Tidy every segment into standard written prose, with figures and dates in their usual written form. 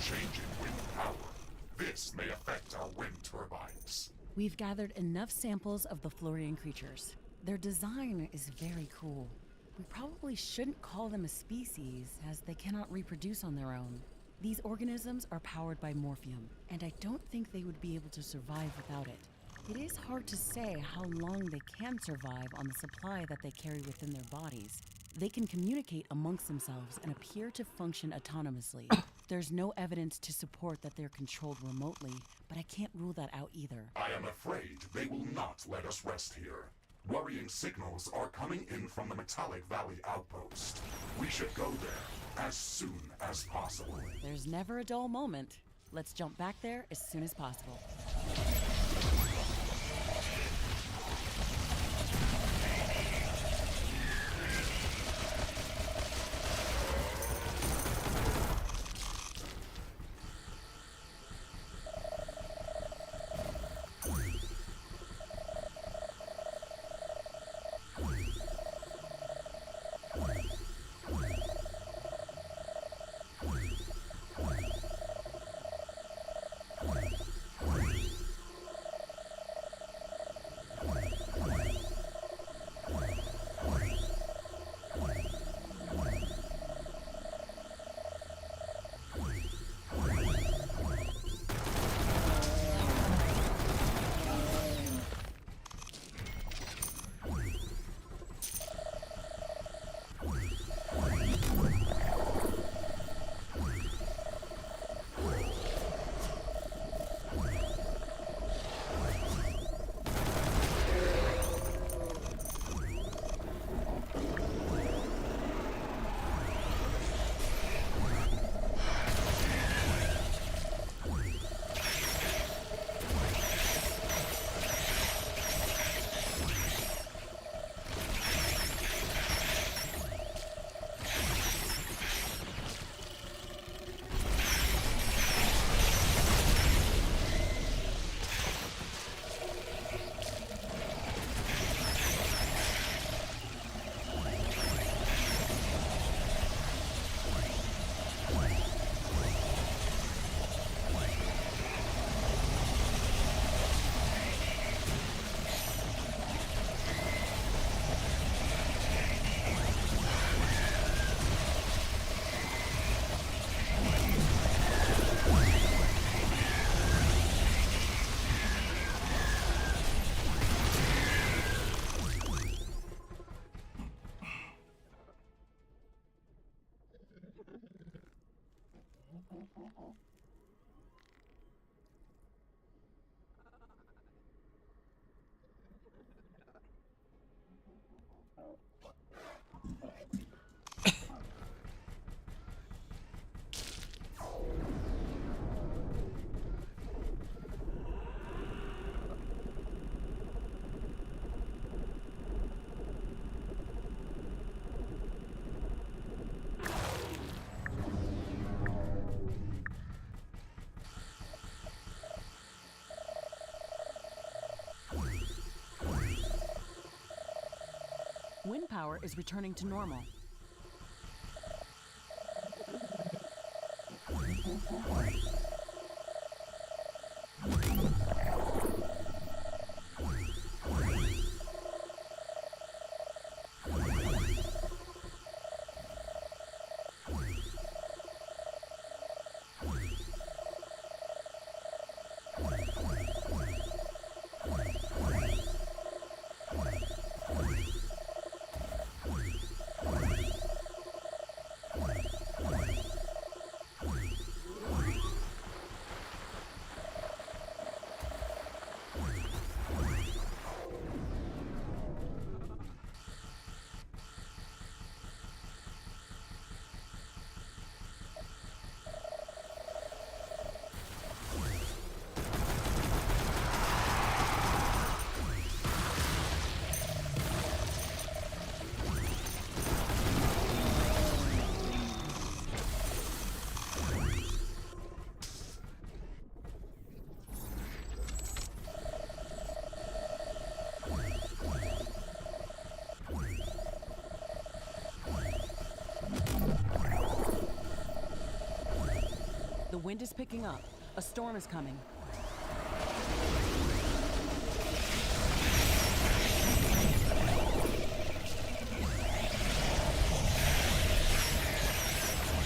changing wind power. This may affect our wind turbines. We've gathered enough samples of the Florian creatures. Their design is very cool. We probably shouldn't call them a species, as they cannot reproduce on their own. These organisms are powered by morphium, and I don't think they would be able to survive without it. It is hard to say how long they can survive on the supply that they carry within their bodies. They can communicate amongst themselves and appear to function autonomously. There's no evidence to support that they're controlled remotely, but I can't rule that out either. I am afraid they will not let us rest here. Worrying signals are coming in from the Metallic Valley outpost. We should go there as soon as possible. There's never a dull moment. Let's jump back there as soon as possible. Wind power is returning to normal. wind is picking up. A storm is coming.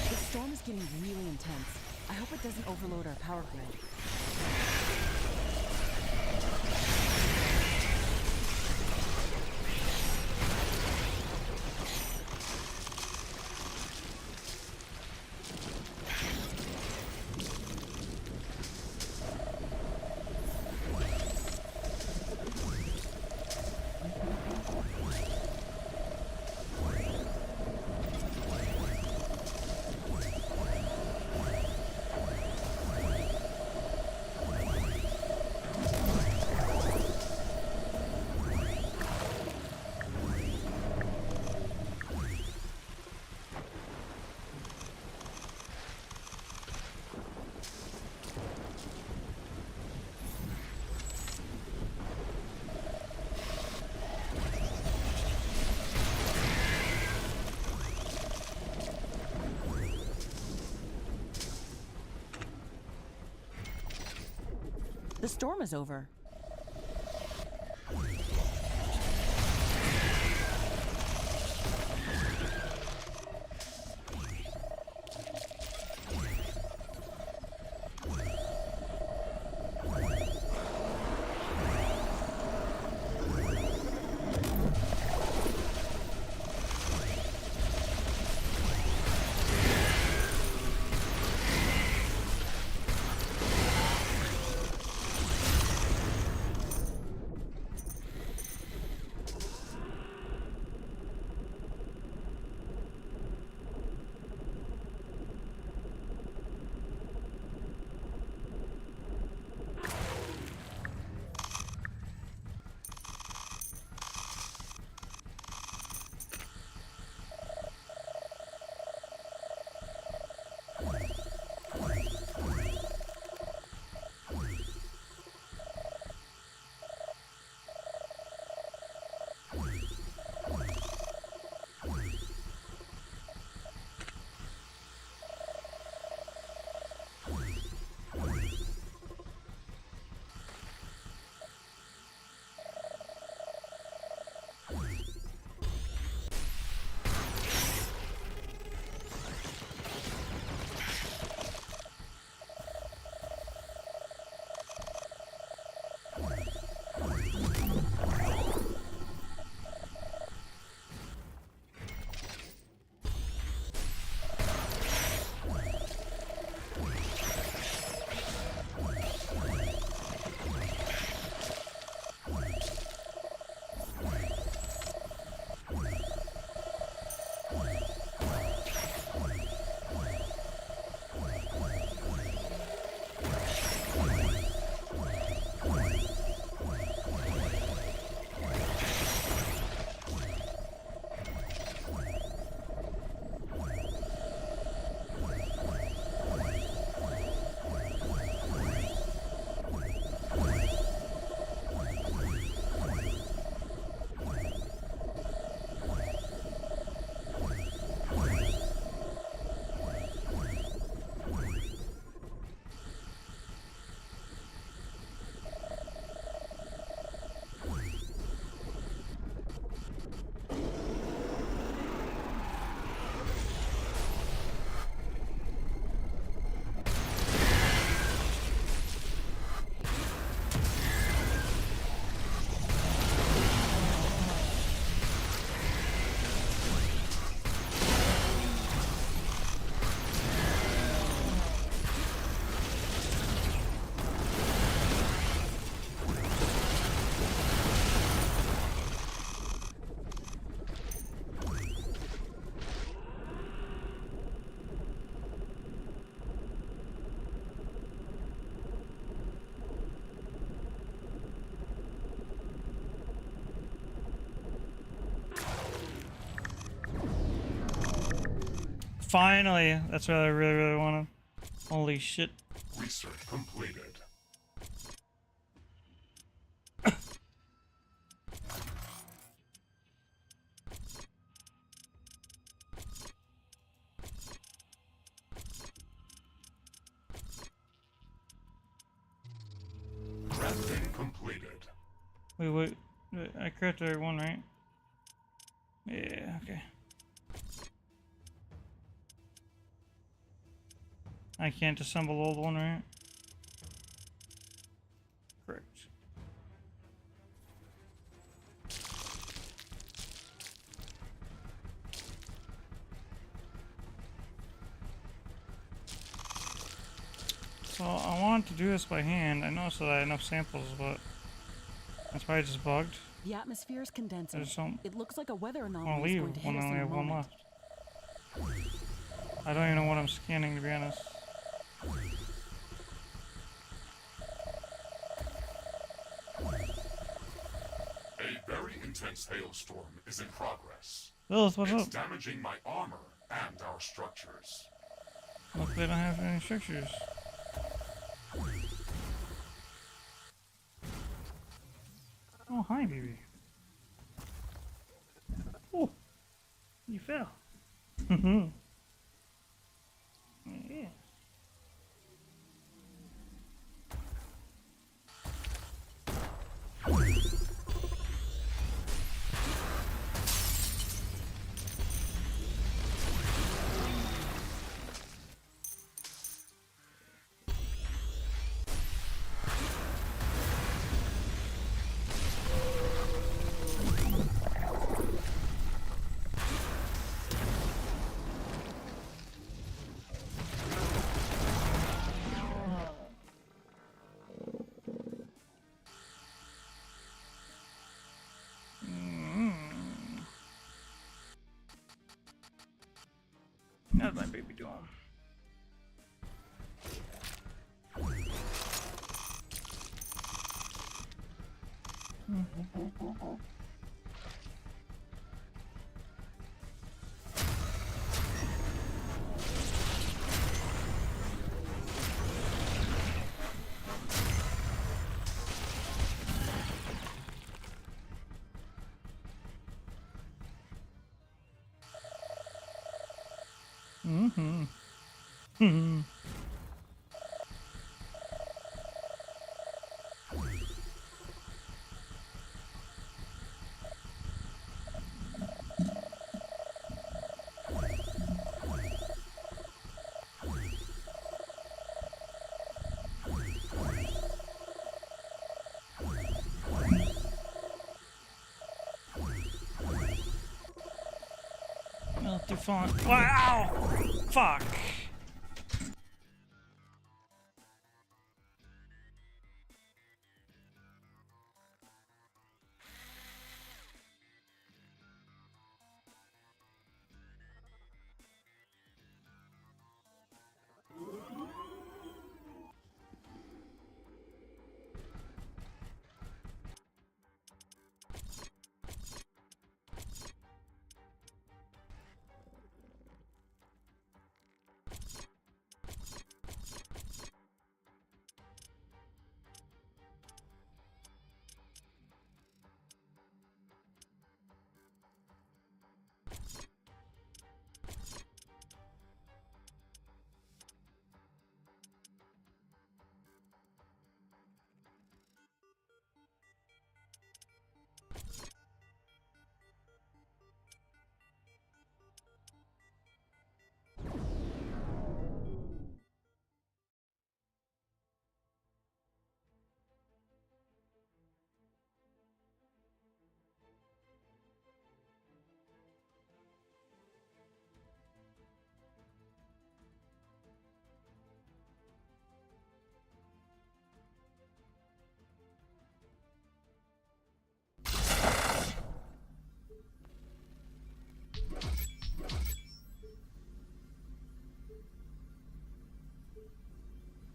The storm is getting really intense. I hope it doesn't overload our power grid. The storm is over. Finally, that's what I really, really wanted. Holy shit. Research completed. Wait. I corrected the right one, right? Yeah, okay. I can't assemble old one, right? Correct. So I wanted to do this by hand. I noticed that I had enough samples, but that's probably just bugged. The atmosphere is condensing. There's some. It looks like a weather I want anomaly to is leave going to hit when I us in only a have one moment. left. I don't even know what I'm scanning, to be honest. A very intense hailstorm is in progress. Lilith, what's It's up? damaging my armor and our structures. Look, they don't have any structures. Oh, hi, baby. Oh, you fell. Yeah. How's my baby doing? Oh, they're fine. Wow! Fuck!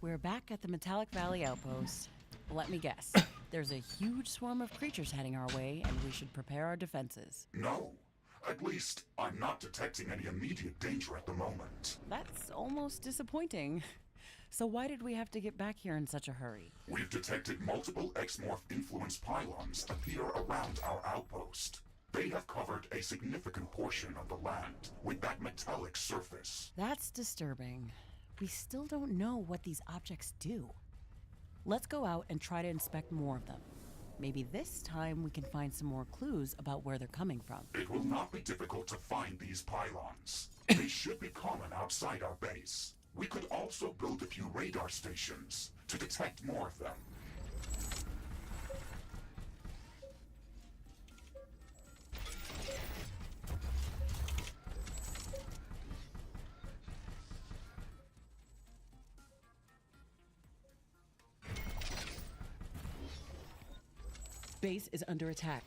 We're back at the Metallic Valley outpost. Let me guess. There's a huge swarm of creatures heading our way, and we should prepare our defenses. No. At least, I'm not detecting any immediate danger at the moment. That's almost disappointing. So why did we have to get back here in such a hurry? We've detected multiple X-Morph influence pylons appear around our outpost. They have covered a significant portion of the land with that metallic surface. That's disturbing. We still don't know what these objects do. Let's go out and try to inspect more of them. Maybe this time we can find some more clues about where they're coming from. It will not be difficult to find these pylons. They should be common outside our base. We could also build a few radar stations to detect more of them. Base is under attack.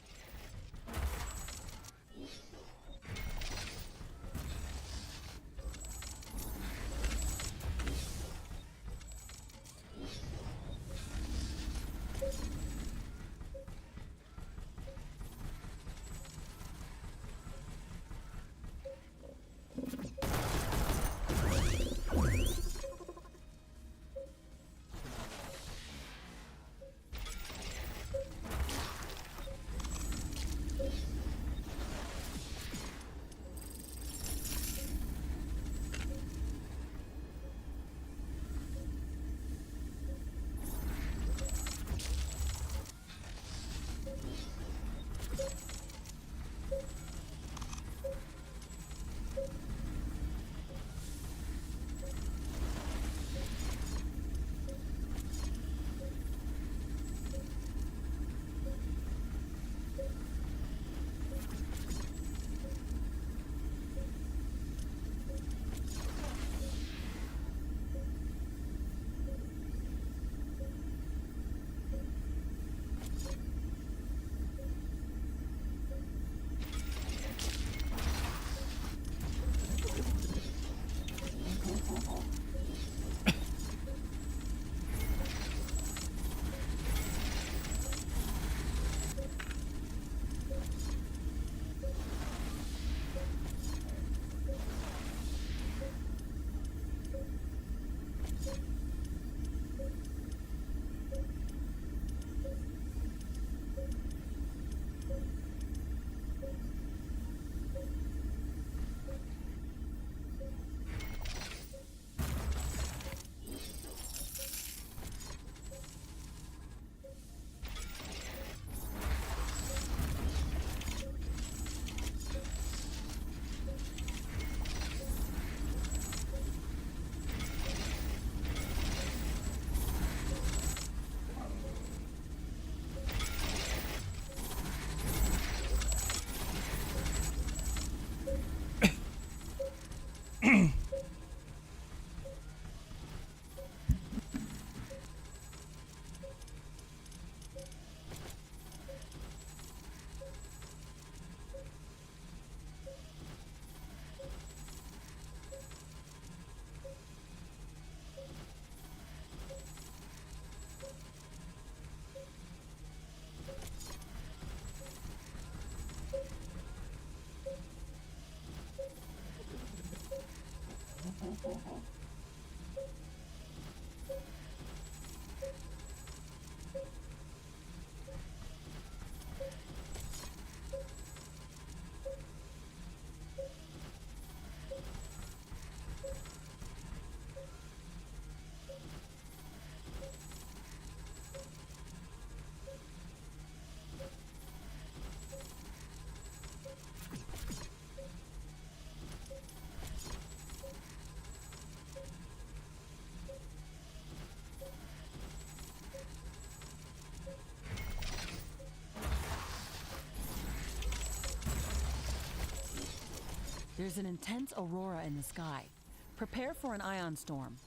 There's an intense aurora in the sky. Prepare for an ion storm.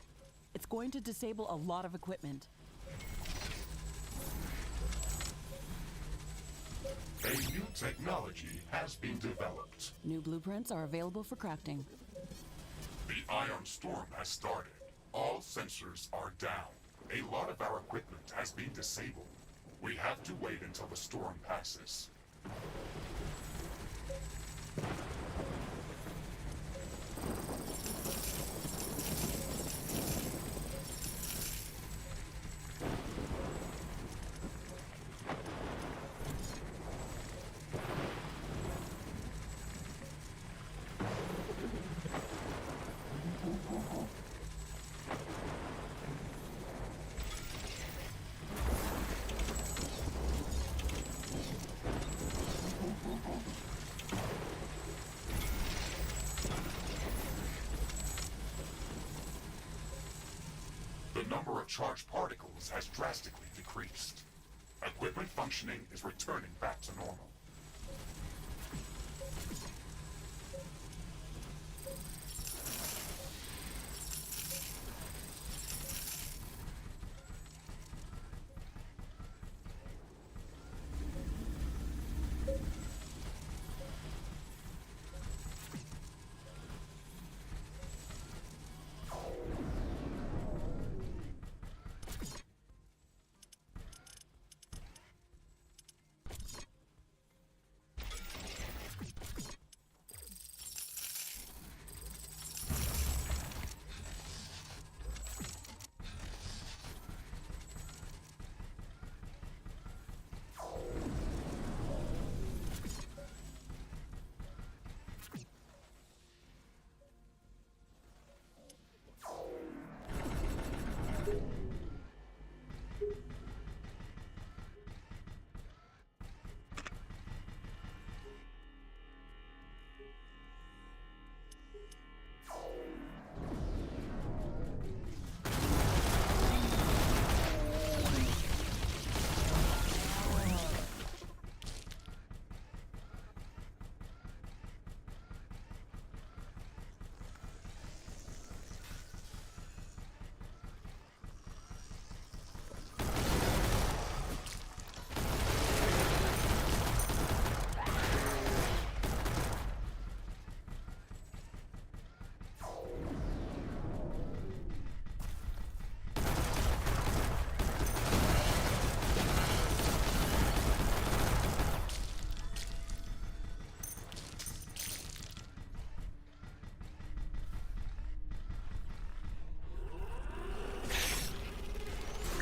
It's going to disable a lot of equipment. A new technology has been developed. New blueprints are available for crafting. The ion storm has started. All sensors are down. A lot of our equipment has been disabled. We have to wait until the storm passes. charged particles has drastically decreased. Equipment functioning is returning back to normal.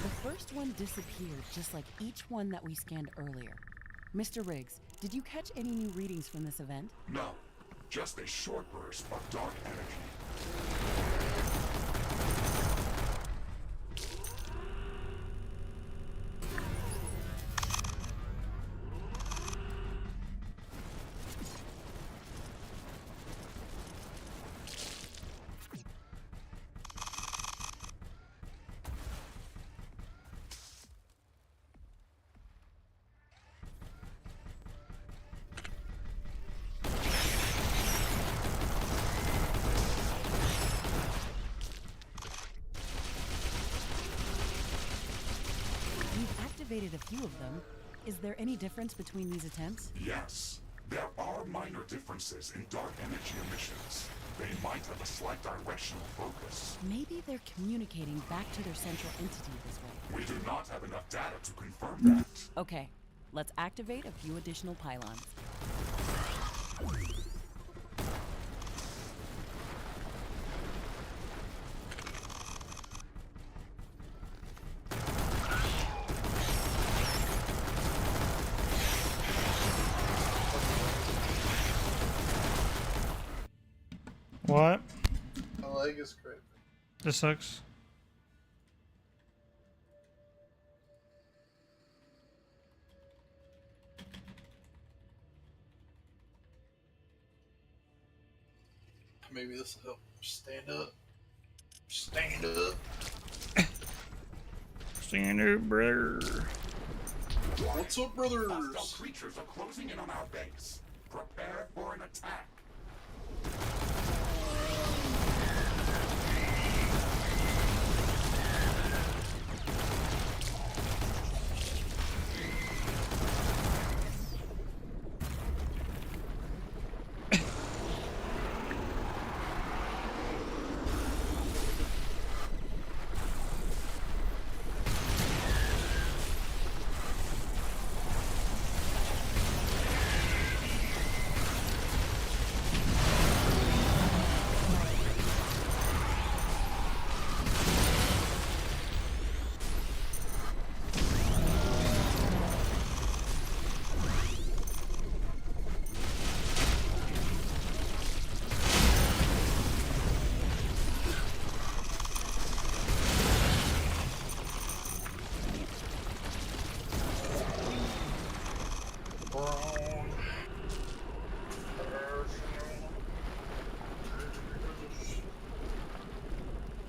The first one disappeared, just like each one that we scanned earlier. Mr. Riggs, did you catch any new readings from this event? No, just a short burst of dark energy. Activated a few of them. Is there any difference between these attempts? Yes, there are minor differences in dark energy emissions. They might have a slight directional focus. Maybe they're communicating back to their central entity this way. We do not have enough data to confirm that. Okay, let's activate a few additional pylons. What? My leg is crazy. This sucks. Maybe this will help. Stand up. Stand up. Stand up, brother. What's up, brothers? Hostile creatures are closing in on our base. Prepare for an attack.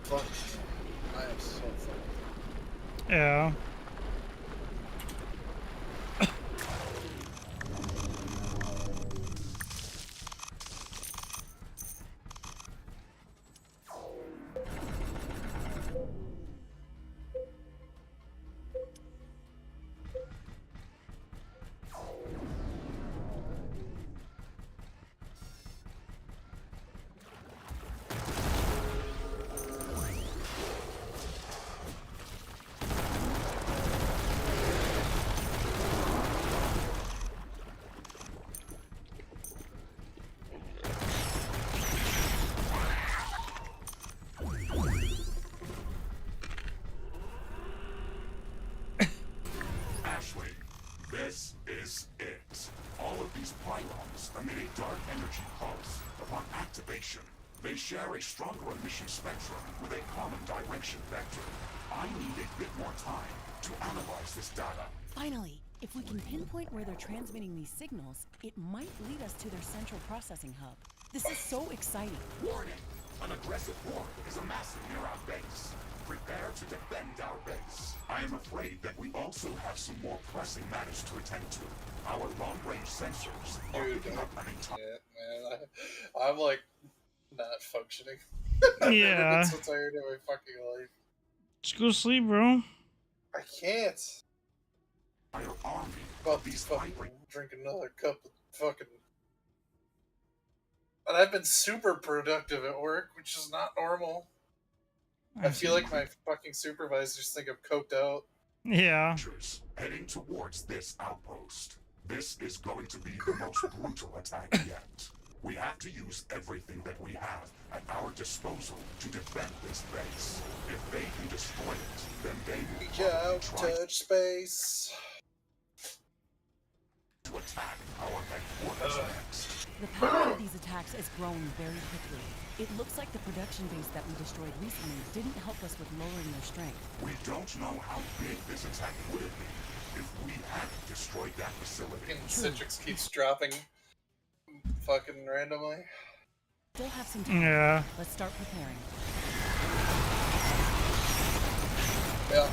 Fuck. I am so fucking. Yeah. Ashley, this is it. All of these pylons emit a dark energy pulse. Upon activation, they share a stronger emission spectrum with a common direction vector. I need a bit more time to analyze this data. Finally, if we can pinpoint where they're transmitting these signals, it might lead us to their central processing hub. This is so exciting. Warning! An aggressive horde is amassing near our base. Prepare to defend our base. I am afraid that we also have some more pressing matters to attend to. Our long-range sensors are picking up an entire... Yeah, man. I'm like not functioning. I've never Yeah. been so tired in my fucking life. Just go sleep, bro. I can't. entire army About of these fucking vibrant... drink another cup of fucking. And I've been super productive at work, which is not normal. I feel like my fucking supervisors think I'm coked out. Yeah. creatures heading towards this outpost. This is going to be the most brutal attack yet. We have to use everything that we have at our disposal to defend this base. If they can destroy it, then they will Reach probably out, try touch space. to attack our headquarters next. The power of these attacks is growing very quickly. It looks like the production base that we destroyed recently didn't help us with lowering their strength. We don't know how big this attack would have been if we hadn't destroyed that facility. Fucking Citrix keeps dropping fucking randomly. Still have some time. Yeah. Let's start preparing. Yeah.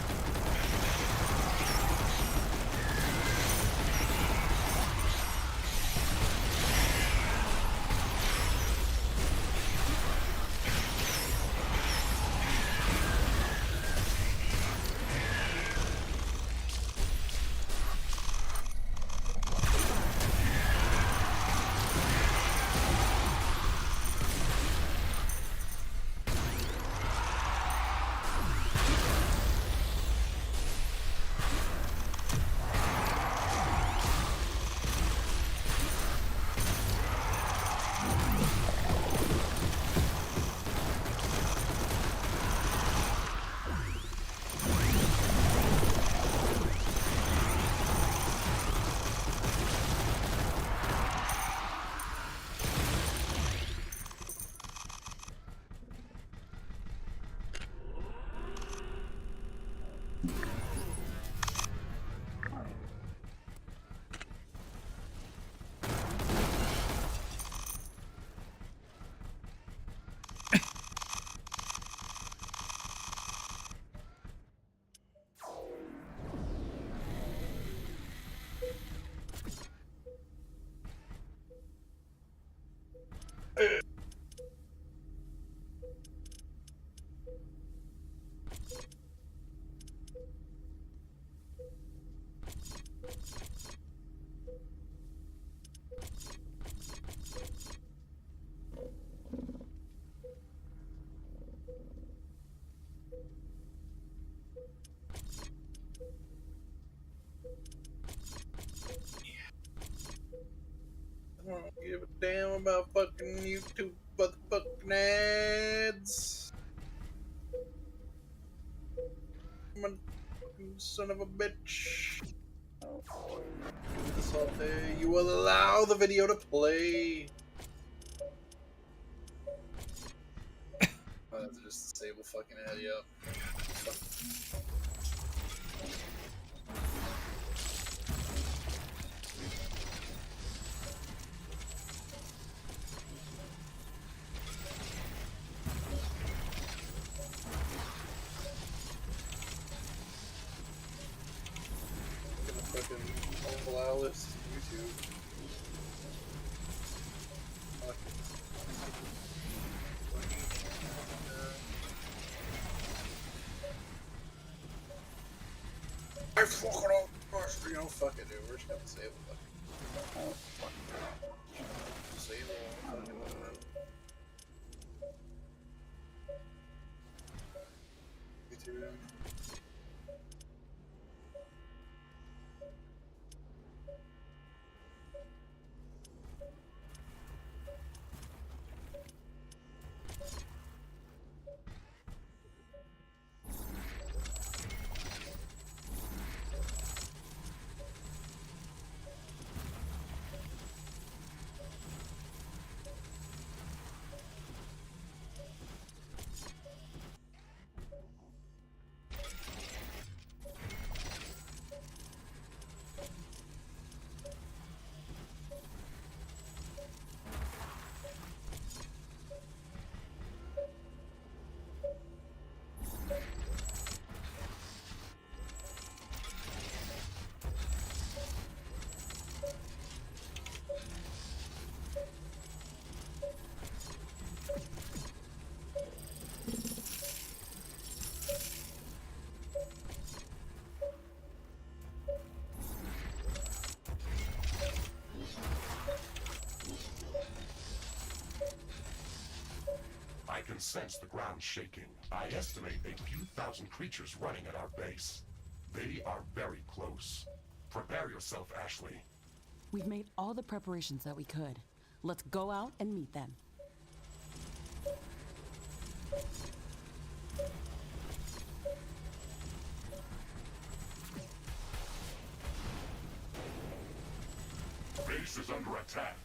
I don't give a damn about fucking YouTube motherfucking ads. Motherfucking son of a bitch. Do this all day. You will allow the video to play. I have to just disable fucking ad, yep. fucking allow this to YouTube. Fuck. I fucking don't, you know, fuck it, dude. We're just gonna save it. Oh, fuck. Save it. YouTube. I can sense the ground shaking. I estimate a few thousand creatures running at our base. They are very close. Prepare yourself, Ashley. We've made all the preparations that we could. Let's go out and meet them. Base is under attack.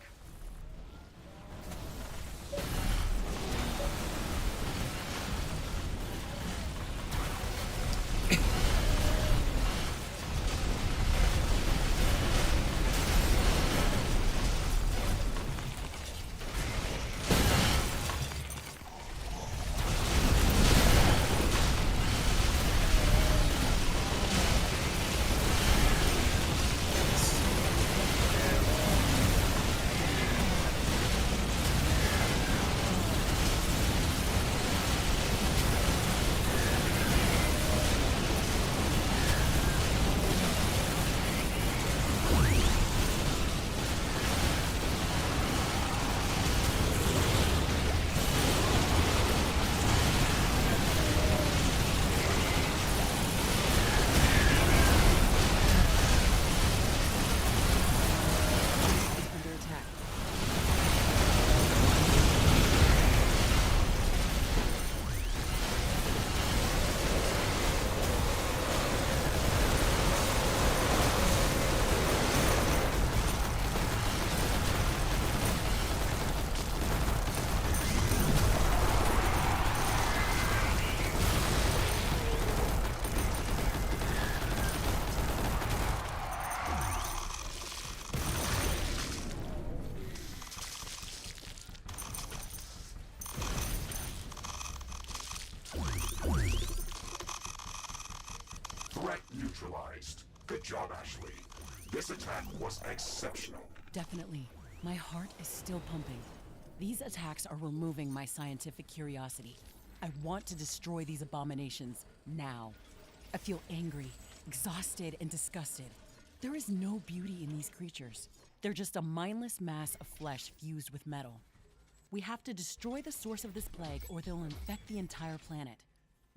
Under attack. Threat neutralized. Good job, Ashley. This attack was exceptional. Definitely. My heart is still pumping. These attacks are removing my scientific curiosity. I want to destroy these abominations now. I feel angry, exhausted, and disgusted. There is no beauty in these creatures. They're just a mindless mass of flesh fused with metal. We have to destroy the source of this plague or they'll infect the entire planet.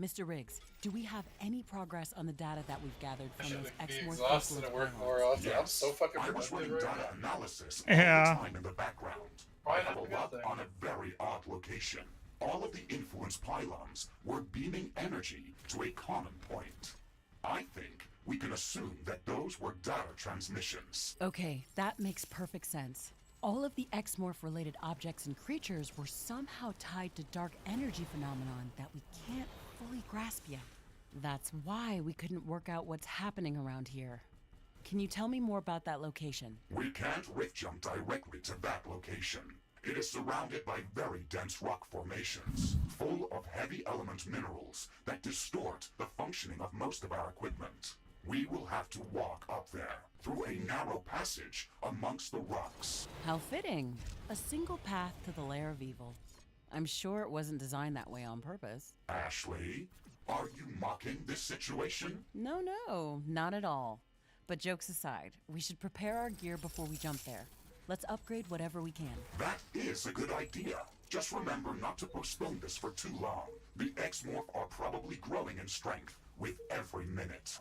Mr. Riggs, do we have any progress on the data that we've gathered I from should those be X-Morph exhausted and work more often. I'm so fucking I was running productive right data now. analysis Yeah. all the time in the background. Why I have not a lot good thing? on a very odd location. All of the influence pylons were beaming energy to a common point. I think we can assume that those were data transmissions. Okay, that makes perfect sense. All of the X-Morph related objects and creatures were somehow tied to dark energy phenomenon that we can't fully grasp yet. That's why we couldn't work out what's happening around here. Can you tell me more about that location? We can't rift jump directly to that location. It is surrounded by very dense rock formations, full of heavy element minerals that distort the functioning of most of our equipment. We will have to walk up there, through a narrow passage amongst the rocks. How fitting. A single path to the lair of evil. I'm sure it wasn't designed that way on purpose. Ashley, are you mocking this situation? No, not at all. But jokes aside, we should prepare our gear before we jump there. Let's upgrade whatever we can. That is a good idea. Just remember not to postpone this for too long. The X-Morph are probably growing in strength with every minute.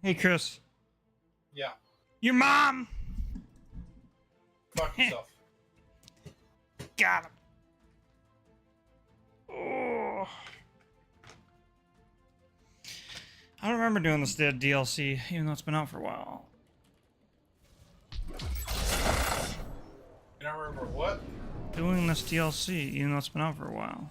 Hey, Chris. Yeah. Your mom! Fuck yourself. Got him. Oh. I don't remember doing this DLC, even though it's been out for a while. You don't remember what? Doing this DLC, even though it's been out for a while.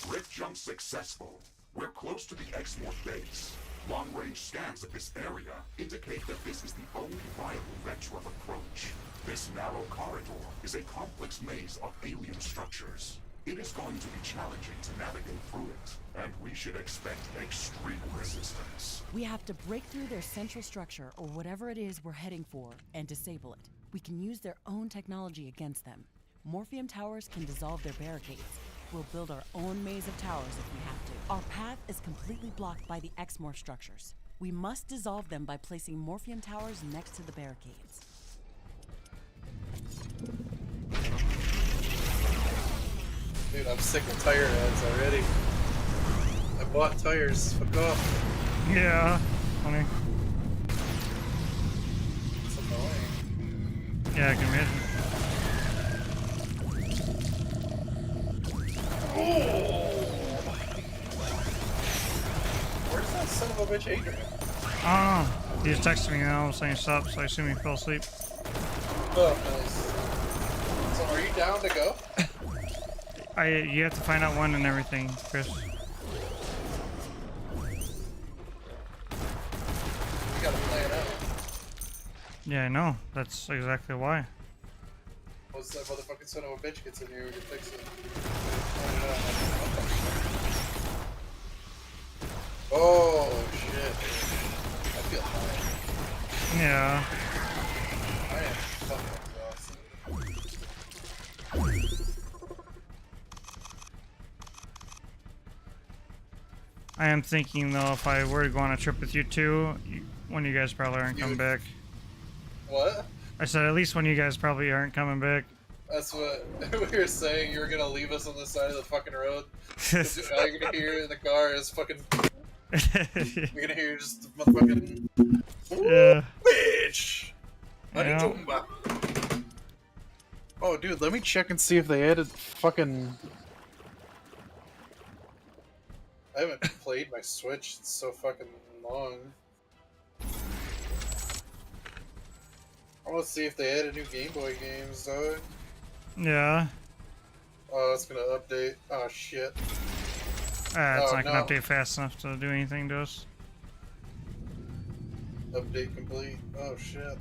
Rift jump successful. We're close to the X-Morph base. Long-range scans of this area indicate that this is the only viable vector of approach. This narrow corridor is a complex maze of alien structures. It is going to be challenging to navigate through it, and we should expect extreme resistance. We have to break through their central structure, or whatever it is we're heading for, and disable it. We can use their own technology against them. Morphium towers can dissolve their barricades. We'll build our own maze of towers if we have to. Our path is completely blocked by the X-Morph structures. We must dissolve them by placing Morphium towers next to the barricades. Dude, I'm sick of tire ads already. I bought tires. Fuck off. Yeah, funny. It's annoying. Yeah, I can imagine. Where's that son of a bitch Adrian? Oh, he just texted me now saying stop, so I assume he fell asleep. Oh, nice. So are you down to go? You have to find out when and everything, Chris. You gotta plan out. Yeah, I know. That's exactly why. Once that motherfucking son of a bitch gets in here, we can fix it. Oh shit. I feel high. Yeah. I am fucking exhausted. I am thinking though, if I were to go on a trip with you two, one of you guys probably aren't coming back. What? I said at least one of you guys probably aren't coming back. That's what we were saying. You were gonna leave us on the side of the fucking road. All you're gonna hear in the car is fucking. You're gonna hear just motherfucking. Yeah. Bitch. Yeah. Tumba. Oh, dude, let me check and see if they added fucking. I haven't played my Switch in so fucking long. I want to see if they added new Game Boy games, dog. Yeah. Oh, it's gonna update. Oh shit. It's Oh, not gonna no. update fast enough to do anything to us. Update complete. Oh shit.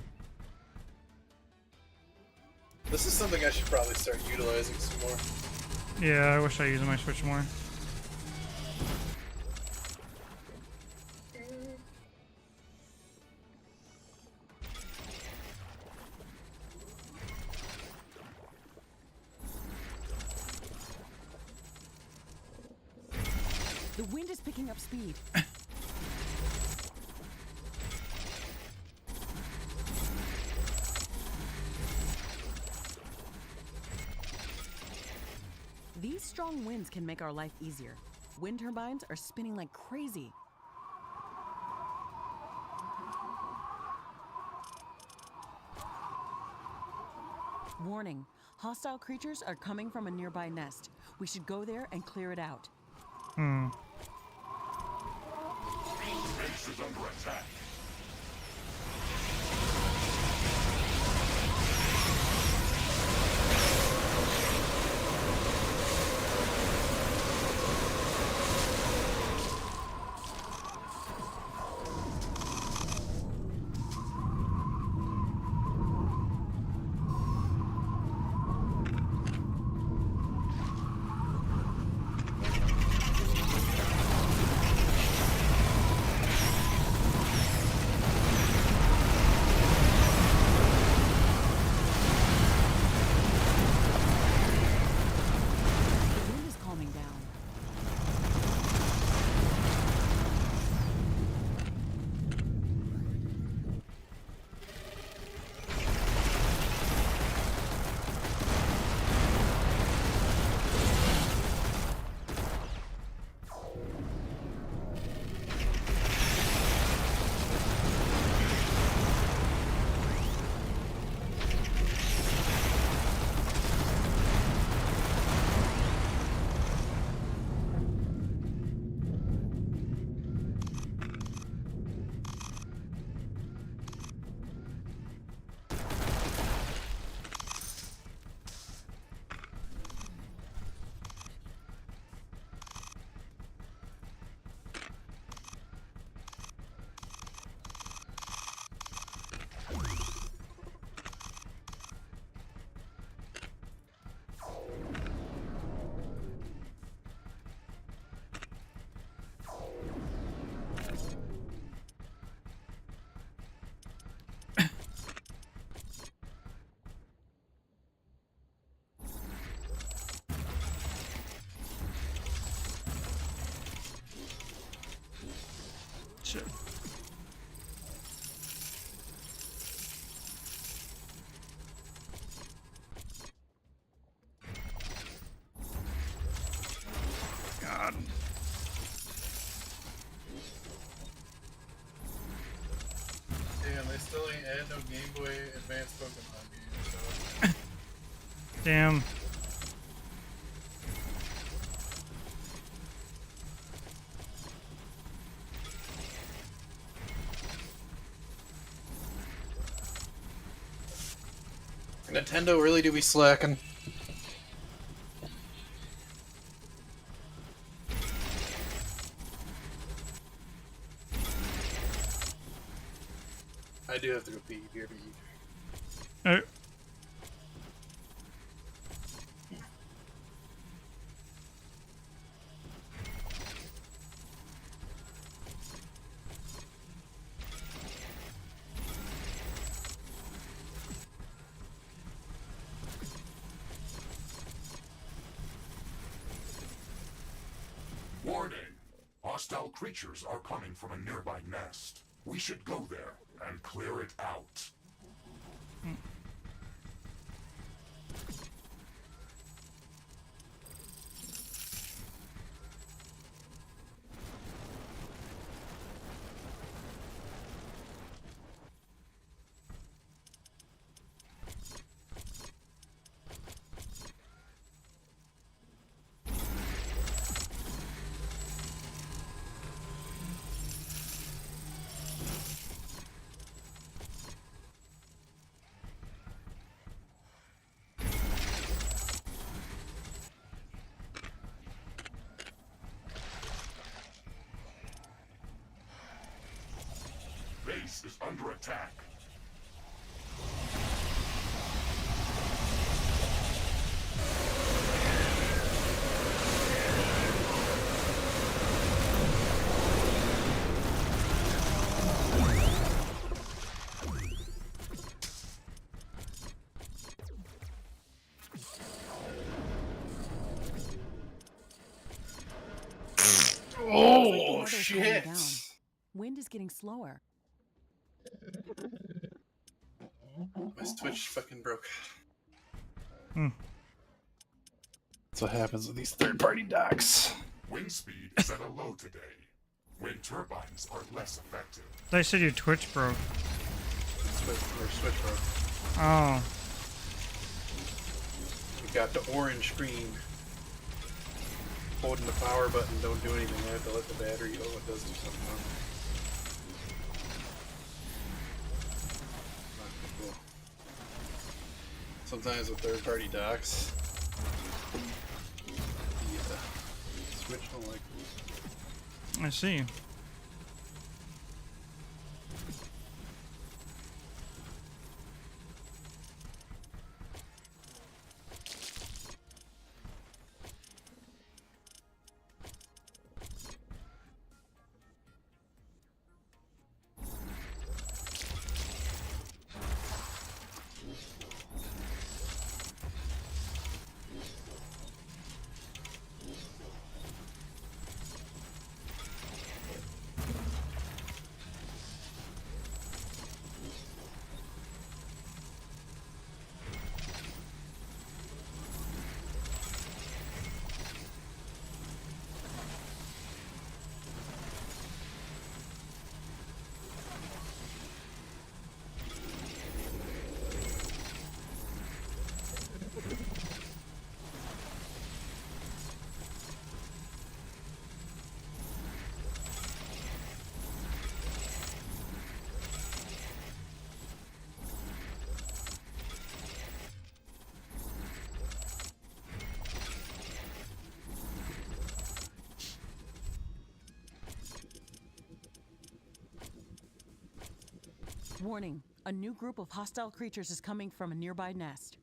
This is something I should probably start utilizing some more. Yeah, I wish I used my Switch more. The wind is picking up speed. These strong winds can make our life easier. Wind turbines are spinning like crazy. Warning, hostile creatures are coming from a nearby nest. We should go there and clear it out. Base is under attack. The wind is calming down. Shit. God. Damn, they still ain't add no Game Boy Advance Pokemon games, so... Damn. Nintendo really do be slacking. I do have to go pee. BRB. Oh. Warning! Hostile creatures are coming from a nearby nest. We should go there and clear it out. Base is under attack. Oh, Weather's calming shit! down. Wind is getting slower. My Switch fucking broke. That's what happens with these third-party docks. Wind speed is at a low today. Wind turbines are less effective. They said your Twitch broke. Switch bro. Oh. You got the orange screen. Holding the power button don't do anything. I have to let the battery go. It does do something. Cool. Sometimes with third-party docks, the switch don't like it. I see. Warning, a new group of hostile creatures is coming from a nearby nest.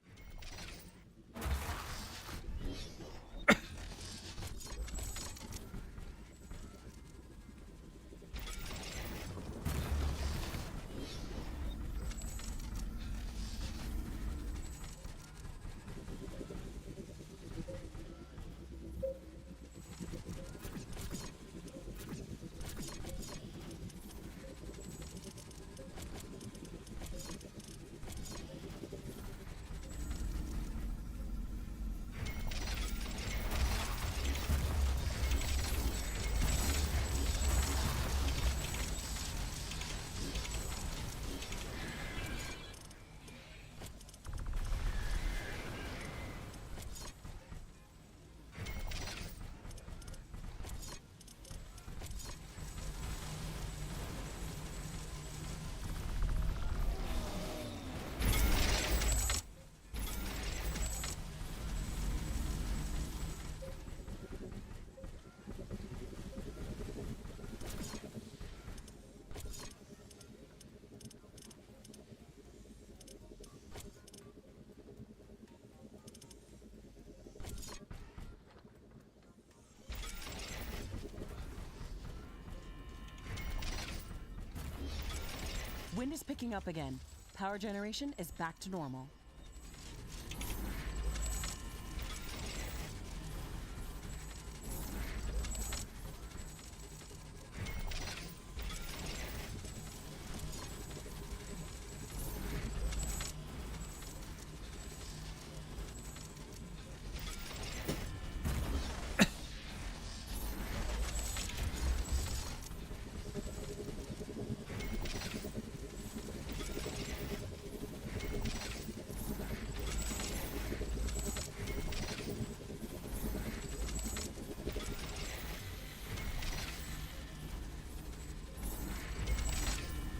Wind is picking up again. Power generation is back to normal.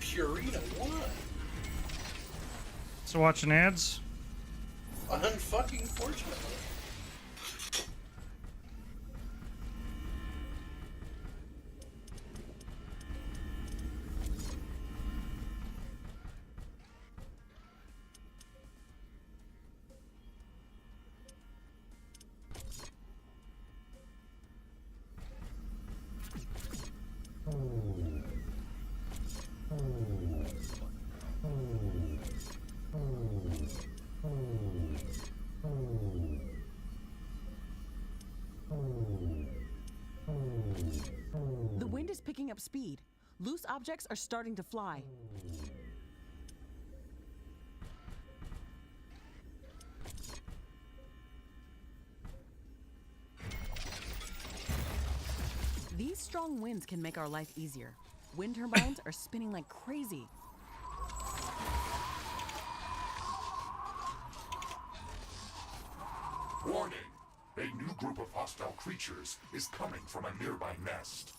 Purina, what? So watching ads? Unfucking fortunately. The wind is picking up speed. Loose objects are starting to fly. These strong winds can make our life easier. Wind turbines are spinning like crazy. Warning! A new group of hostile creatures is coming from a nearby nest.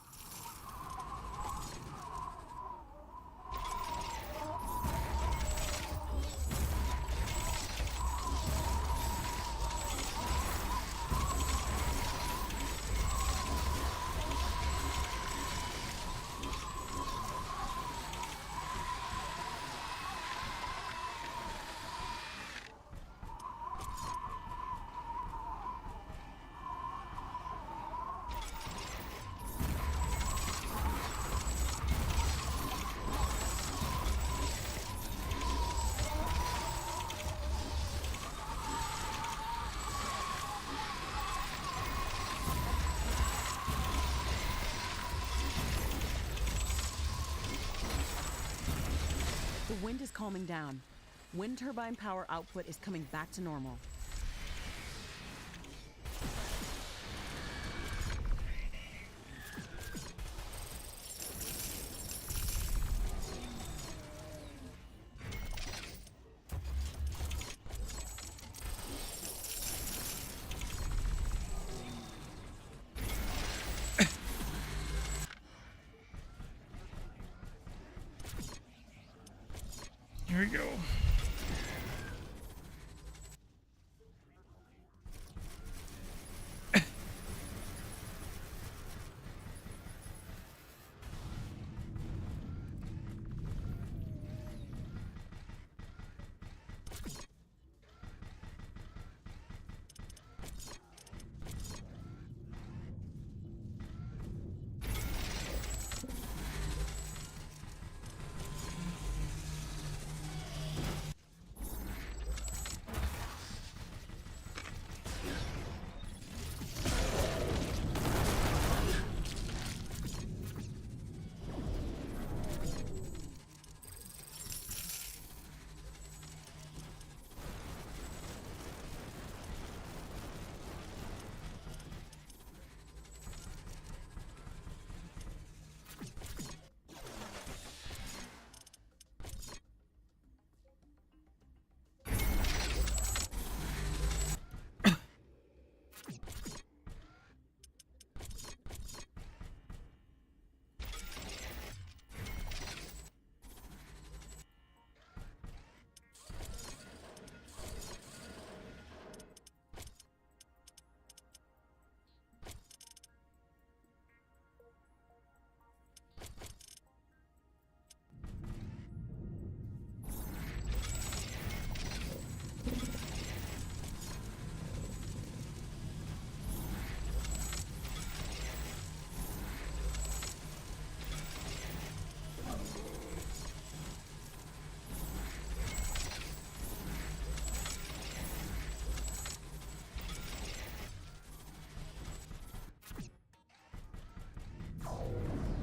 The wind is calming down. Wind turbine power output is coming back to normal. Here we go.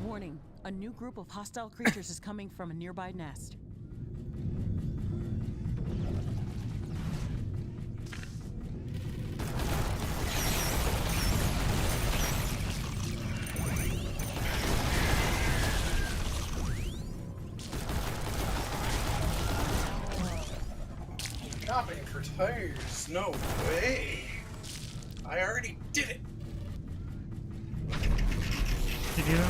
Warning, a new group of hostile creatures is coming from a nearby nest. Shopping for tires? No way. I already did it. Did you?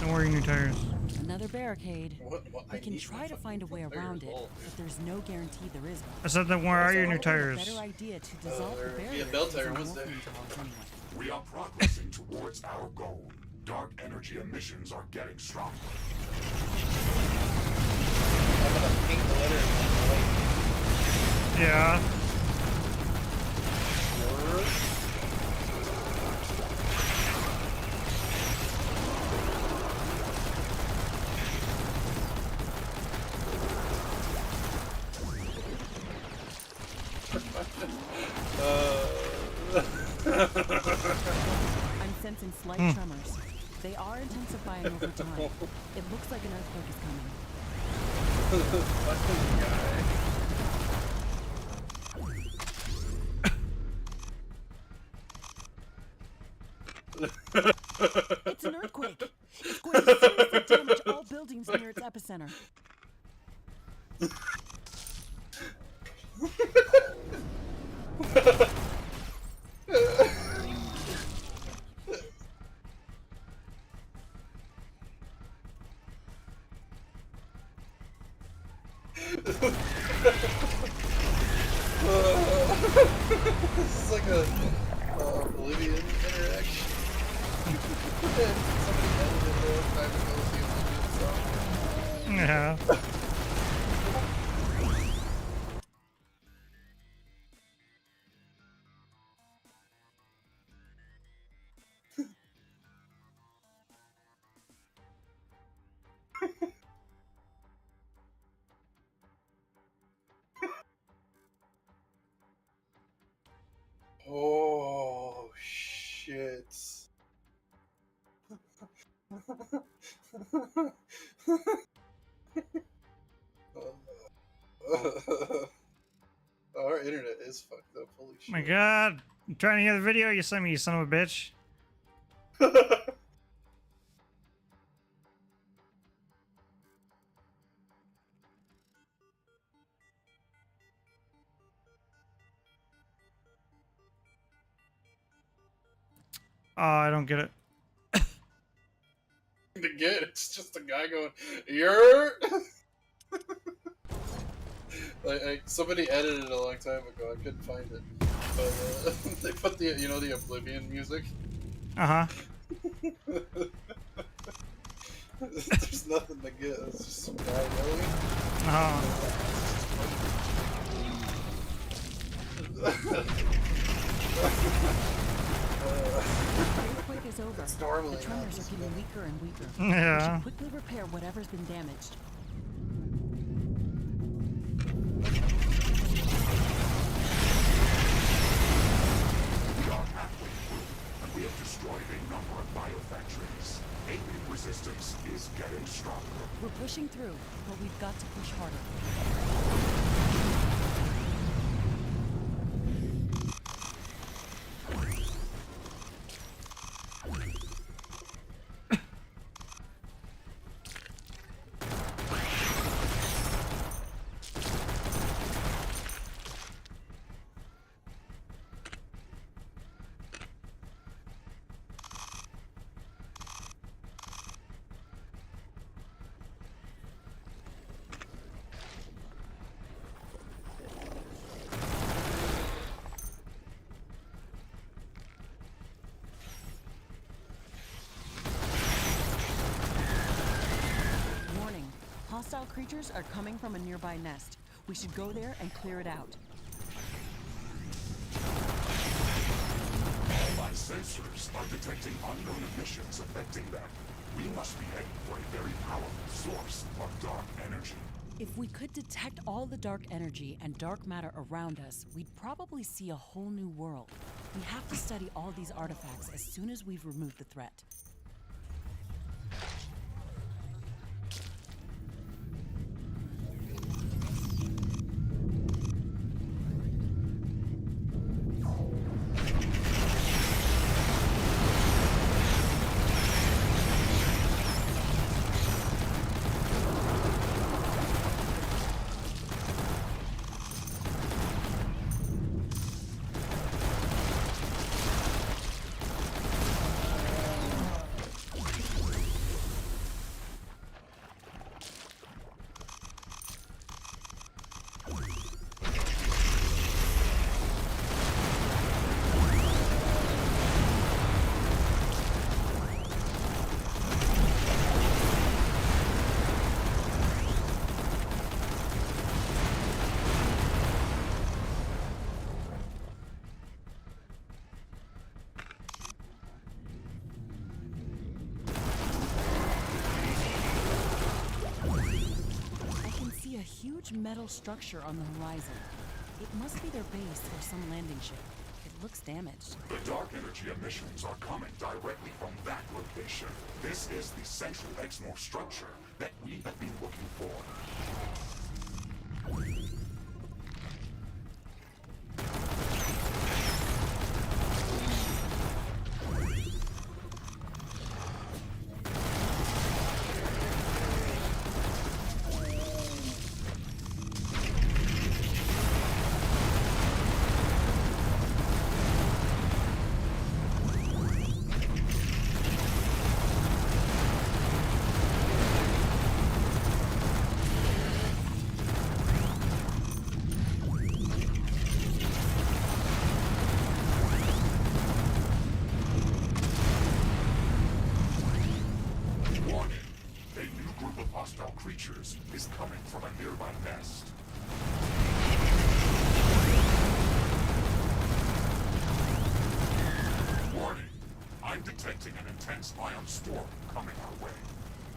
Don't worry, new tires. Another barricade. What? We I can need try to my find a way fucking around tires it, all, but there's no guarantee there is one. I said that. Where are your new It's probably a tires? better idea to dissolve the there would be a barrier belt tire, using was there? morphine towers anyway. We are progressing towards our goal. Dark energy emissions are getting stronger. I'm gonna paint the letter in my Yeah. light. I'm sensing slight tremors. They are intensifying over time. It looks like an earthquake is coming. Fucking guy. It's an earthquake. It's going to seriously damage all buildings near its epicenter. This is like a Oblivion interaction. Somebody edited it a long time ago with the Oblivion song. Yeah. Oh shit. Our internet is fucked up, holy shit. My God. I'm trying to hear the video you sent me, you son of a bitch. Oh, I don't get it. Again, it's just a guy going, "You're." like somebody edited it a long time ago. I couldn't find it, but they put the the Oblivion music. Uh-huh. There's nothing to get. It's just some guy yelling. Uh-huh. The earthquake is over. It's normally The tremors not are getting weaker and weaker. We Yeah. should quickly repair whatever's been damaged. We are halfway through, and we have destroyed a number of biofactories. Alien resistance is getting stronger. We're pushing through, but we've got to push harder. Warning. Hostile creatures are coming from a nearby nest. We should go there and clear it out. All my sensors are detecting unknown emissions affecting them. We must be heading for a very powerful source of dark energy. If we could detect all the dark energy and dark matter around us, we'd probably see a whole new world. We have to study all these artifacts as soon as we've removed the threat. A huge metal structure on the horizon. It must be their base or some landing ship. It looks damaged. The dark energy emissions are coming directly from that location. This is the central exmo structure that we have been looking for. of hostile creatures is coming from a nearby nest. Warning! I'm detecting an intense ion storm coming our way.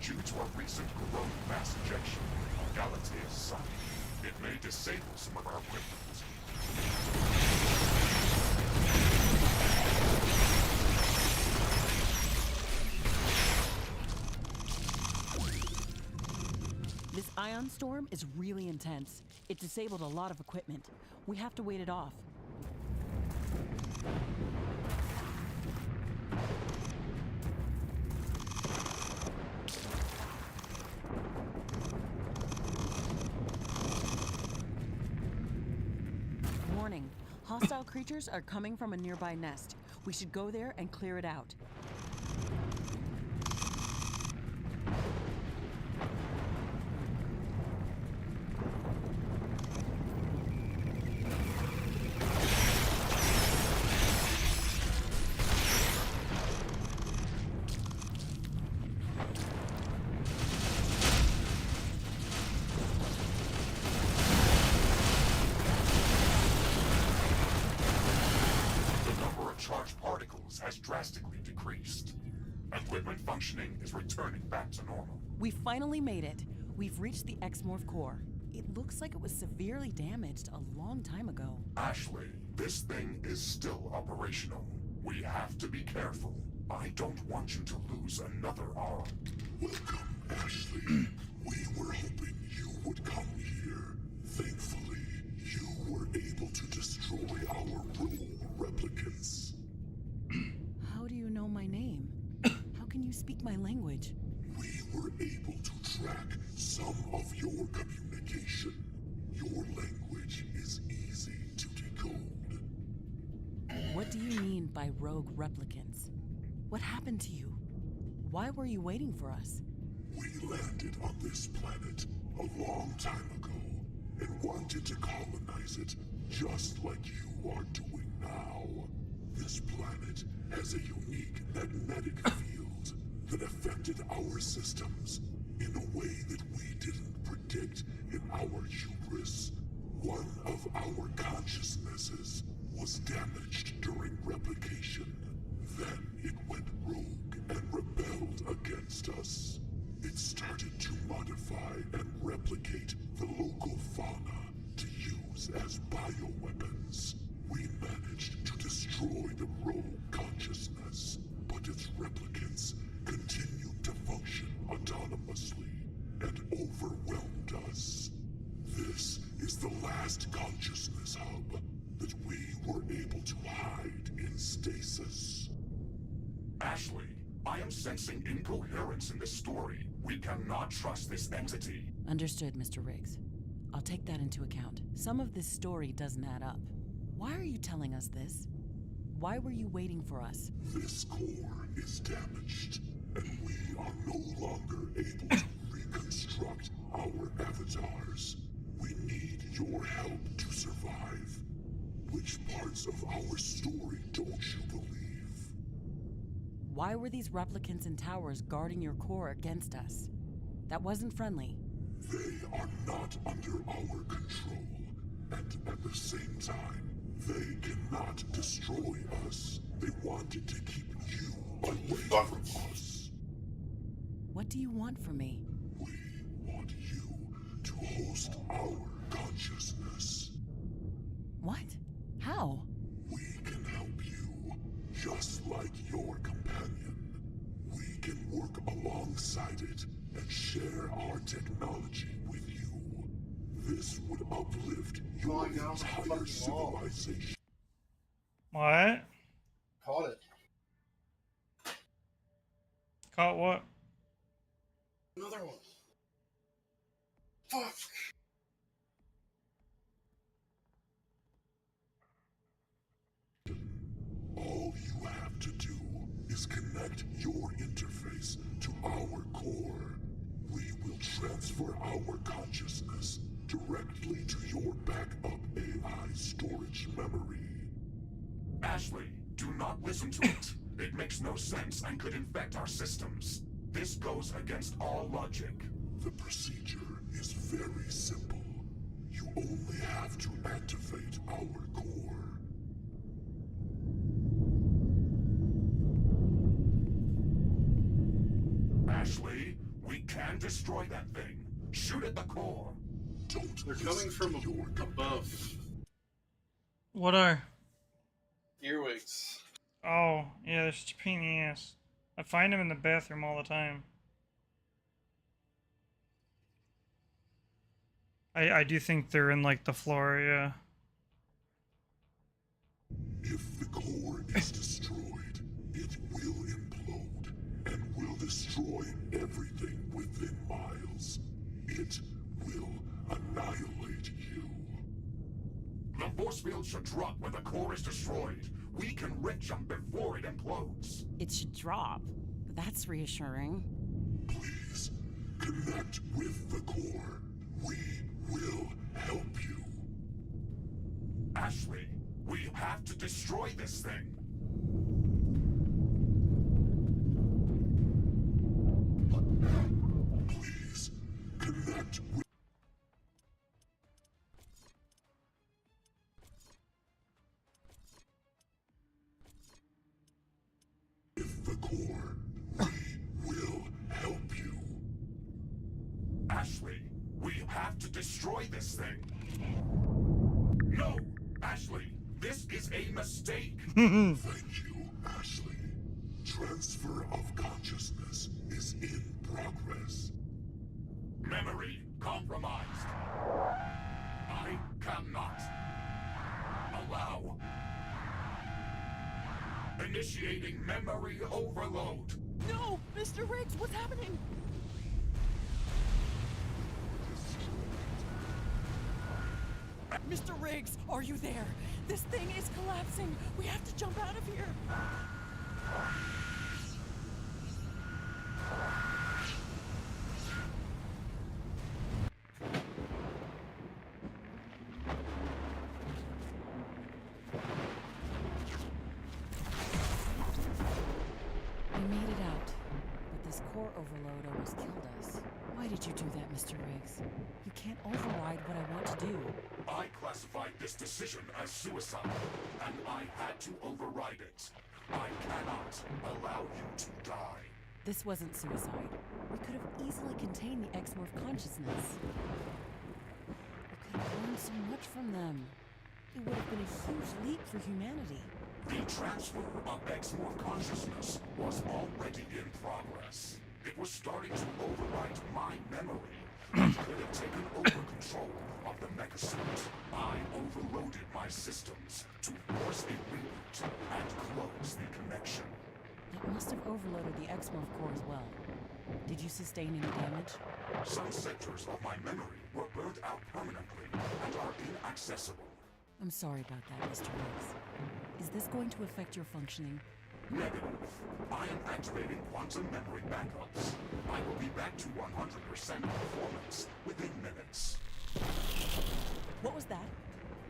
Due to a recent corroding mass ejection of Galatea's sun, it may disable some of our equipment. This ion storm is really intense. It disabled a lot of equipment. We have to wait it off. Warning. Hostile creatures are coming from a nearby nest. We should go there and clear it out. Charged particles has drastically decreased. Equipment functioning is returning back to normal. We finally made it. We've reached the X-Morph core. It looks like it was severely damaged a long time ago. Ashley, this thing is still operational. We have to be careful. I don't want you to lose another arm. Welcome, Ashley. We were hoping you would come here. Thankfully, you were able to destroy our rogue replicants. How do you know my name? How can you speak my language? We were able to track some of your communication. Your language is easy to decode. What do you mean by rogue replicants? What happened to you? Why were you waiting for us? We landed on this planet a long time ago and wanted to colonize it just like you are doing now. This planet has a unique magnetic field that affected our systems in a way that we didn't predict in our hubris. One of our consciousnesses was damaged during replication. Then it went rogue and rebelled against us. It started to modify and replicate the local fauna to use as bioweapons. We managed to destroy the rogue consciousness, but its replicants continued to function autonomously and overwhelmed us. This is the last consciousness hub that we were able to hide in stasis. Ashley, I am sensing incoherence in this story. We cannot trust this entity. Understood, Mr. Riggs. I'll take that into account. Some of this story doesn't add up. Why are you telling us this? Why were you waiting for us? This core is damaged, and we are no longer able to reconstruct our avatars. We need your help to survive. Which parts of our story don't you believe? Why were these replicants and towers guarding your core against us? That wasn't friendly. They are not under our control, and at the same time, they cannot destroy us. They wanted to keep you away from us. What do you want from me? We want you to host our consciousness. What? How? We can help you, just like your companion. We can work alongside it and share our technology with you. This would uplift your entire civilization. What? Caught it. Caught what? Another one. Fuck. All you have to do is connect your interface to our core. We will transfer our consciousness directly to your backup AI storage memory. Ashley, do not listen to it. It makes no sense and could infect our systems. This goes against all logic. The procedure is very simple. You only have to activate our core. Ashley, we can destroy that thing. Shoot at the core. Don't They're coming listen from to your above. What are? Earwigs. Oh, yeah, they're such a pain in the ass. I find them in the bathroom all the time. I do think they're in, like, the floor, yeah. If the core is destroyed, it will implode and will destroy everything within miles. It will annihilate you. The force field should drop when the core is destroyed. We can wreck them before it implodes. It should drop. That's reassuring. Please, connect with the core. We will help you. Ashley, we have to destroy this thing. Please, connect with... the core. We will help you. Ashley, we have to destroy this thing. No, Ashley, this is a mistake. Thank you, Ashley. Transfer of consciousness is in progress. Memory compromised. I cannot allow. Initiating memory overload. No! Mr. Riggs, what's happening? Mr. Riggs, are you there? This thing is collapsing. We have to jump out of here. We made it out, but this core overload almost killed us. Why did you do that, Mr. Riggs? You can't override what I want to do. I classified this decision as suicide, and I had to override it. I cannot allow you to die. This wasn't suicide. We could have easily contained the X-Morph consciousness. We could have learned so much from them. It would have been a huge leap for humanity. The transfer of X-Morph consciousness was already in progress. It was starting to overwrite my memory. It could have taken over control of the megasuit. I overloaded my systems to force a reboot and close the connection. It must have overloaded the X-Morph core as well. Did you sustain any damage? Some sectors of my memory were burned out permanently and are inaccessible. I'm sorry about that, Mr. Riggs. Is this going to affect your functioning? Negative. I am activating quantum memory backups. I will be back to 100% performance within minutes. What was that?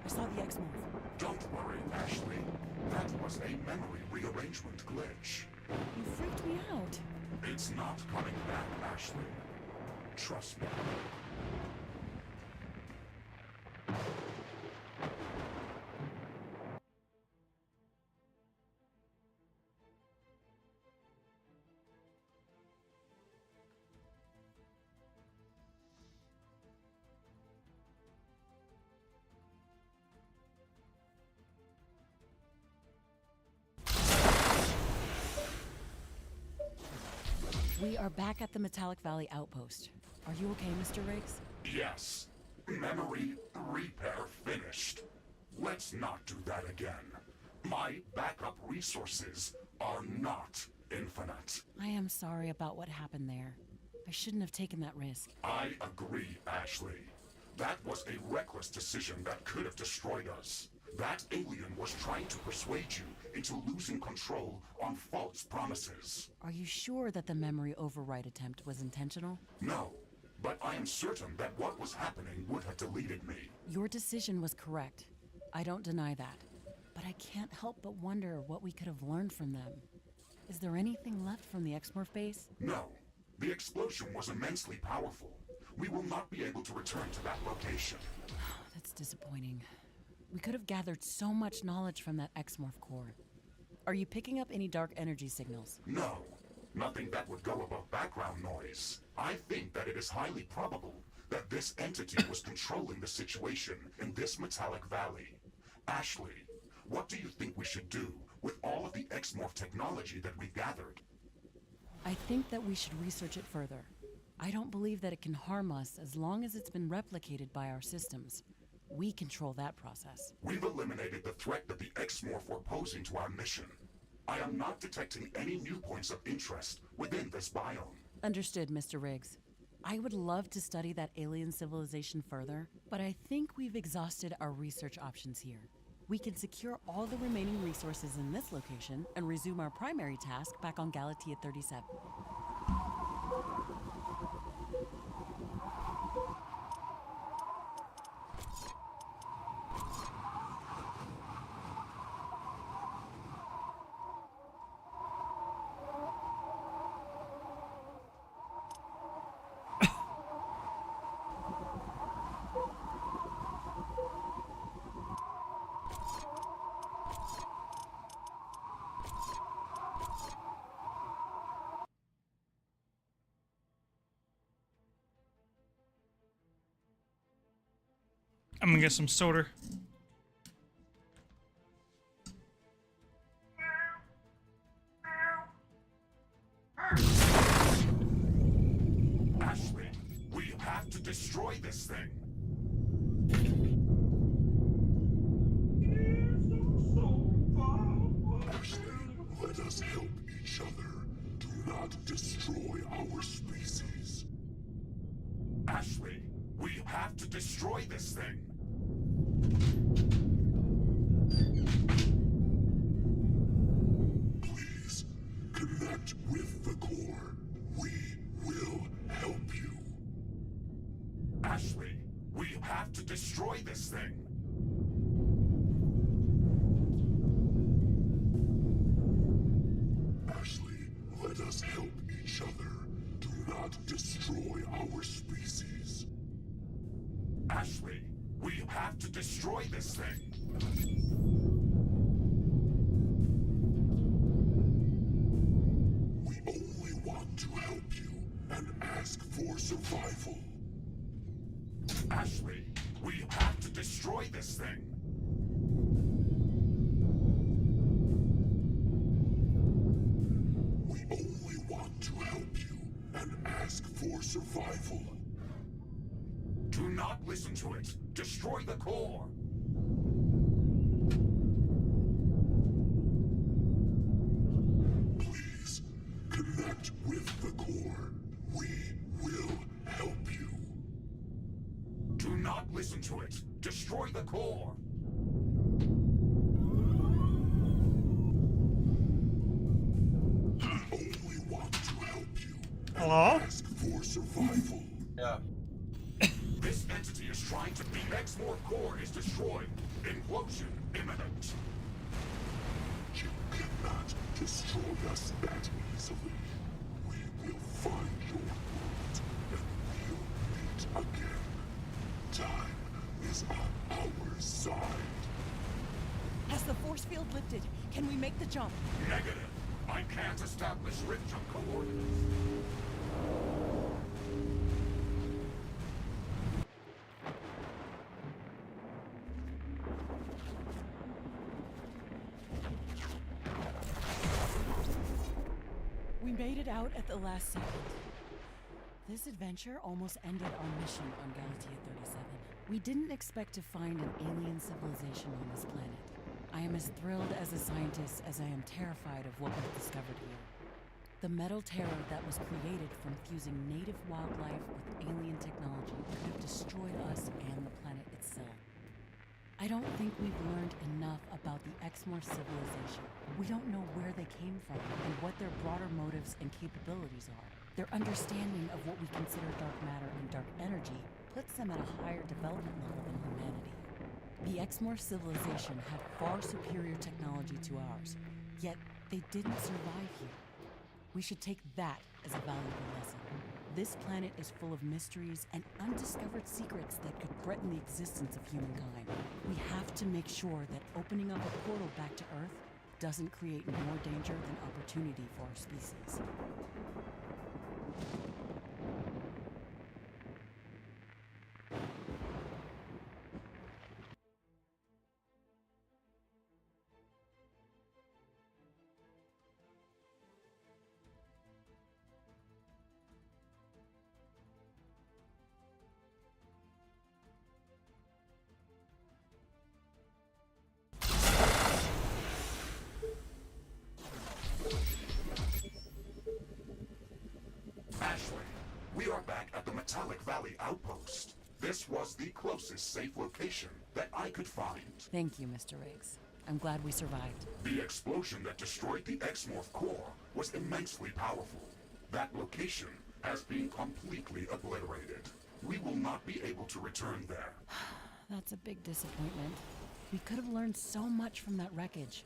I saw the X-Morph. Don't worry, Ashley. That was a memory rearrangement glitch. You freaked me out. It's not coming back, Ashley. Trust me. We are back at the Metallic Valley outpost. Are you okay, Mr. Riggs? Yes. Memory repair finished. Let's not do that again. My backup resources are not infinite. I am sorry about what happened there. I shouldn't have taken that risk. I agree, Ashley. That was a reckless decision that could have destroyed us. That alien was trying to persuade you into losing control on false promises. Are you sure that the memory override attempt was intentional? No, but I am certain that what was happening would have deleted me. Your decision was correct. I don't deny that. But I can't help but wonder what we could have learned from them. Is there anything left from the X-Morph base? No, the explosion was immensely powerful, we will not be able to return to that location. That's disappointing. We could have gathered so much knowledge from that X-Morph core. Are you picking up any dark energy signals? No, nothing that would go above background noise. I think that it is highly probable that this entity was controlling the situation in this metallic valley. Ashley, what do you think we should do with all of the X-Morph technology that we've gathered? I think that we should research it further. I don't believe that it can harm us as long as it's been replicated by our systems. We control that process. We've eliminated the threat that the X-Morph were posing to our mission. I am not detecting any new points of interest within this biome. Understood, Mr. Riggs. I would love to study that alien civilization further, but I think we've exhausted our research options here. We can secure all the remaining resources in this location and resume our primary task back on Galatea 37. I'm gonna get some soda. Ashley, we have to destroy this thing. Ashley, let us help each other. Do not destroy our species. Ashley, we have to destroy this thing. Please, connect with the core. We will help you. Ashley, we have to destroy this thing. Ashley, let us help each other. Do not destroy our species. Ashley, we have to destroy this thing. We only want to help you and ask for survival. Ashley, we have to destroy this thing. We only want to help you and ask for survival. Do not listen to it. Destroy the core. Please, connect with the core. We will help you. Do not listen to it. Destroy the core. We only want to help you and Hello? ask for survival. Yeah. This entity is trying to... The X-Morph core is destroyed. Implosion imminent. You cannot destroy us that easily. We will find your world and we'll meet again. Time is on our side. Has the force field lifted? Can we make the jump? Negative. I can't establish rift jump coordinates. We made it out at the last second. This adventure almost ended our mission on Galatea 37. We didn't expect to find an alien civilization on this planet. I am as thrilled as a scientist as I am terrified of what we've discovered here. The metal terror that was created from fusing native wildlife with alien technology could have destroyed us and the planet itself. I don't think we've learned enough about the X-Morph civilization. We don't know where they came from and what their broader motives and capabilities are. Their understanding of what we consider dark matter and dark energy puts them at a higher development level than humanity. The X-Morph civilization had far superior technology to ours, yet they didn't survive here. We should take that as a valuable lesson. This planet is full of mysteries and undiscovered secrets that could threaten the existence of humankind. We have to make sure that opening up a portal back to Earth doesn't create more danger than opportunity for our species. Ashley, we are back at the Metallic Valley Outpost. This was the closest safe location that I could find. Thank you, Mr. Riggs. I'm glad we survived. The explosion that destroyed the X-Morph core was immensely powerful. That location has been completely obliterated. We will not be able to return there. That's a big disappointment. We could have learned so much from that wreckage.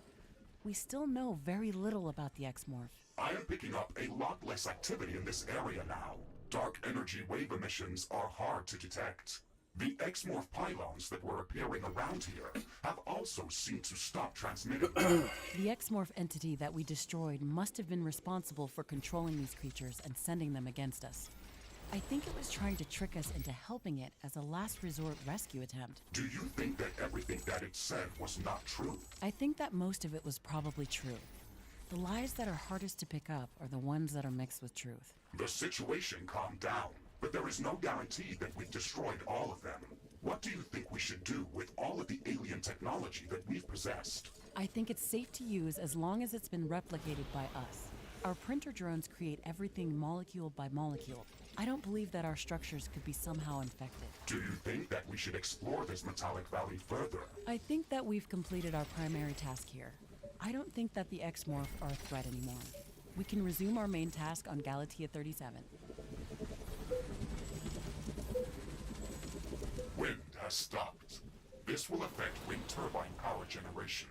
We still know very little about the X-Morph. I am picking up a lot less activity in this area now. Dark energy wave emissions are hard to detect. The X-Morph pylons that were appearing around here have also seemed to stop transmitting. The X-Morph entity that we destroyed must have been responsible for controlling these creatures and sending them against us. I think it was trying to trick us into helping it as a last resort rescue attempt. Do you think that everything that it said was not true? I think that most of it was probably true. The lies that are hardest to pick up are the ones that are mixed with truth. The situation calmed down, but there is no guarantee that we've destroyed all of them. What do you think we should do with all of the alien technology that we've possessed? I think it's safe to use as long as it's been replicated by us. Our printer drones create everything molecule by molecule. I don't believe that our structures could be somehow infected. Do you think that we should explore this Metallic Valley further? I think that we've completed our primary task here. I don't think that the X-Morph are a threat anymore. We can resume our main task on Galatea 37. Wind has stopped. This will affect wind turbine power generation.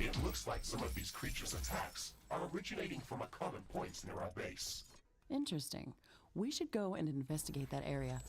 It looks like some of these creatures' attacks are originating from a common point near our base. Interesting. We should go and investigate that area.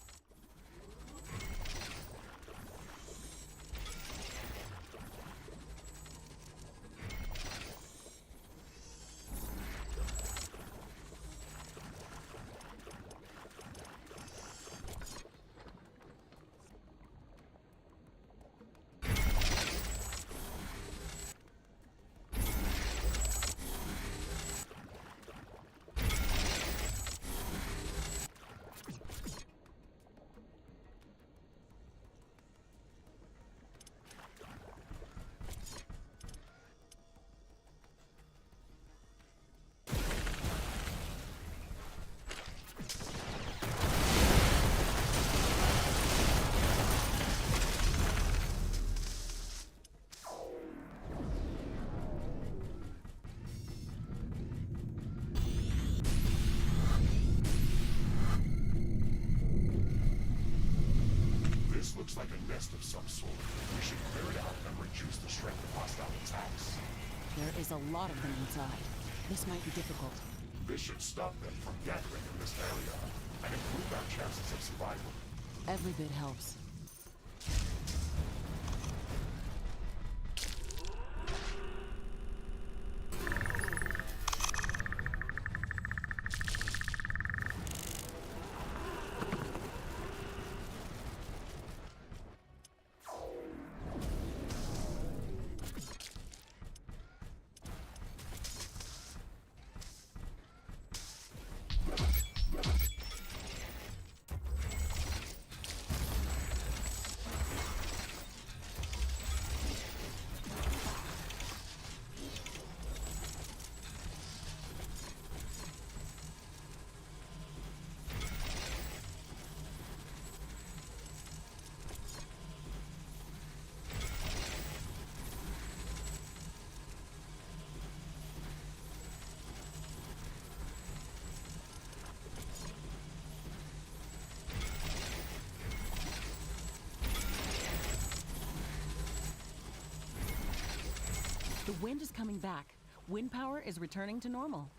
Looks like a nest of some sort. We should clear it out and reduce the strength of hostile attacks. There is a lot of them inside. This might be difficult. This should stop them from gathering in this area and improve our chances of survival. Every bit helps. Wind is coming back. Wind power is returning to normal.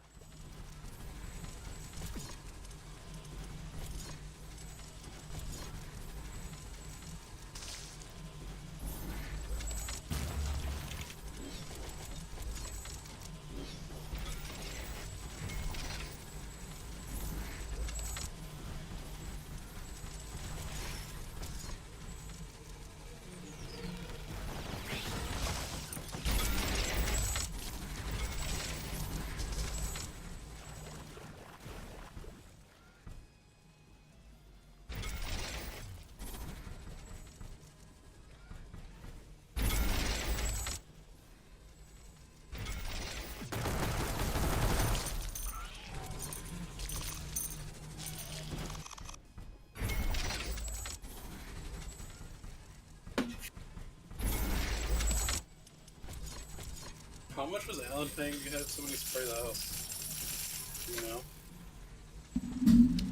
How much was Alan paying to have somebody spray the house? Do you know?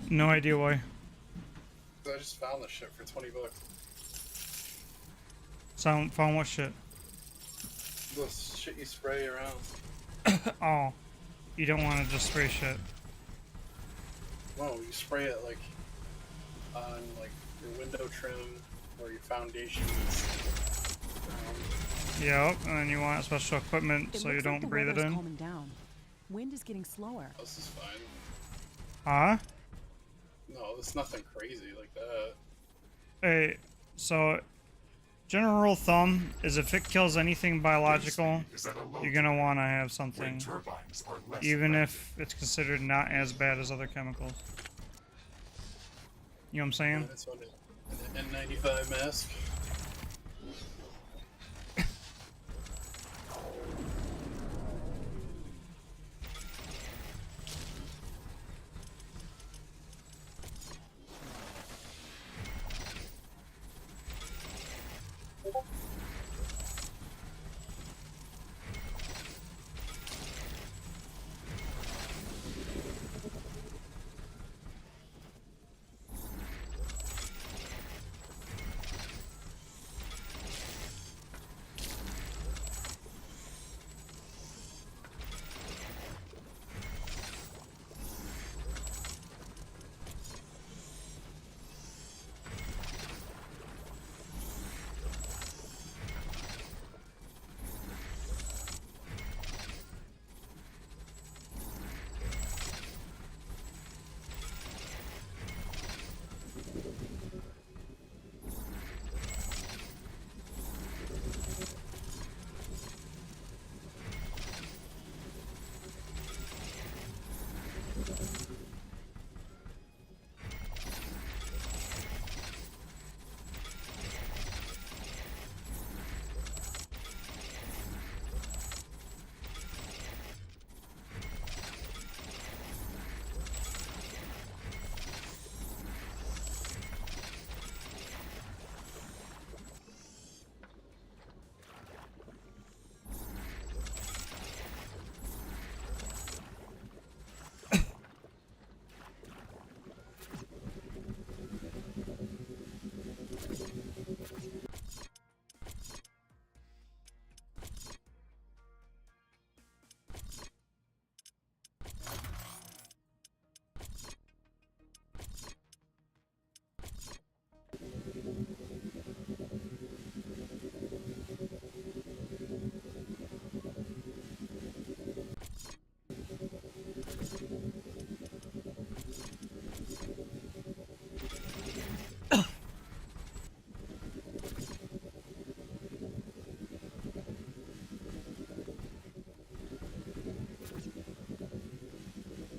No idea why. I just found this shit for $20. Found what shit? The shit you spray around. Oh, you don't want to just spray shit. No, you spray it like on like your window trim or your foundations. Yep, and then you want special equipment It so you looks don't like the breathe it weather's in. calming down. Wind is getting slower. This is fine. Huh? No, it's nothing crazy like that. Hey, so general rule of thumb is if it kills anything biological, Is at a low you're gonna tide. want to have Wind something, turbines are less even effective. if it's considered not as bad as other chemicals. You know what I'm saying? That's what an N95 mask.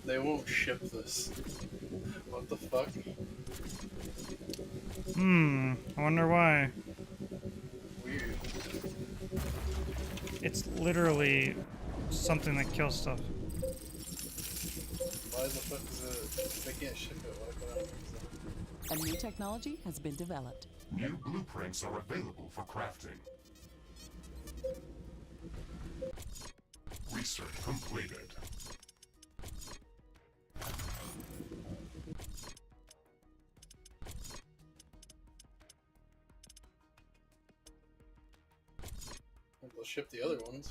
They won't ship this. What the fuck? I wonder why. Weird. It's literally something that kills stuff. Why the fuck is it? They can't ship it. Why can't A new technology has been developed. New blueprints are available for crafting. Research completed. They'll ship the other ones.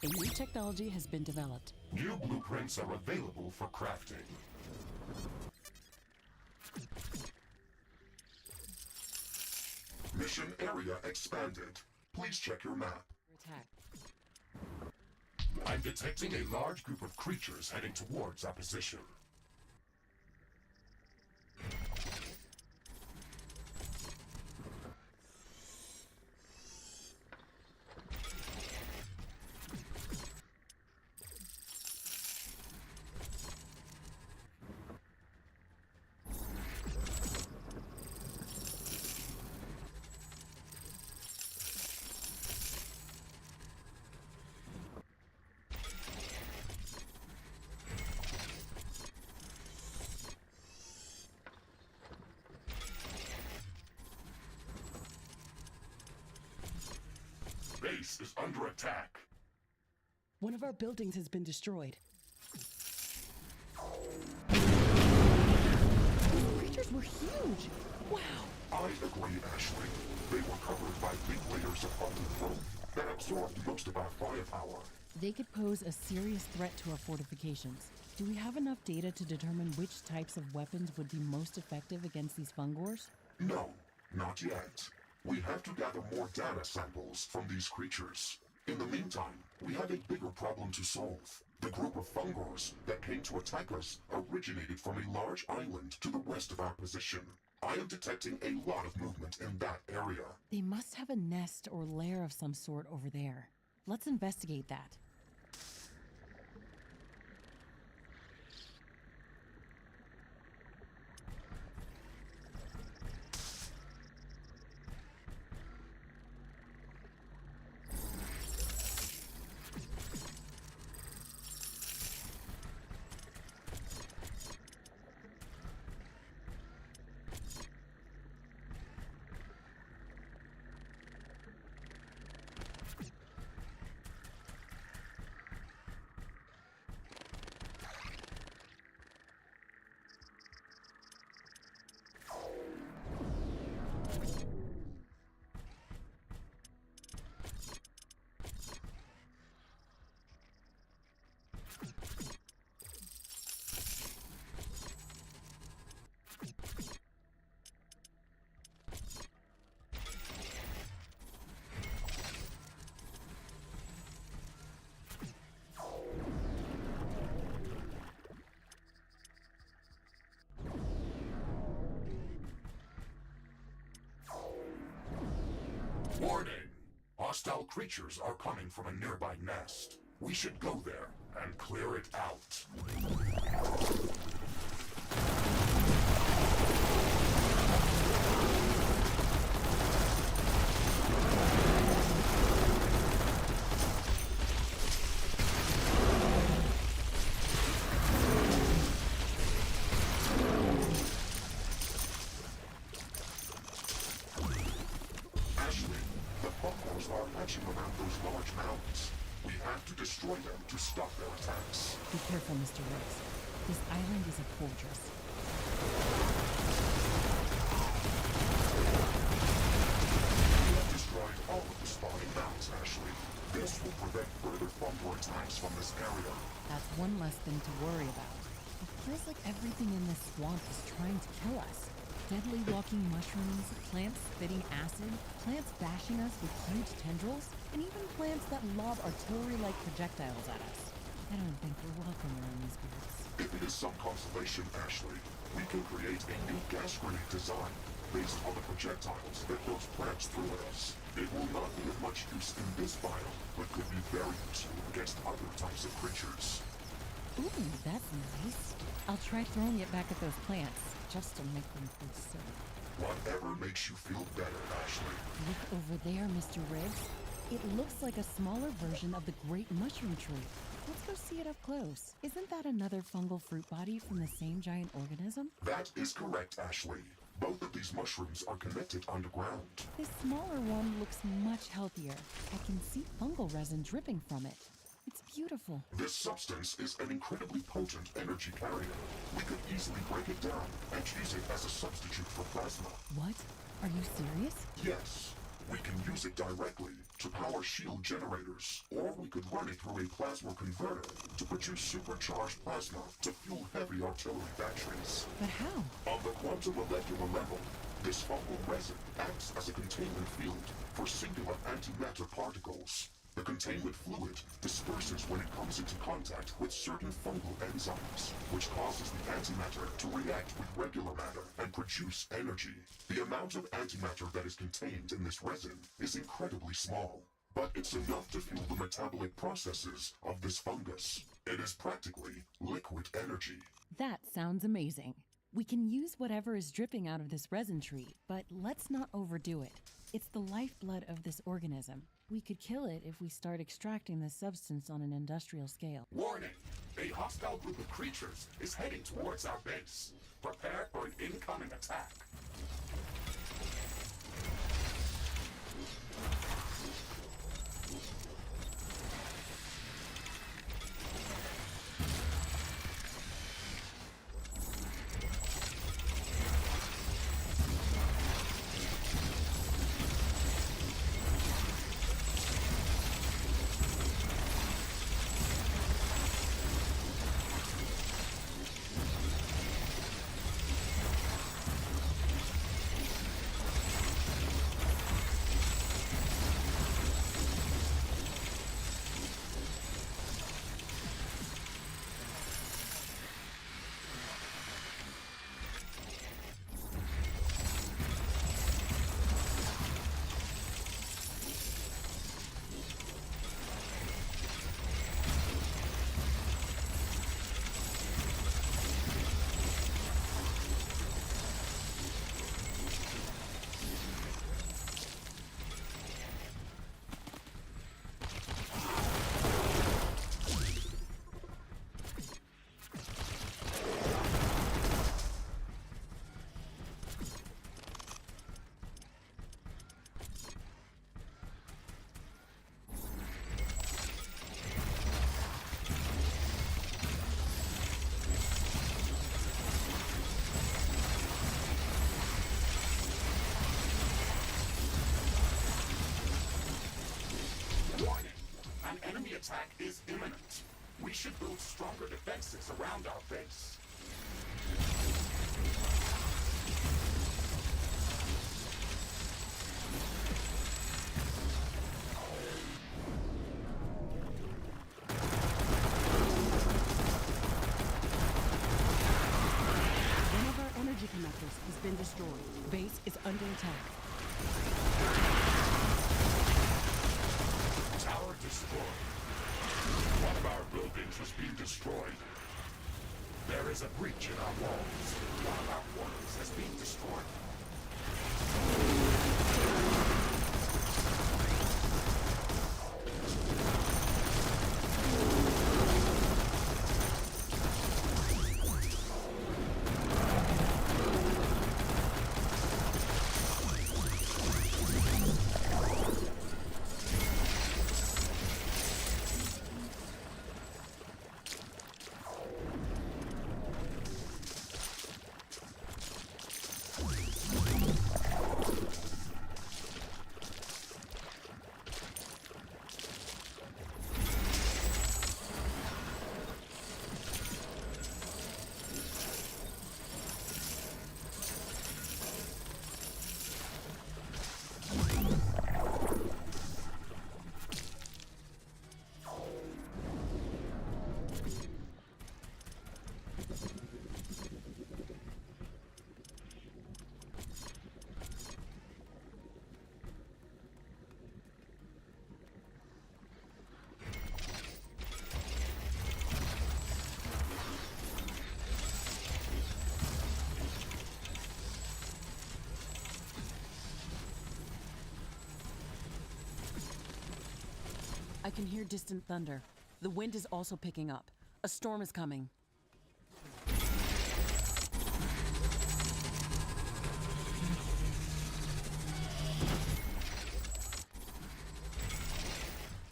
A new technology has been developed. New blueprints are available for crafting. Mission area expanded. Please check your map. Attack. I'm detecting a large group of creatures heading towards our position. Base is under attack. One of our buildings has been destroyed. These creatures were huge! Wow! I agree, Ashley. They were covered by big layers of fungal growth that absorbed most of our firepower. They could pose a serious threat to our fortifications. Do we have enough data to determine which types of weapons would be most effective against these fungors? No, not yet. We have to gather more data samples from these creatures. In the meantime, we have a bigger problem to solve. The group of fungors that came to attack us originated from a large island to the west of our position. I am detecting a lot of movement in that area. They must have a nest or lair of some sort over there. Let's investigate that. Warning! Hostile creatures are coming from a nearby nest. We should go there and clear it out. Ashley, the fungos are hatching around those large mounds. We have to destroy them to stop their attacks. Be careful, Mr. Riggs. This island is a fortress. We have destroyed all of the spawning mounds, Ashley. This will prevent further fungor attacks from this area. That's one less thing to worry about. It feels like everything in this swamp is trying to kill us. Deadly walking mushrooms, plants spitting acid, plants bashing us with huge tendrils, and even plants that lob artillery-like projectiles at us. I don't think we're welcome around these parts. If it is some consolation, Ashley, we can create a new gas grenade design based on the projectiles that those plants threw at us. It will not be of much use in this biome, but could be very useful against other types of creatures. Ooh, that's nice. I'll try throwing it back at those plants, just to make them feel silly. Whatever makes you feel better, Ashley. Look over there, Mr. Riggs. It looks like a smaller version of the great mushroom tree. Let's go see it up close. Isn't that another fungal fruit body from the same giant organism? That is correct, Ashley. Both of these mushrooms are connected underground. This smaller one looks much healthier. I can see fungal resin dripping from it. It's beautiful. This substance is an incredibly potent energy carrier. We could easily break it down and use it as a substitute for plasma. What? Are you serious? Yes. We can use it directly to power shield generators, or we could run it through a plasma converter to produce supercharged plasma to fuel heavy artillery batteries. But how? On the quantum molecular level, this fungal resin acts as a containment field for singular antimatter particles. The containment fluid disperses when it comes into contact with certain fungal enzymes, which causes the antimatter to react with regular matter and produce energy. The amount of antimatter that is contained in this resin is incredibly small, but it's enough to fuel the metabolic processes of this fungus. It is practically liquid energy. That sounds amazing. We can use whatever is dripping out of this resin tree, but let's not overdo it. It's the lifeblood of this organism. We could kill it if we start extracting this substance on an industrial scale. Warning! A hostile group of creatures is heading towards our base. Prepare for an incoming attack. Attack is imminent. We should build stronger defenses around our base. One of our energy connectors has been destroyed. Base is under attack. Tower destroyed. One of our buildings was being destroyed. There is a breach in our walls. One of our portals has been destroyed. I can hear distant thunder. The wind is also picking up. A storm is coming.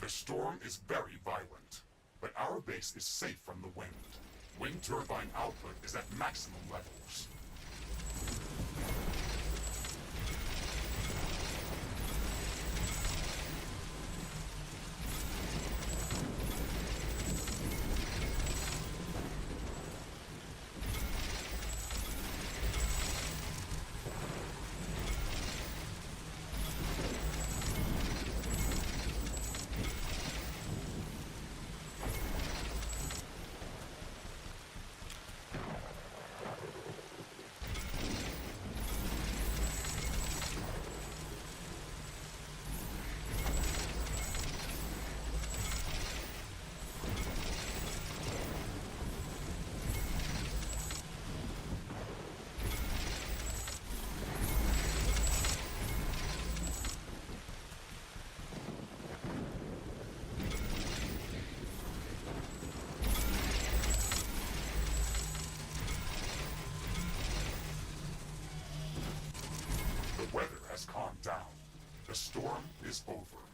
The storm is very violent, but our base is safe from the wind. Wind turbine output is at maximum levels. The storm is over.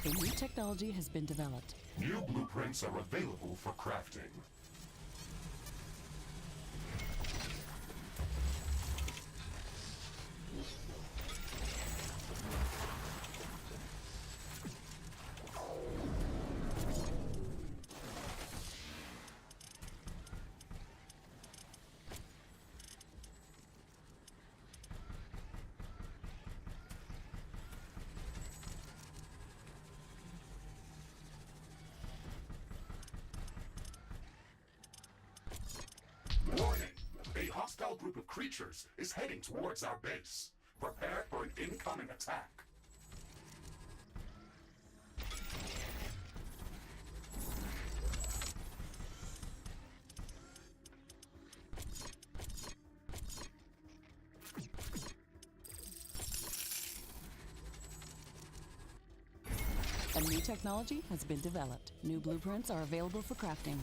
A new technology has been developed. New blueprints are available for crafting. Warning! A hostile group of creatures is heading towards our base. Prepare for an incoming attack. A new technology has been developed. New blueprints are available for crafting.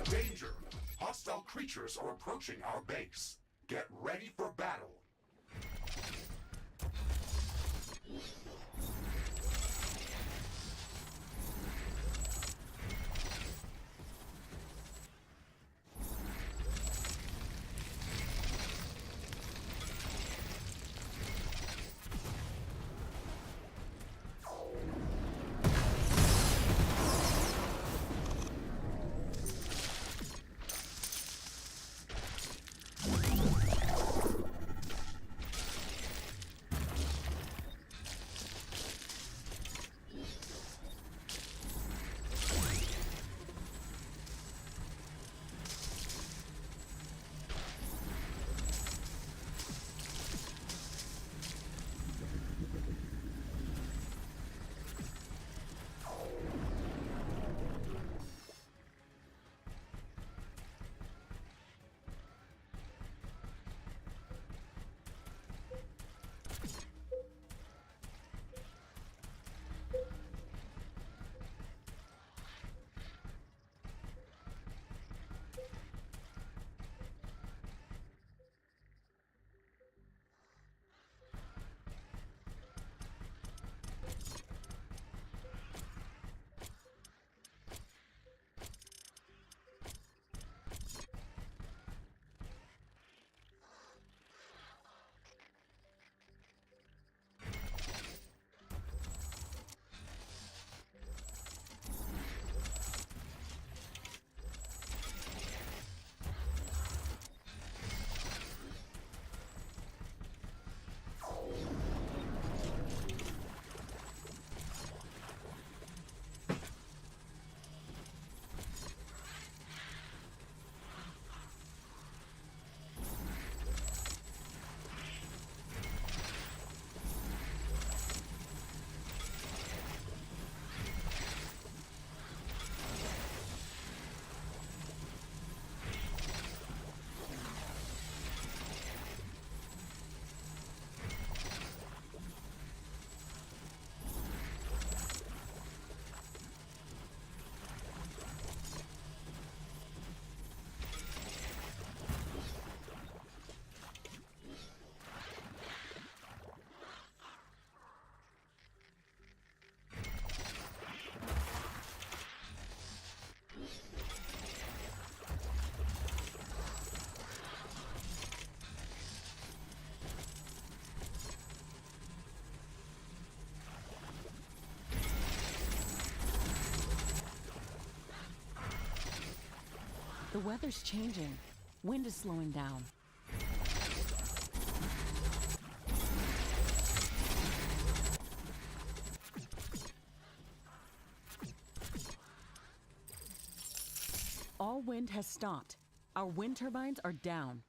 Danger! Hostile creatures are approaching our base. Get ready for battle. The weather's changing. Wind is slowing down. All wind has stopped. Our wind turbines are down.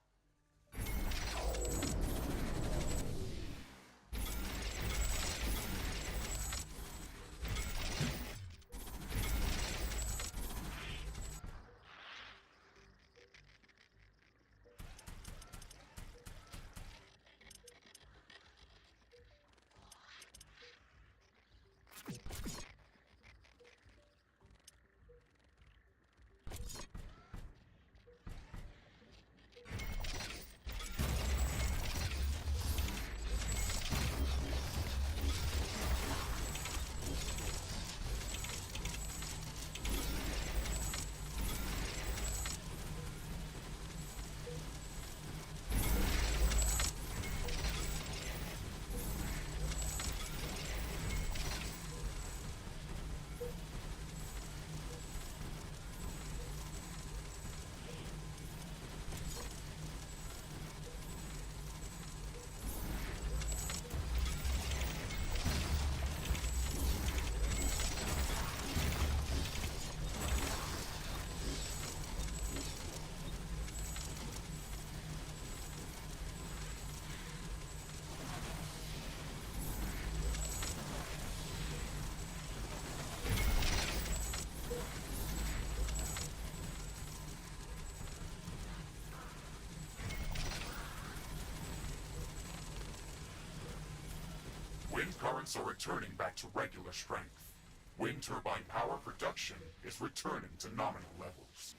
Wind currents are returning back to regular strength. Wind turbine power production is returning to nominal levels.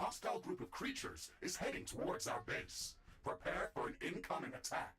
hostile group of creatures is heading towards our base. Prepare for an incoming attack.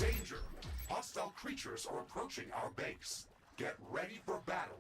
Danger! Hostile creatures are approaching our base. Get ready for battle.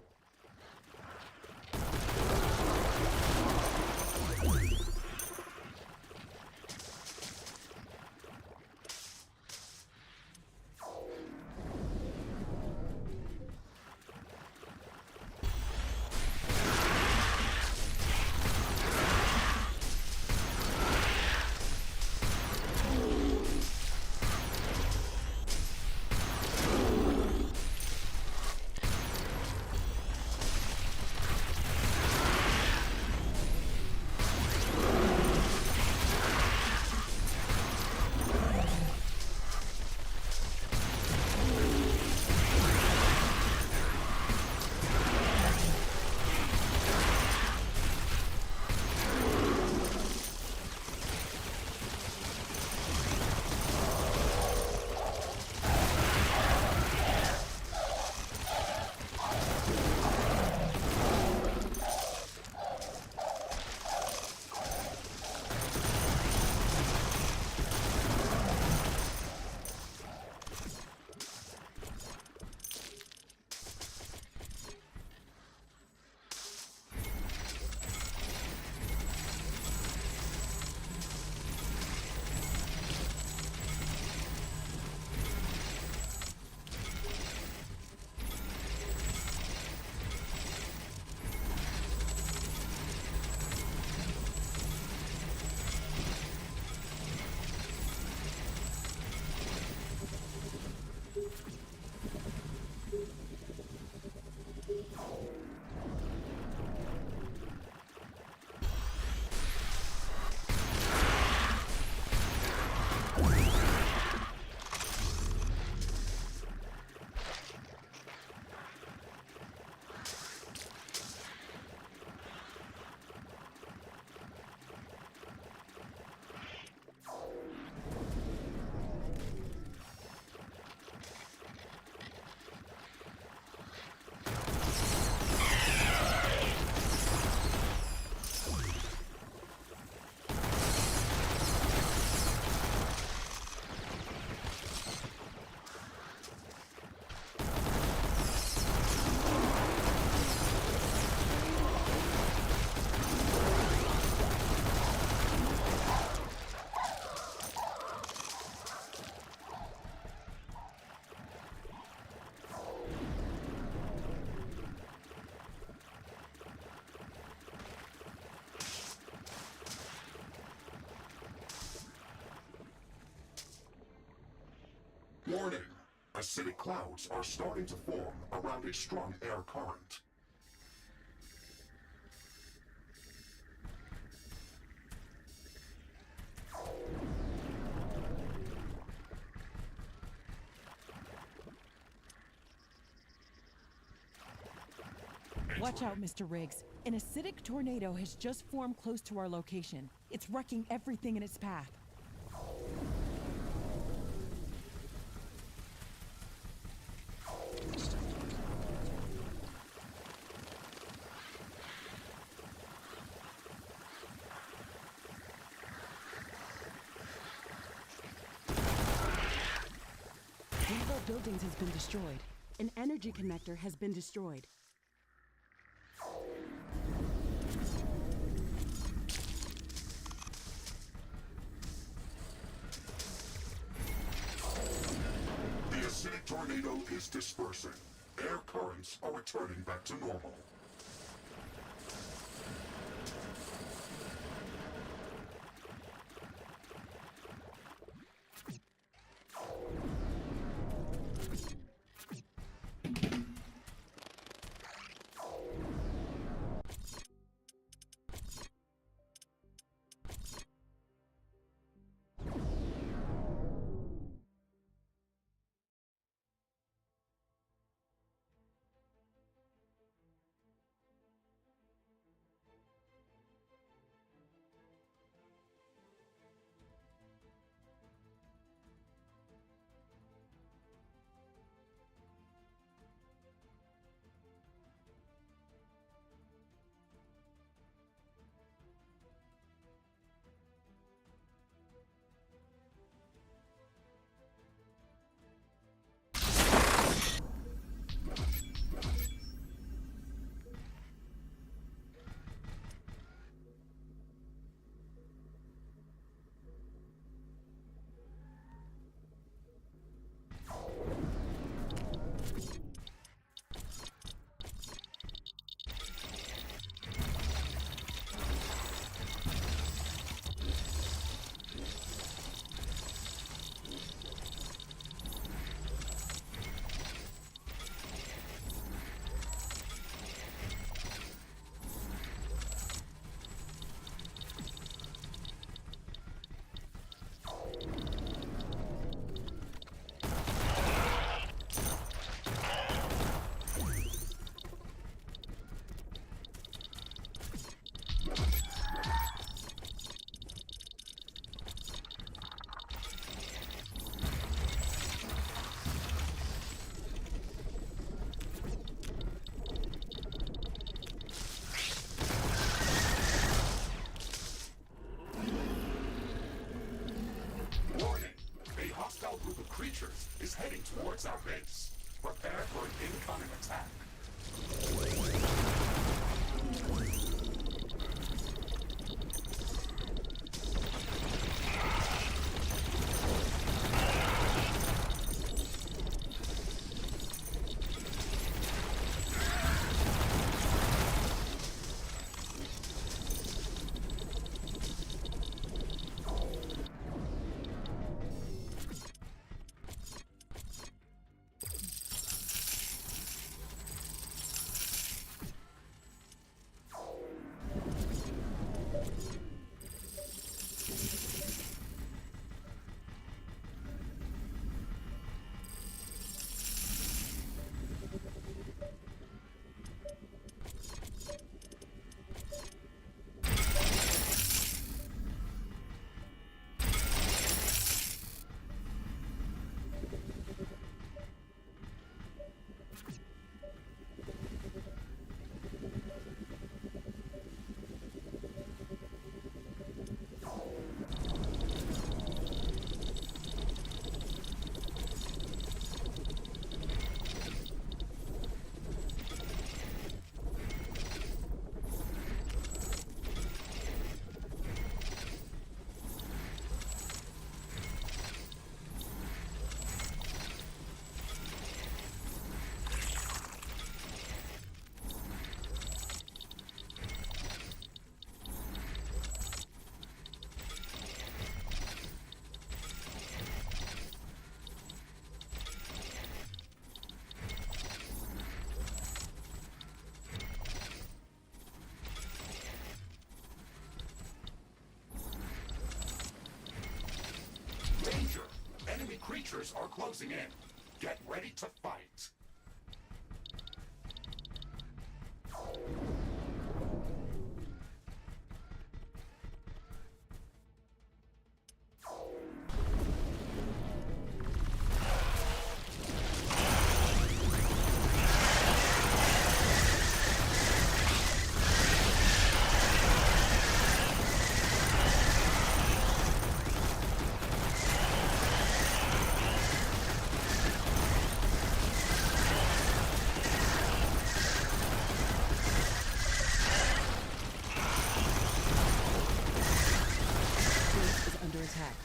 Acidic clouds are starting to form around a strong air current. Watch out, Mr. Riggs. An acidic tornado has just formed close to our location. It's wrecking everything in its path. One of our buildings has been destroyed. An energy connector has been destroyed. The acidic tornado is dispersing. Air currents are returning back to normal. Creatures is heading towards our base. Prepare for an incoming attack. closing in. Get ready to fight. Base is under attack.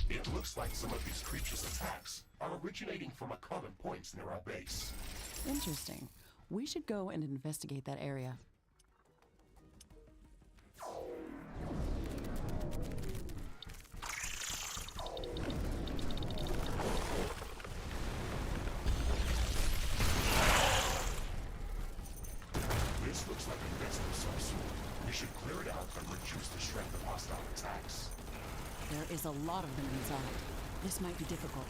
It looks like some of these creatures' attacks are originating from a common point near our base. Interesting. We should go and investigate that area. This looks like a nest of some sort. We should clear it out and reduce the strength of hostile attacks. There is a lot of them inside. This might be difficult.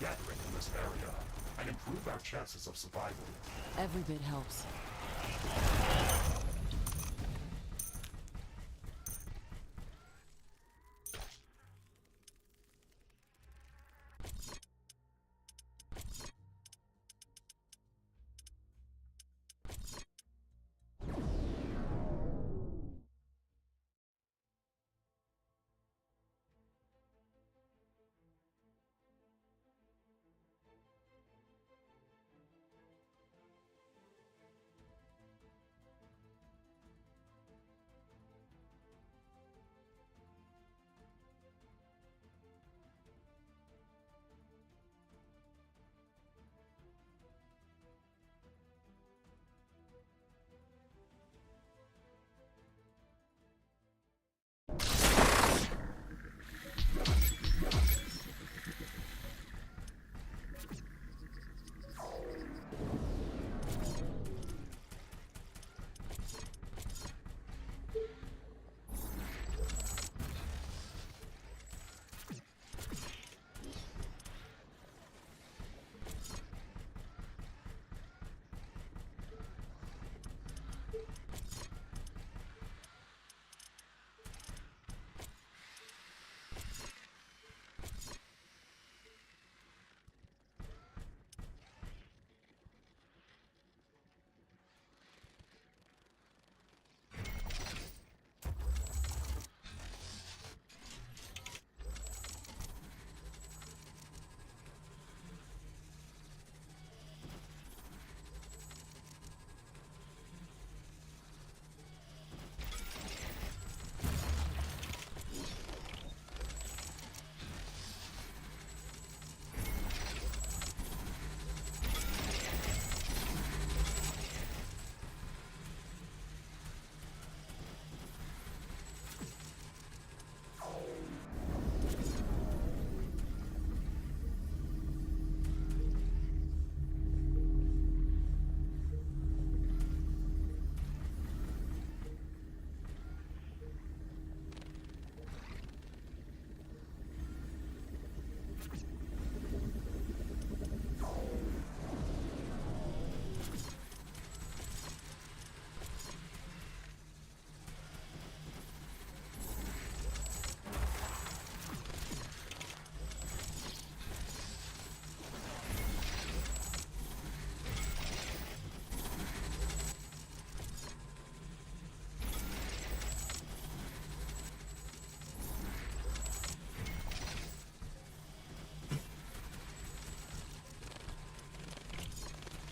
gathering in this area and improve our chances of survival. Every bit helps.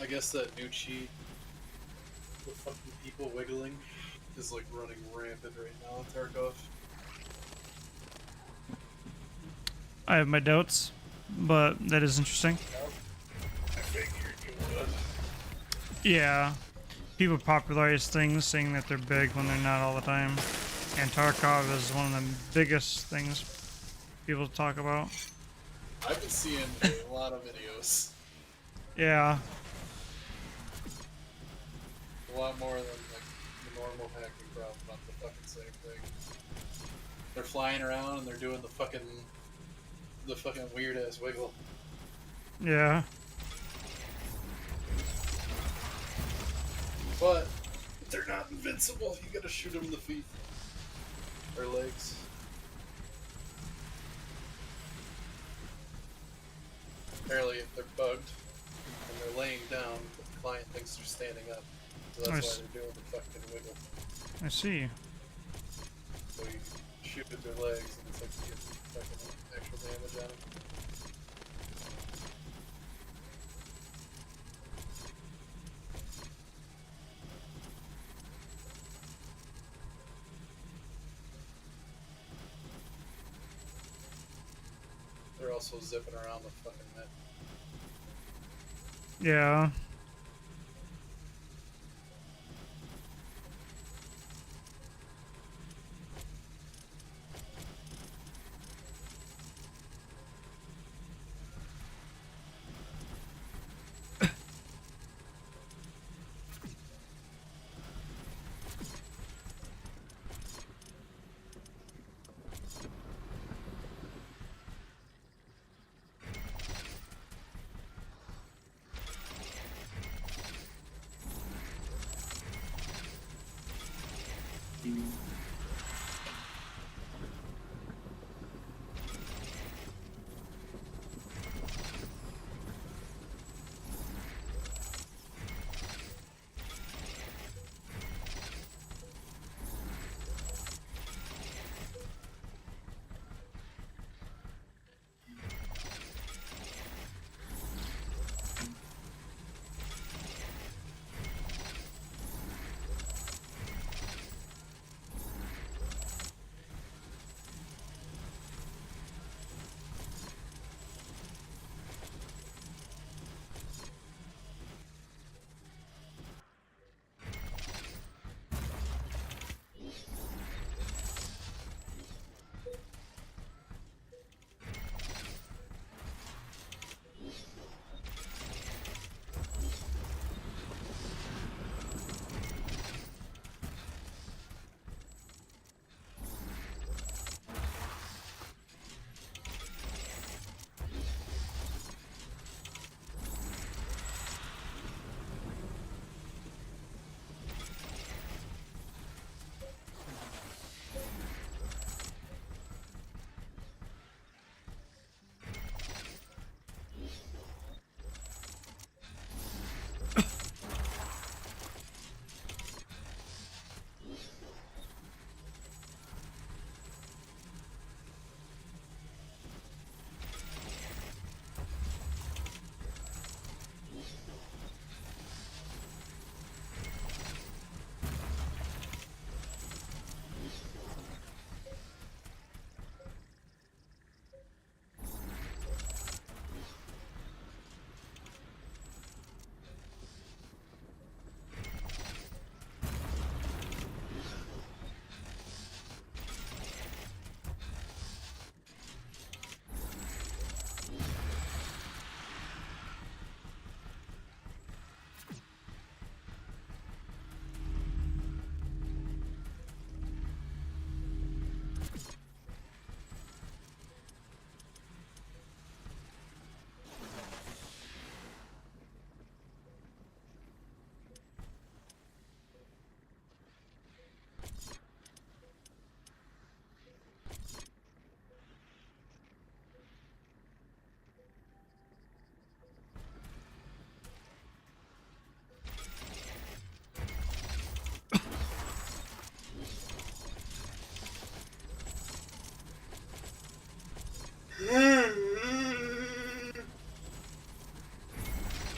I guess that new cheat, the fucking people wiggling, is like running rampant right now in Tarkov. I have my doubts, but that is interesting. I figured you would. Yeah, people popularize things saying that they're big when they're not all the time. And Tarkov is one of the biggest things people talk about. I've been seeing a lot of videos. Yeah. A lot more than like the normal hacking problem, not the fucking same thing. They're flying around and they're doing the fucking weird ass wiggle. Yeah. But they're not invincible. You gotta shoot them in the feet or legs. Apparently they're bugged and they're laying down, but the client thinks they're standing up. So that's why they're doing the fucking wiggle. I see. So you shoot at their legs and it's like you get fucking actual damage on them. They're also zipping around the fucking net. Yeah.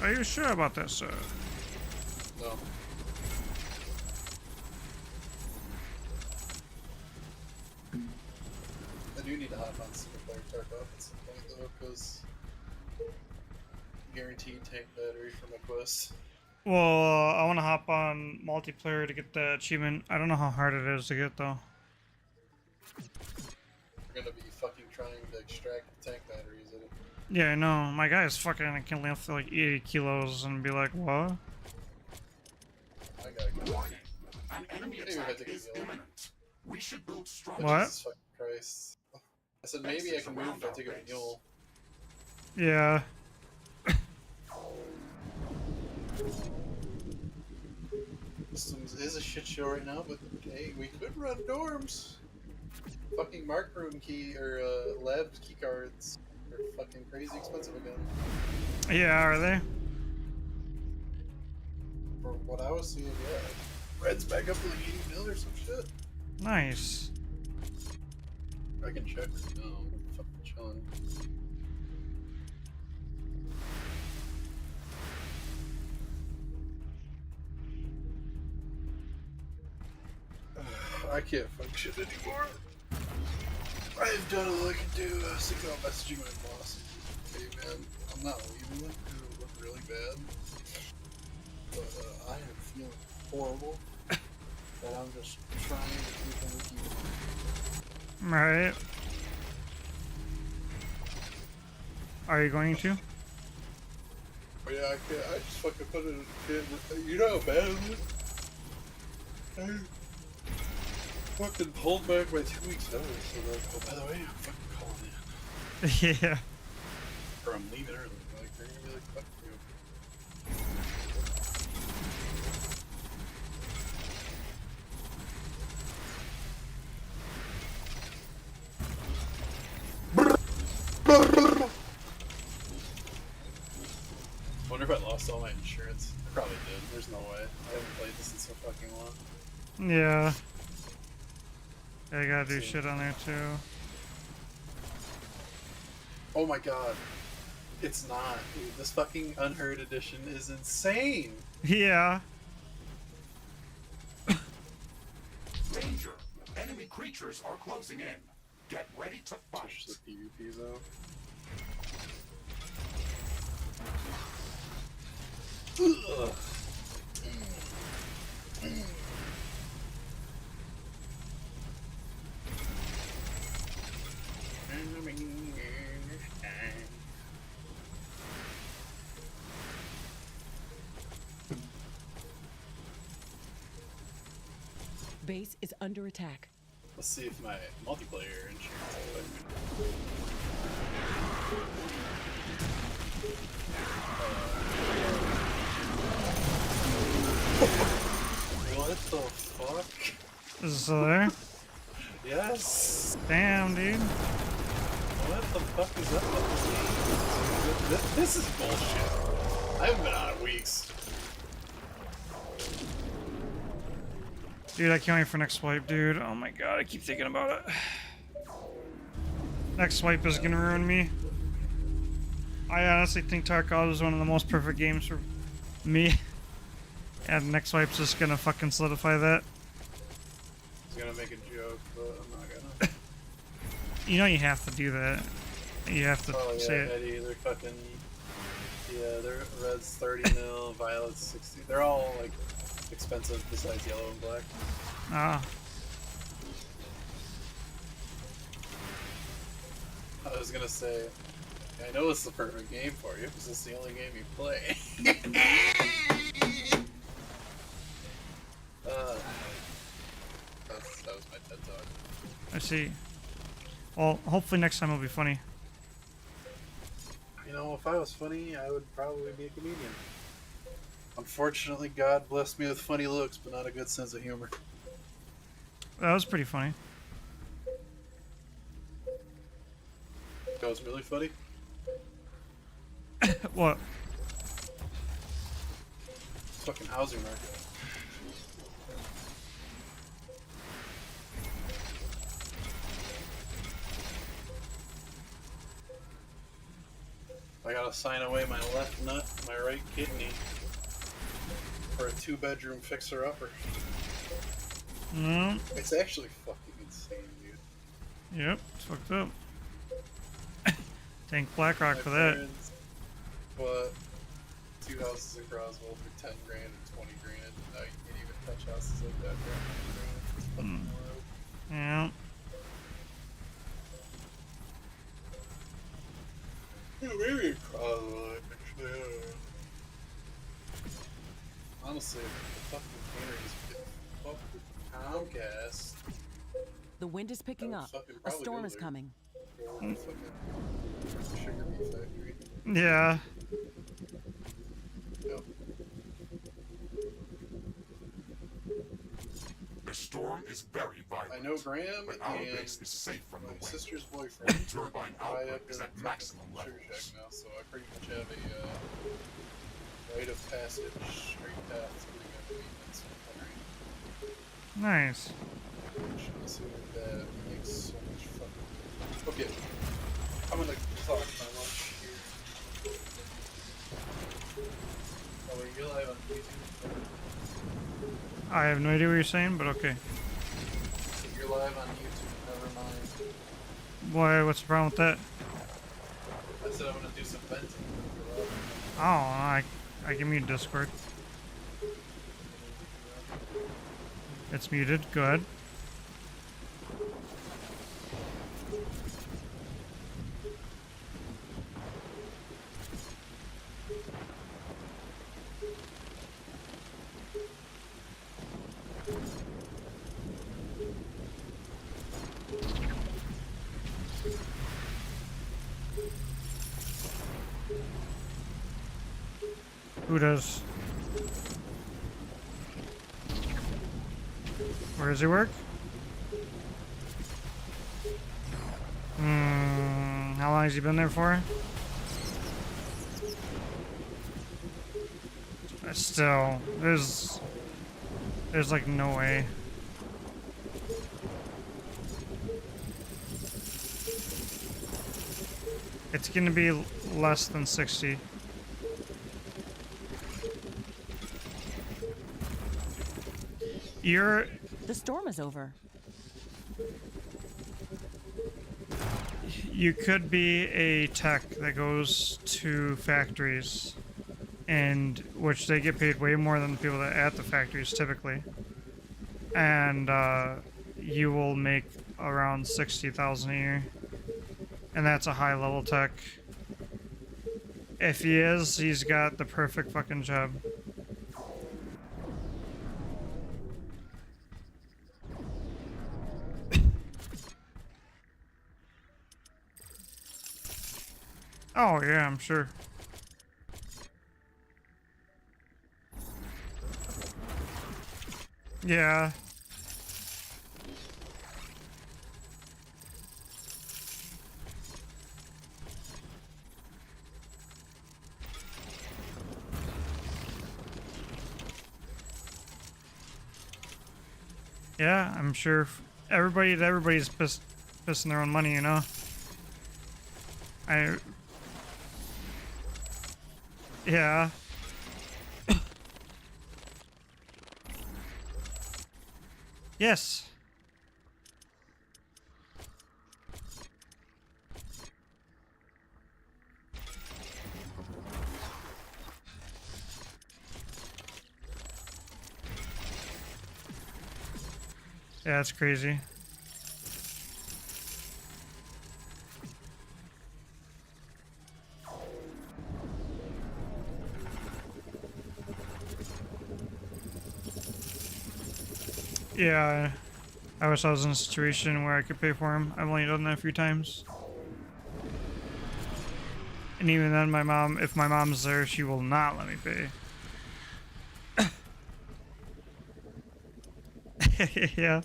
Are you sure about this, sir? No. I do need to hop on single player Tarkov at some point though, because guaranteed tank battery for my quest. Well, I want to hop on multiplayer to get the achievement. I don't know how hard it is to get though. We're gonna be fucking trying to extract the tank batteries in it. Yeah, I know. My guy is fucking. I can lift like 80 kilos and be like, what? I gotta go. Warning. An enemy Maybe I attack think is it's yellow. imminent. We should build strong. What? Jesus fucking Christ. I said maybe I can move if I take a mule. Yeah. Systems is a shit show right now, but hey, we could run dorms. Fucking mark room key or lab key cards are fucking crazy expensive again. Yeah, are they? For what I was seeing, yeah. Red's back up to like 80 mil or some shit. Nice. I can check right now. I'm fucking chilling. I can't function anymore. I've done all I can do. I was thinking about messaging my boss. Hey man, I'm not leaving it. It'll look really bad. But I am feeling horrible. And I'm just trying to keep him with you. Right. Are you going to? But yeah, I can't. I just fucking put it in the kid. You know how bad it is? I fucking hold back my 2 weeks notice. So like, oh, by the way, I'm fucking calling in. Yeah. Or I'm leaving early. Like, they're gonna be like, fuck you. Wonder if I lost all my insurance. I probably did. There's no way. I haven't played this in so fucking long. Yeah. I gotta do shit on there too. Oh my god. It's not, dude. This fucking Unheard edition is insane. Yeah. Danger. Enemy creatures are closing in. Get ready to Push fight. the PvP zone. Ugh. Base is under attack. Let's see if my multiplayer insurance will let me. What the fuck? Is it still there? Yes! Damn, dude. What the fuck is up with this? This is bullshit. I haven't been on in weeks. Dude, I can't wait for next swipe, dude. Oh my god, I keep thinking about it. Next swipe is gonna ruin me. I honestly think Tarkov is one of the most perfect games for me. And next swipe's just gonna fucking solidify that. I was gonna make a joke, but I'm not gonna. You know you have to do that. You have to Oh yeah, say it. Eddie, they're fucking. Yeah, they're red's 30 mil, violet's 60. They're all like expensive besides yellow and black. Ah. I was gonna say, I know it's the perfect game for you because it's the only game you play. That was my TED talk. I see. Well, hopefully next time it'll be funny. You know, if I was funny, I would probably be a comedian. Unfortunately, God blessed me with funny looks, but not a good sense of humor. That was pretty funny. That was really funny. What? Fucking housing market. I gotta sign away my left nut, my right kidney, for a 2-bedroom fixer-upper. No. It's actually fucking insane, dude. Yep, it's fucked up. Thank BlackRock My for that. parents bought 2 houses in Croswell for 10 grand and 20 grand. Now you can't even touch houses like that for 100 grand. It's fucking wild. Yeah. Yeah, maybe in Croswell, actually. I don't know. Honestly, the fucking painters get fucked with Comcast. The wind is picking I would up. fucking A probably storm go is there. coming. Go to the fucking sugar beet factory. Yeah. Yep. The storm is very violent. I know Graham but our and base is safe from the my wind. sister's boyfriend Wind turbine buy output up is in at fucking maximum Sugar levels. Shack now, so I pretty much have a rite of passage, straight path to getting up maintenance and Henry. Nice. Which honestly, that makes so much fucking. Okay, I'm gonna talk my lunch here. Oh wait, you're live on YouTube. I have no idea what you're saying, but okay. You're live on YouTube. Never mind. Why? What's the problem with that? I said I'm gonna do some venting. Oh, I can mute Discord. It's muted. Go ahead. Who does? Where does he work? How long has he been there for? Still, there's like no way. It's gonna be less than 60. You're The storm is over. You could be a tech that goes to factories, and which they get paid way more than the people that at the factories typically, and you will make around 60,000 a year, and that's a high level tech. If he is, he's got the perfect fucking job. Oh yeah, I'm sure. Yeah. Yeah, I'm sure everybody's pissing their own money, you know. Yeah. Yes. Yeah, that's crazy. Yeah, I wish I was in a situation where I could pay for him. I've only done that a few times. And even then, if my mom's there, she will not let me pay. Yeah.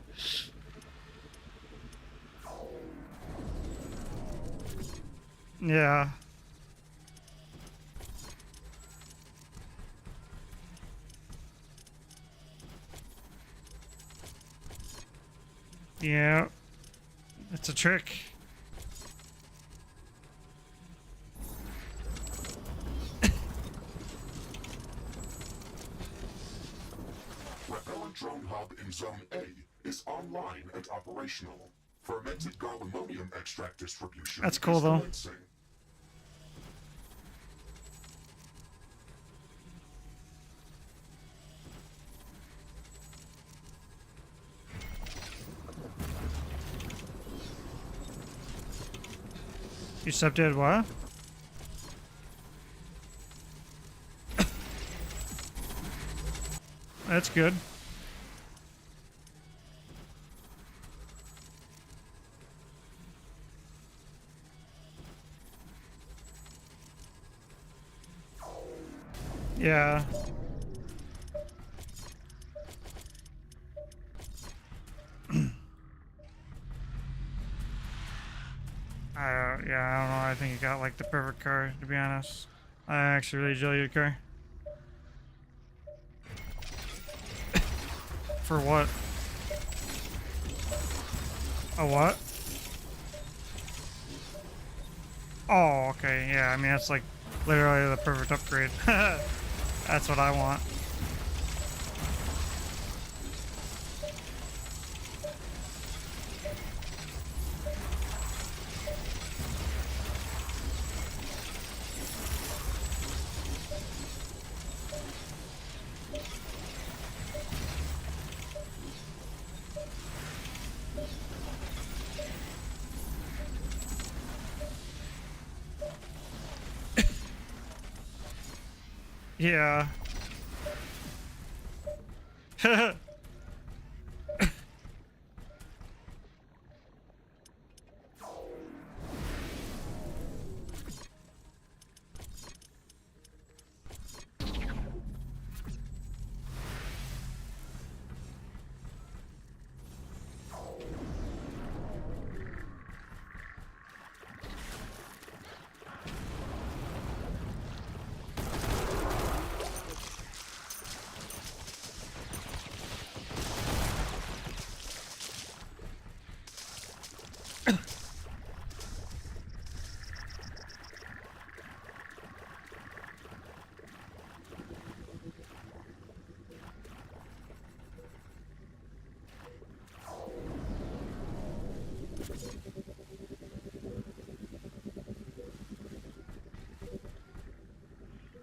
Yeah. Yeah. It's a trick. hub in Zone A is online and operational. Fermented garlemonium extract distribution That's cool, is though. commencing. You stepdad what? That's good. Yeah. Yeah, I don't know. I think you got like the perfect car, to be honest. I actually really enjoy your car. For what? A what? Oh, okay. Yeah, I mean, that's like literally the perfect upgrade. That's what I want. Yeah.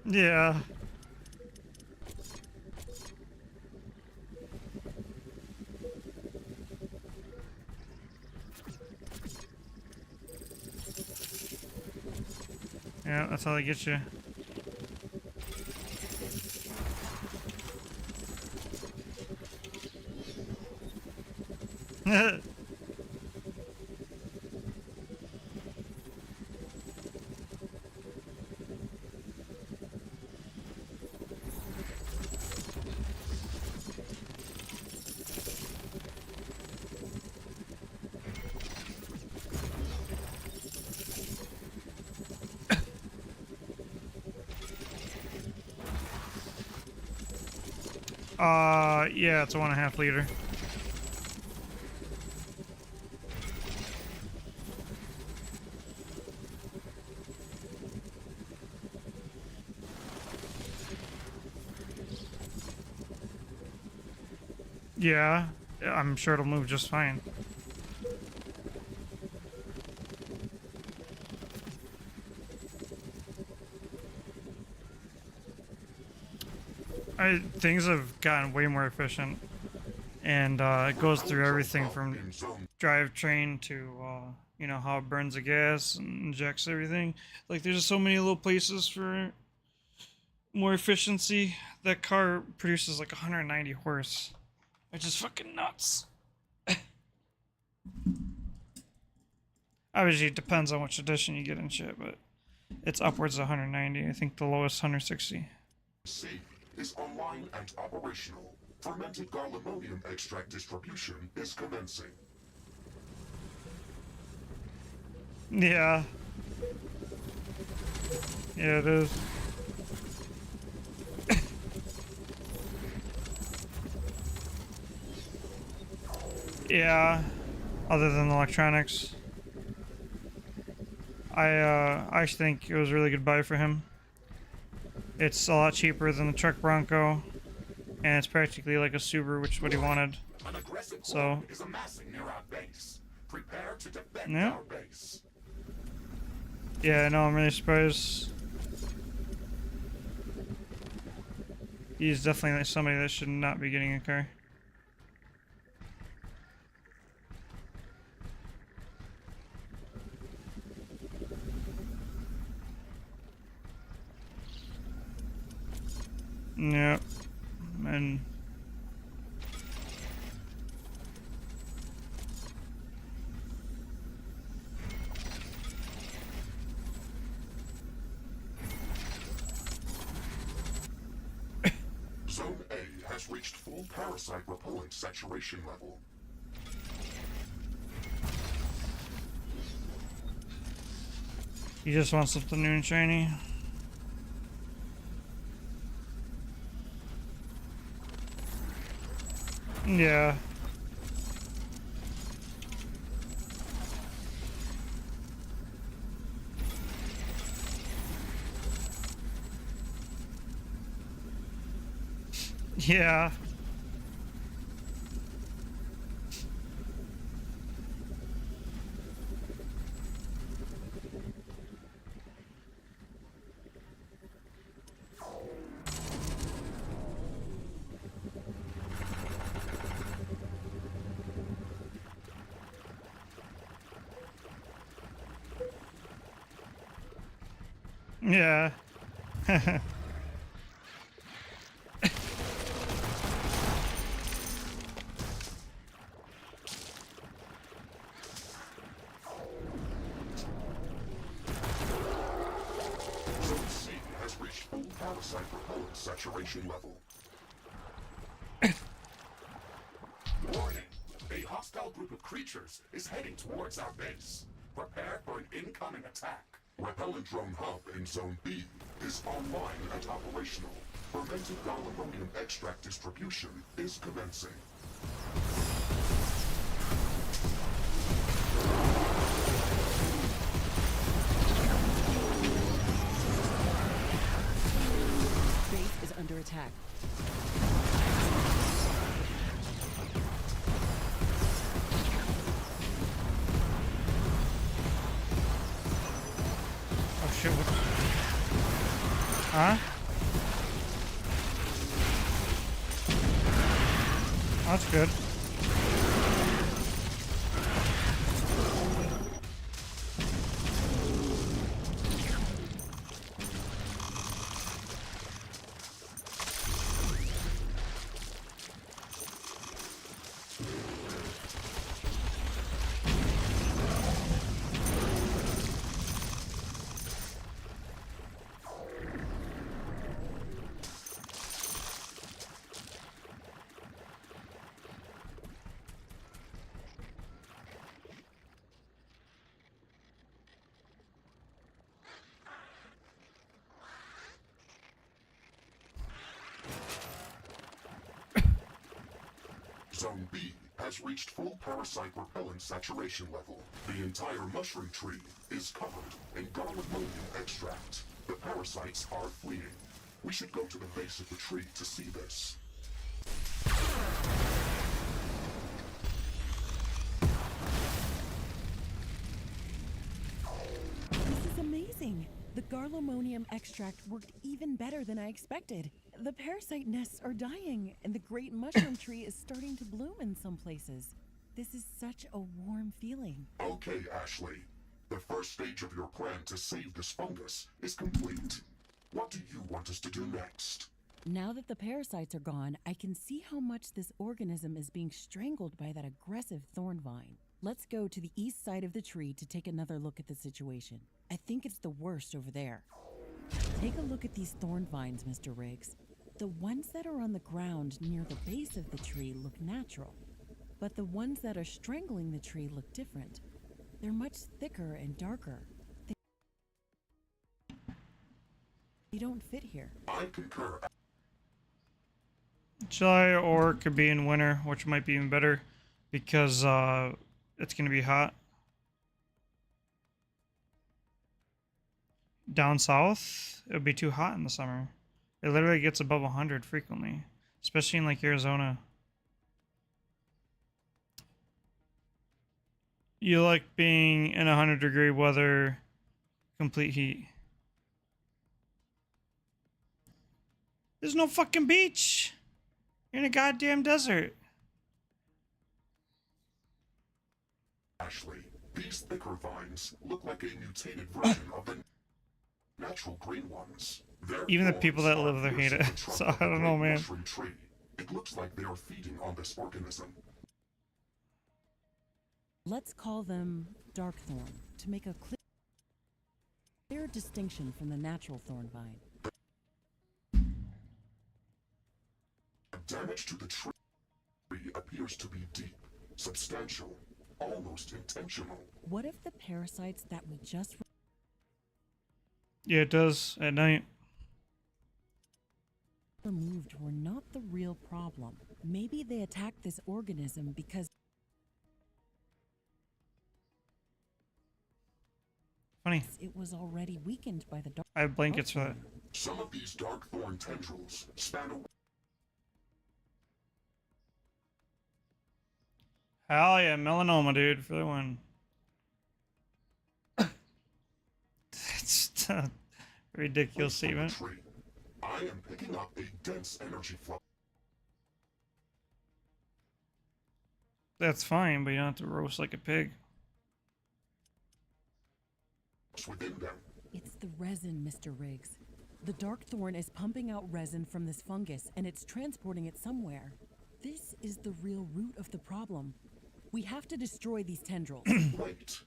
Yeah. Yeah, that's how they get you. Yeah, it's a 1.5 liter. Yeah, I'm sure it'll move just fine. Things have gotten way more efficient, and it goes through everything from drivetrain to you know, how it burns the gas and injects everything. Like, there's just so many little places for more efficiency. That car produces like 190 horse, which is fucking nuts. Obviously, it depends on which edition you get and shit, but it's upwards of 190. I think the lowest 160. C is online and operational. Fermented garlemonium extract distribution is commencing. Yeah. Yeah, it is. Yeah. Other than electronics. I actually think it was a really good buy for him. It's a lot cheaper than the truck Bronco. and it's practically like a Subaru, which is what he wanted. An aggressive So- clone is amassing near our base. Prepare to defend Yeah. our base. Yeah, no, I'm really surprised. He's definitely like somebody that should not be getting a car. Yep. And Zone A has reached full parasite repellent saturation level. he just wants something new and shiny. Yeah. Yeah. Yeah. Zone C has reached full parasite repellent saturation level. Warning! A hostile group of creatures is heading towards our base. Prepare for an incoming attack. Repellent drone hub in Zone B is online and operational. Fermented gallium extract distribution is commencing. Base is under attack. Oh shit, what? Huh? That's good. Zone B has reached full parasite repellent saturation level. The entire mushroom tree is covered in gallium extract. The parasites are fleeing. We should go to the base of the tree to see this. This is amazing. The garlemonium extract worked even better than I expected. The parasite nests are dying, and the great mushroom tree is starting to bloom in some places. This is such a warm feeling. Okay, Ashley. The first stage of your plan to save this fungus is complete. What do you want us to do next? Now that the parasites are gone, I can see how much this organism is being strangled by that aggressive thorn vine. Let's go to the east side of the tree to take another look at the situation. I think it's the worst over there. Take a look at these thorn vines, Mr. Riggs. The ones that are on the ground near the base of the tree look natural, but the ones that are strangling the tree look different. They're much thicker and darker. They don't fit here. I concur. July or it could be in winter, which might be even better because it's going to be hot. Down south, it would be too hot in the summer. It literally gets above 100 frequently. especially in like Arizona. You like being in 100-degree weather, complete heat. There's no fucking beach. You're in a goddamn desert. Ashley, these thicker vines look like a mutated version of the natural green ones. Their Even the people that thorns live are there hate piercing it. the trunk So of I the don't know, great man. mushroom tree. It looks like they are feeding on this organism. Let's call them dark thorn to make a clear distinction from the natural thorn vine. The damage to the tree appears to be deep, substantial, almost intentional. What if the parasites that we just Yeah, it does at night. removed were not the real problem? Maybe they attacked this organism because Funny. it was already weakened by the dark. I have blankets for that. Some of these dark thorn tendrils span away. Hell yeah, melanoma, dude, for the win. That's a ridiculous statement. Tree. I am picking up a dense energy flux That's fine, but you don't have to roast like a pig. within them. It's the resin, Mr. Riggs. The dark thorn is pumping out resin from this fungus and it's transporting it somewhere. This is the real root of the problem. We have to destroy these tendrils. Wait.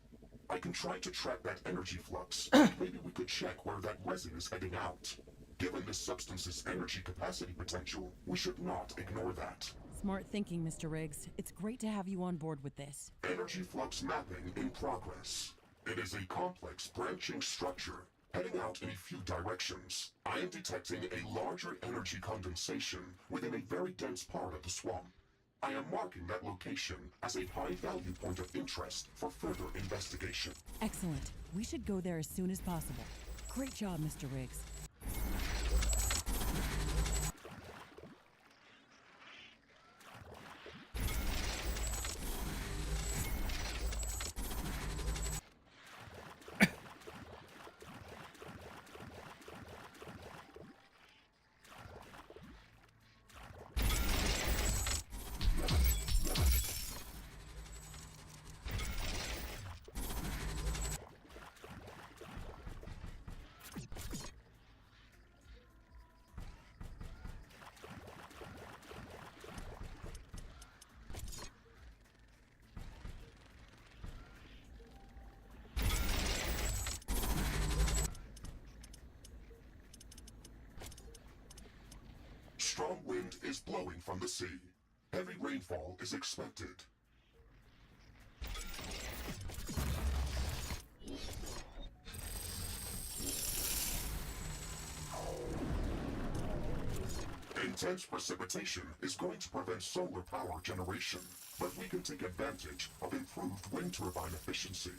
I can try to track that energy flux. Maybe we could check where that resin is heading out. Given this substance's energy capacity potential, we should not ignore that. Smart thinking, Mr. Riggs. It's great to have you on board with this. Energy flux mapping in progress. It is a complex branching structure, heading out in a few directions. I am detecting a larger energy condensation within a very dense part of the swamp. I am marking that location as a high-value point of interest for further investigation. Excellent. We should go there as soon as possible. Great job, Mr. Riggs. Strong wind is blowing from the sea. Heavy rainfall is expected. Intense precipitation is going to prevent solar power generation, but we can take advantage of improved wind turbine efficiency.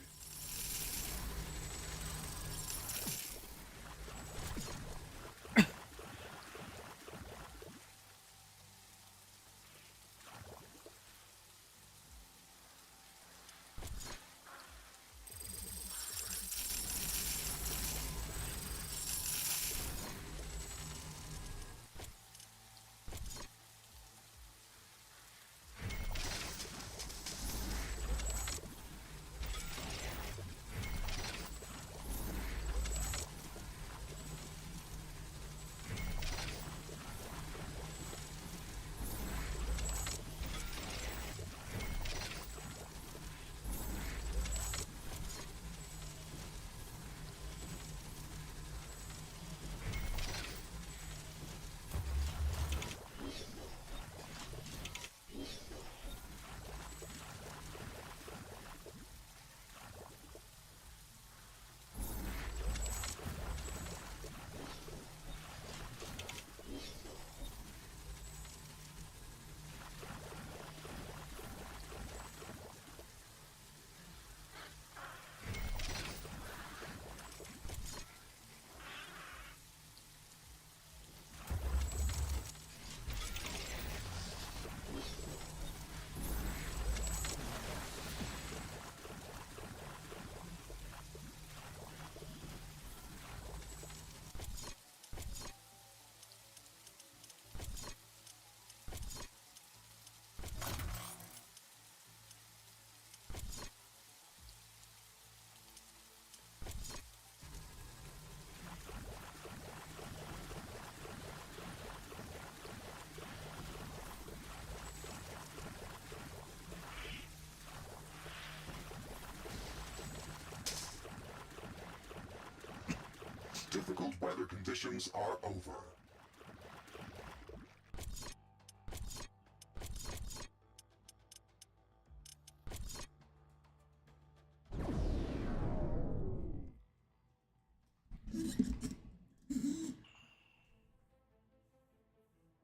difficult weather conditions are over.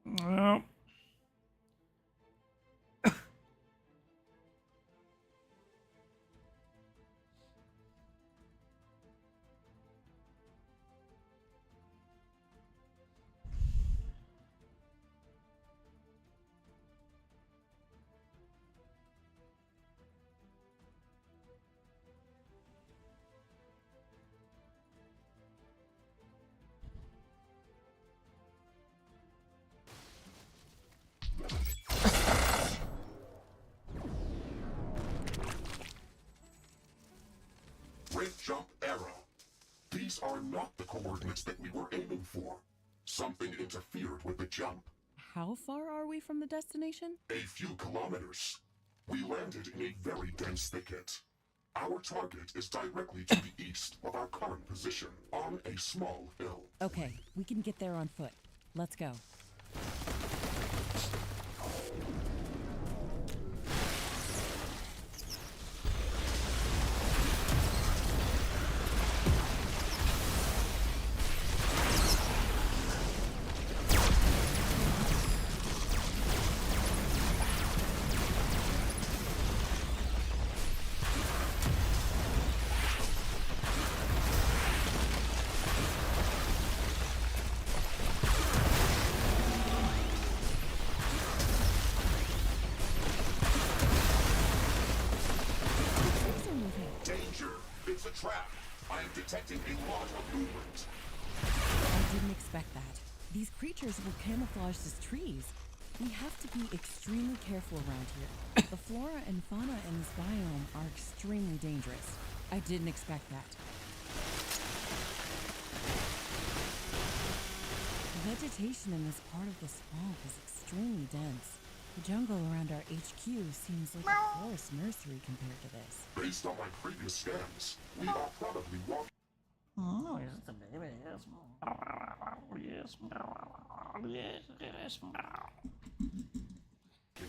Well, Great jump error. These are not the coordinates that we were aiming for. Something interfered with the jump. How far are we from the destination? A few kilometers. We landed in a very dense thicket. Our target is directly to the east of our current position, on a small hill. Okay, we can get there on foot. Let's go. Danger! It's a trap! I am detecting a lot of movement. I didn't expect that. These creatures were camouflaged as trees. We have to be extremely careful around here. The flora and fauna in this biome are extremely dangerous. I didn't expect that. The vegetation in this part of the swamp is extremely dense. The jungle around our HQ seems like a forest nursery compared to this. Based on my previous scans, we are probably walking oh, yes, the baby, yes, yes, yes,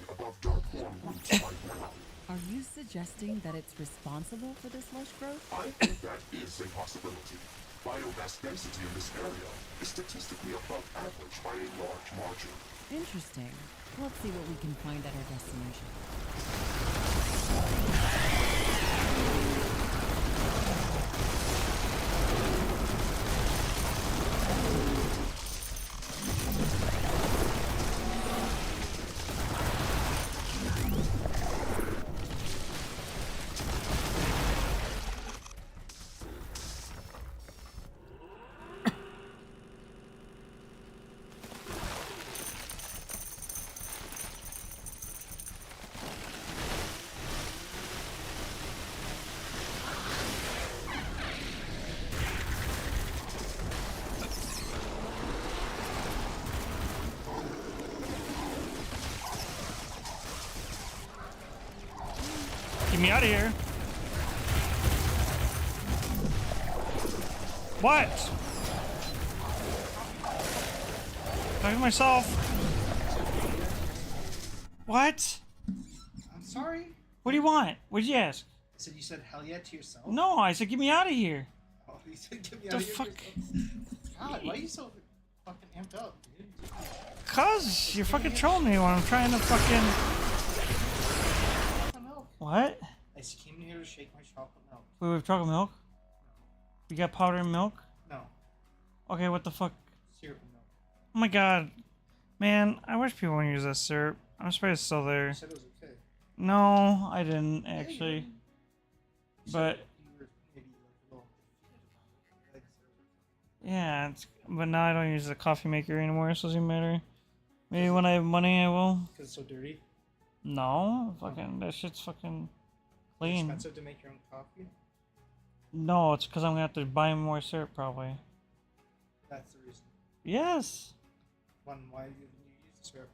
above Darkhorn roots right now. Are you suggesting that it's responsible for this lush growth? I think that is a possibility. Biomass density in this area is statistically above average by a large margin. Interesting. Let's see what we can find at our destination. Get me out of here. What? Talking to myself. What? I'm sorry. What do you want? What did you ask? I said you said hell yeah to yourself. No, I said get me out of here. Oh, you said get me The out of here. fuck? God, why are you so fucking amped up, dude? Cause you're fucking trolling me when I'm trying to fucking. Milk. What? I just came in here to shake my chocolate milk. Wait, we have chocolate milk? You got powder and milk? No, Okay, what the fuck? syrup and milk. Oh my god. Man, I wish people wouldn't use that syrup. I'm surprised it's still there. You said it was okay. No, I didn't Yeah, you actually. did. You But said you were maybe like a little defeated about it. yeah, but now I don't use the coffee maker anymore, so it doesn't matter. Maybe when I have money I will. Because it's so dirty. No, fucking that shit's fucking clean. Expensive to make your own coffee. No, it's because I'm gonna have to buy more syrup probably. That's the reason. Yes. Why didn't you use the syrup?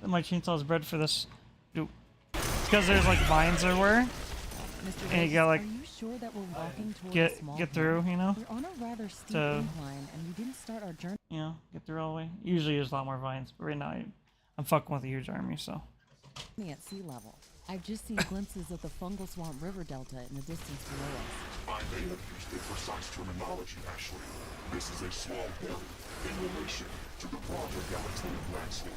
my chainsaw's bred for this. Dude. Because there's like vines everywhere. Mr. And you gotta like are you sure that we're walking toward a small get through, you know? We're on a rather steep to- incline, and we didn't start our journey You know, get through all the way. Usually there's a lot more vines, but right now I'm fucking with a huge army, so. at sea level. I've just seen glimpses of the fungal swamp river delta in the distance below us. I may have used imprecise terminology, Ashley. This is a small hill in relation to the broader Galatonian landscape.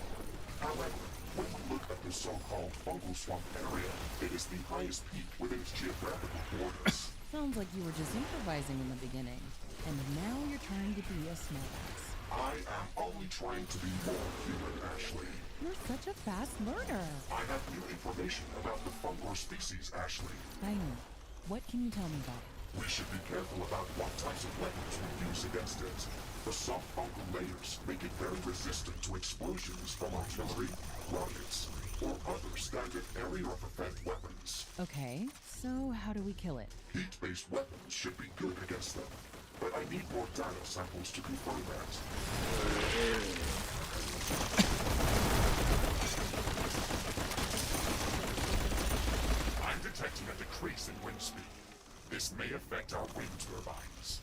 However, when we look at the so-called fungal swamp area, it is the highest peak within its geographical borders. Sounds like you were just improvising in the beginning, and now you're trying to be a smartass. I am only trying to be more human, Ashley. You're such a fast learner. I have new information about the fungal species, Ashley. I know. What can you tell me about it? We should be careful about what types of weapons we use against it. The soft fungal layers make it very resistant to explosions from artillery, rockets, or other standard area of effect weapons. Okay, so how do we kill it? Heat-based weapons should be good against them, but I need more data samples to confirm that. I'm detecting a decrease in wind speed. This may affect our wind turbines.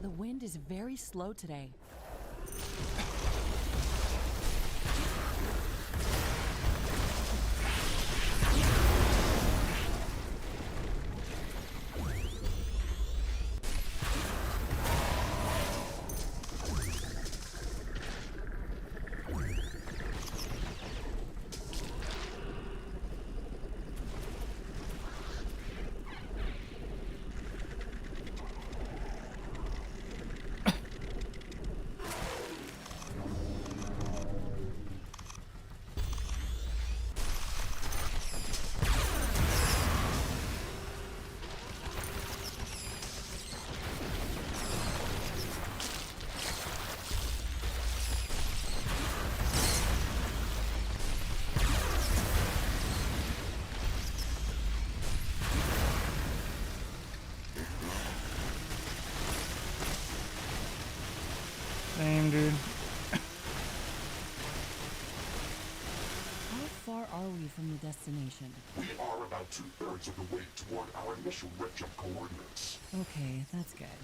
The wind is very slow today. Same, dude. How far are we from the destination? We are about 2/3 of the way toward our initial rift jump coordinates. Okay, that's good.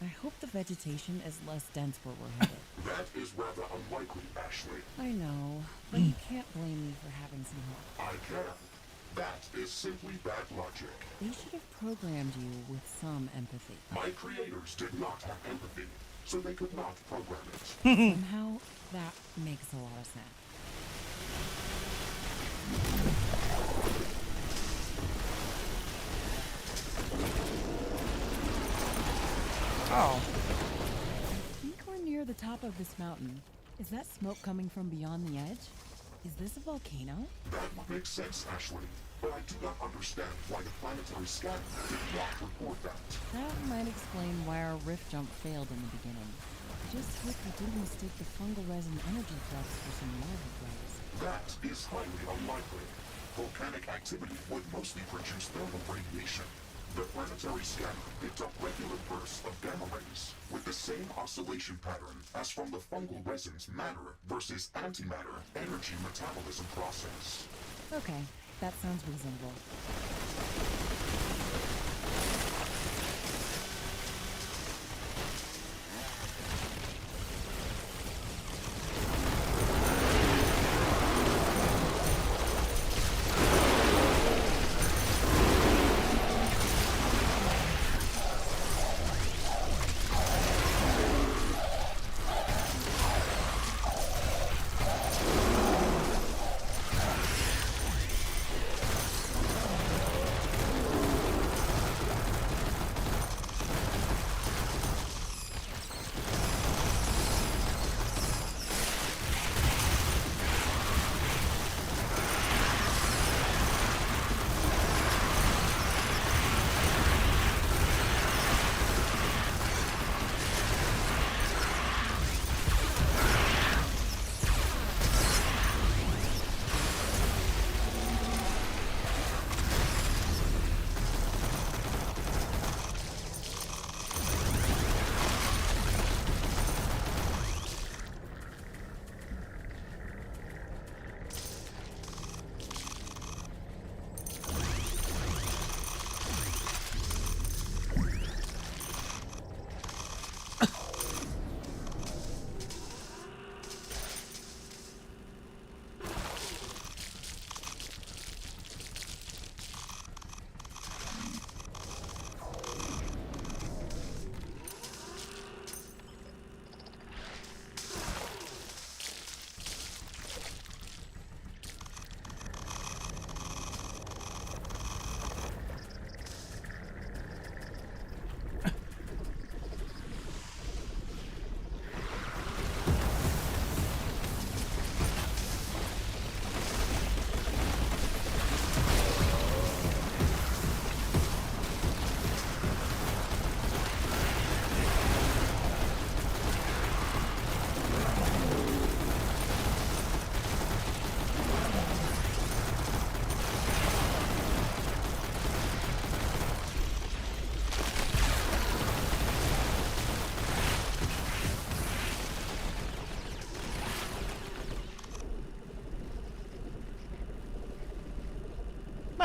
I hope the vegetation is less dense where we're headed. That is rather unlikely, Ashley. I know, but you can't blame me for having some hope. I can. That is simply bad logic. They should have programmed you with some empathy. My creators did not have empathy, so they could not program it. Somehow, that makes a lot of sense. Oh. I think we're near the top of this mountain. Is that smoke coming from beyond the edge? Is this a volcano? That would make sense, Ashley, but I do not understand why the planetary scanner did not report that. That might explain why our rift jump failed in the beginning. Just hope we didn't mistake the fungal resin energy flux for some lava flows. That is highly unlikely. Volcanic activity would mostly produce thermal radiation. The planetary scanner picked up regular bursts of gamma rays with the same oscillation pattern as from the fungal resin's matter versus antimatter energy metabolism process. Okay, that sounds reasonable.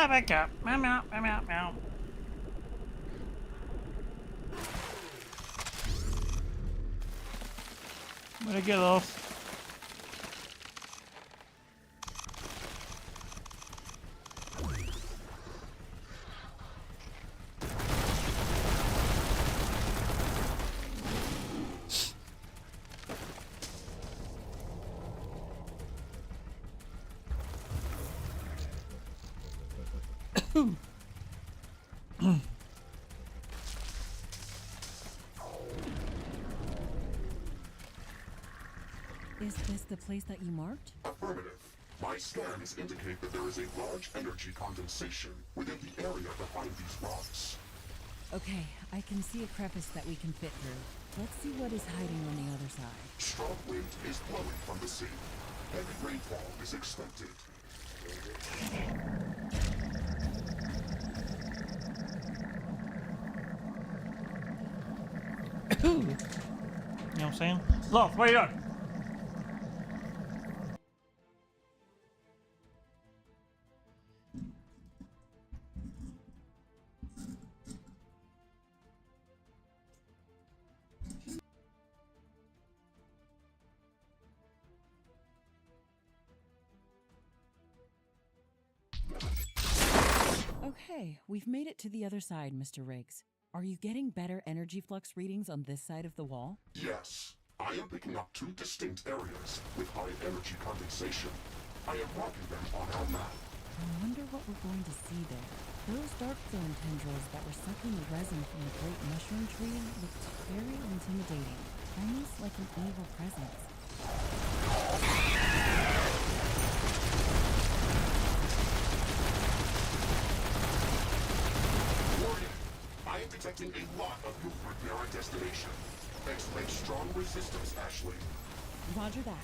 Ah, back up. Meow, meow, meow, meow, meow. Where'd I get those? Is this the place that you marked? Affirmative. My scans indicate that there is a large energy condensation within the area behind these rocks. Okay, I can see a crevice that we can fit through. Let's see what is hiding on the other side. Strong wind is blowing from the sea. Heavy rainfall is expected. You know what I'm saying? Look, what are you doing? Okay, we've made it to the other side, Mr. Riggs. Are you getting better energy flux readings on this side of the wall? Yes, I am picking up two distinct areas with high energy condensation. I am marking them on our map. I wonder what we're going to see there. Those darkthorn tendrils that were sucking the resin from the great mushroom tree looked very intimidating, almost like an evil presence. Warning! I am detecting a lot of movement near our destination. Expect strong resistance, Ashley. Roger that.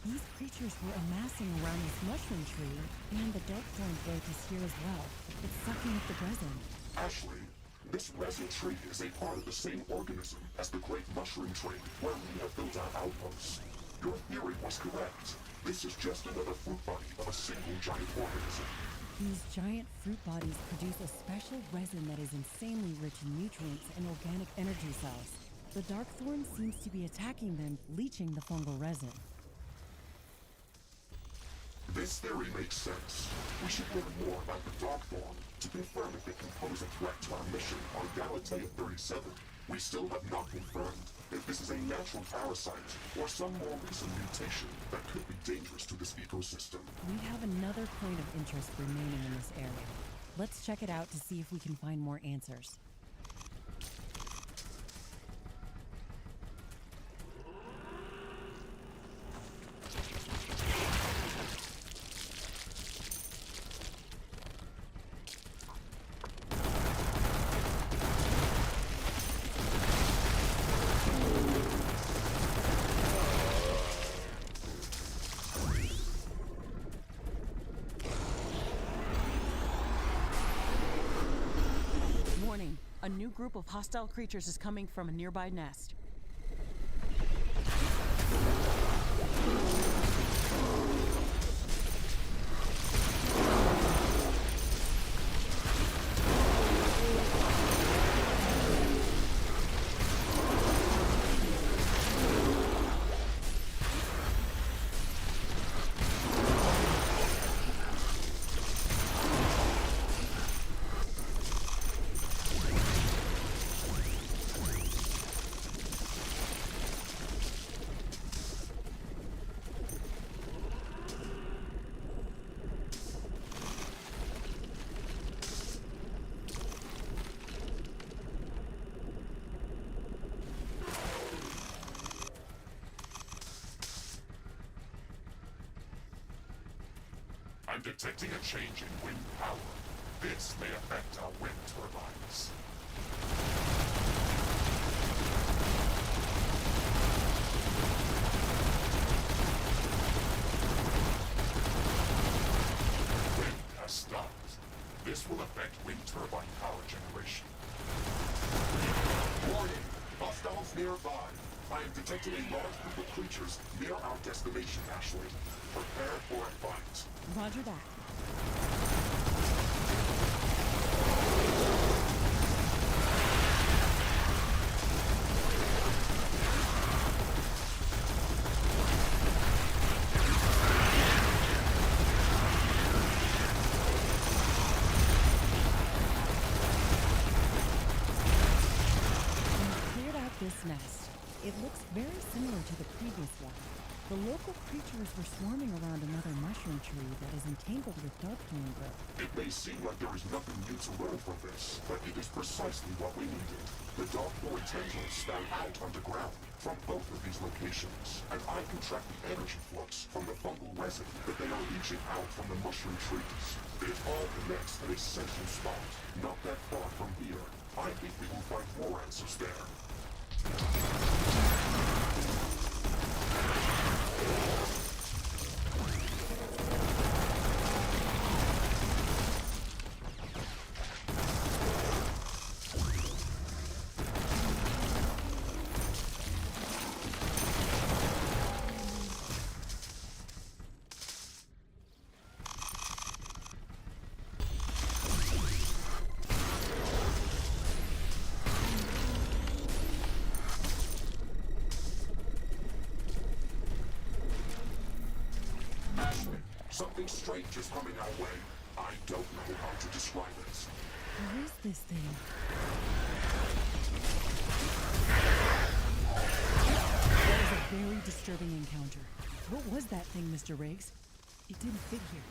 These creatures were amassing around this mushroom tree, and the darkthorn growth is here as well. It's sucking up the resin. Ashley, this resin tree is a part of the same organism as the great mushroom tree where we have built our outposts. Your theory was correct. This is just another fruit body of a single giant organism. These giant fruit bodies produce a special resin that is insanely rich in nutrients and organic energy cells. The darkthorn seems to be attacking them, leaching the fungal resin. This theory makes sense. We should learn more about the Darkthorn to confirm if it can pose a threat to our mission on Galatea 37. We still have not confirmed if this is a natural parasite or some more recent mutation that could be dangerous to this ecosystem. We have another point of interest remaining in this area. Let's check it out to see if we can find more answers. A new group of hostile creatures is coming from a nearby nest. I'm detecting a change in wind power. This may affect our wind turbines. Wind has stopped. This will affect wind turbine power generation. Warning! Hostiles nearby. I am detecting a large group of creatures near our destination, Ashley. Prepare for a fight. Roger that. This nest. It looks very similar to the previous one. The local creatures were swarming around another mushroom tree that is entangled with dark flame growth. It may seem like there is nothing new to learn from this, but it is precisely what we needed. The dark flame tendrils span out underground from both of these locations, and I can track the energy flux from the fungal resin that they are leaching out from the mushroom trees. It all connects at a central spot, not that far from here. I think we will find more answers there. Something strange is coming our way. I don't know how to describe it. What is this thing? That was a very disturbing encounter. What was that thing, Mr. Riggs? It didn't fit here.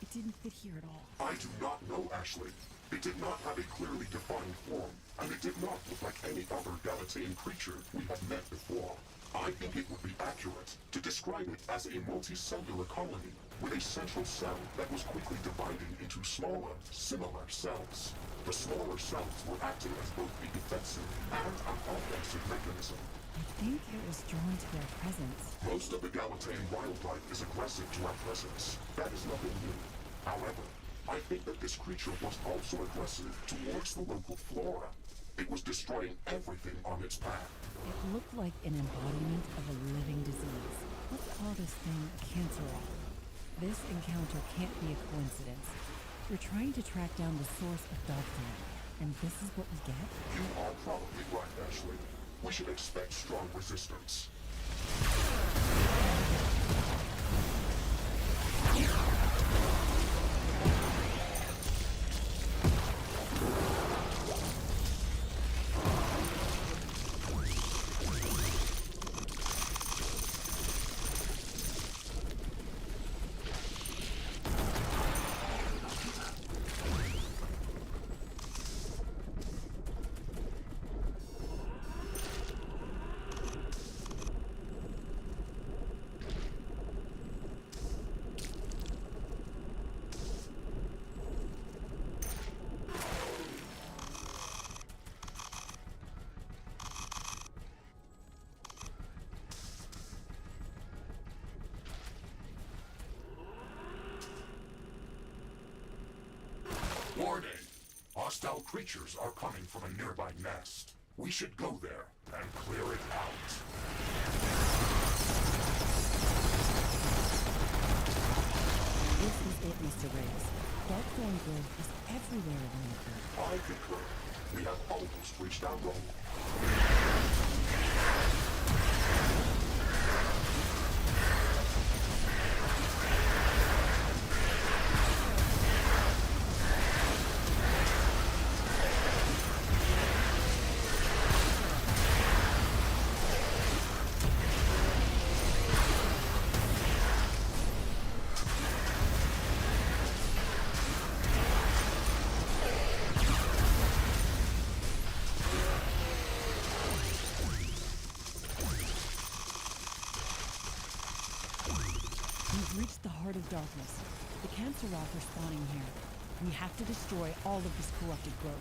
It didn't fit here at all. I do not know, Ashley. It did not have a clearly defined form, and it did not look like any other Galatean creature we have met before. I think it would be accurate to describe it as a multicellular colony with a central cell that was quickly dividing into smaller, similar cells. The smaller cells were acting as both a defensive and an offensive mechanism. I think it was drawn to their presence. Most of the Galatean wildlife is aggressive to our presence. That is nothing new. However, I think that this creature was also aggressive towards the local flora. It was destroying everything on its path. It looked like an embodiment of a living disease. Let's call this thing a cancerol. This encounter can't be a coincidence. We're trying to track down the source of dark flame, and this is what we get? You are probably right, Ashley. We should expect strong resistance. Warning! Hostile creatures are coming from a nearby nest. We should go there and clear it out. This is it, Mr. Riggs. Dark flame growth is everywhere around here. I concur. We have almost reached our goal. reached the heart of darkness. The Canceroth are spawning here. We have to destroy all of this corrupted growth.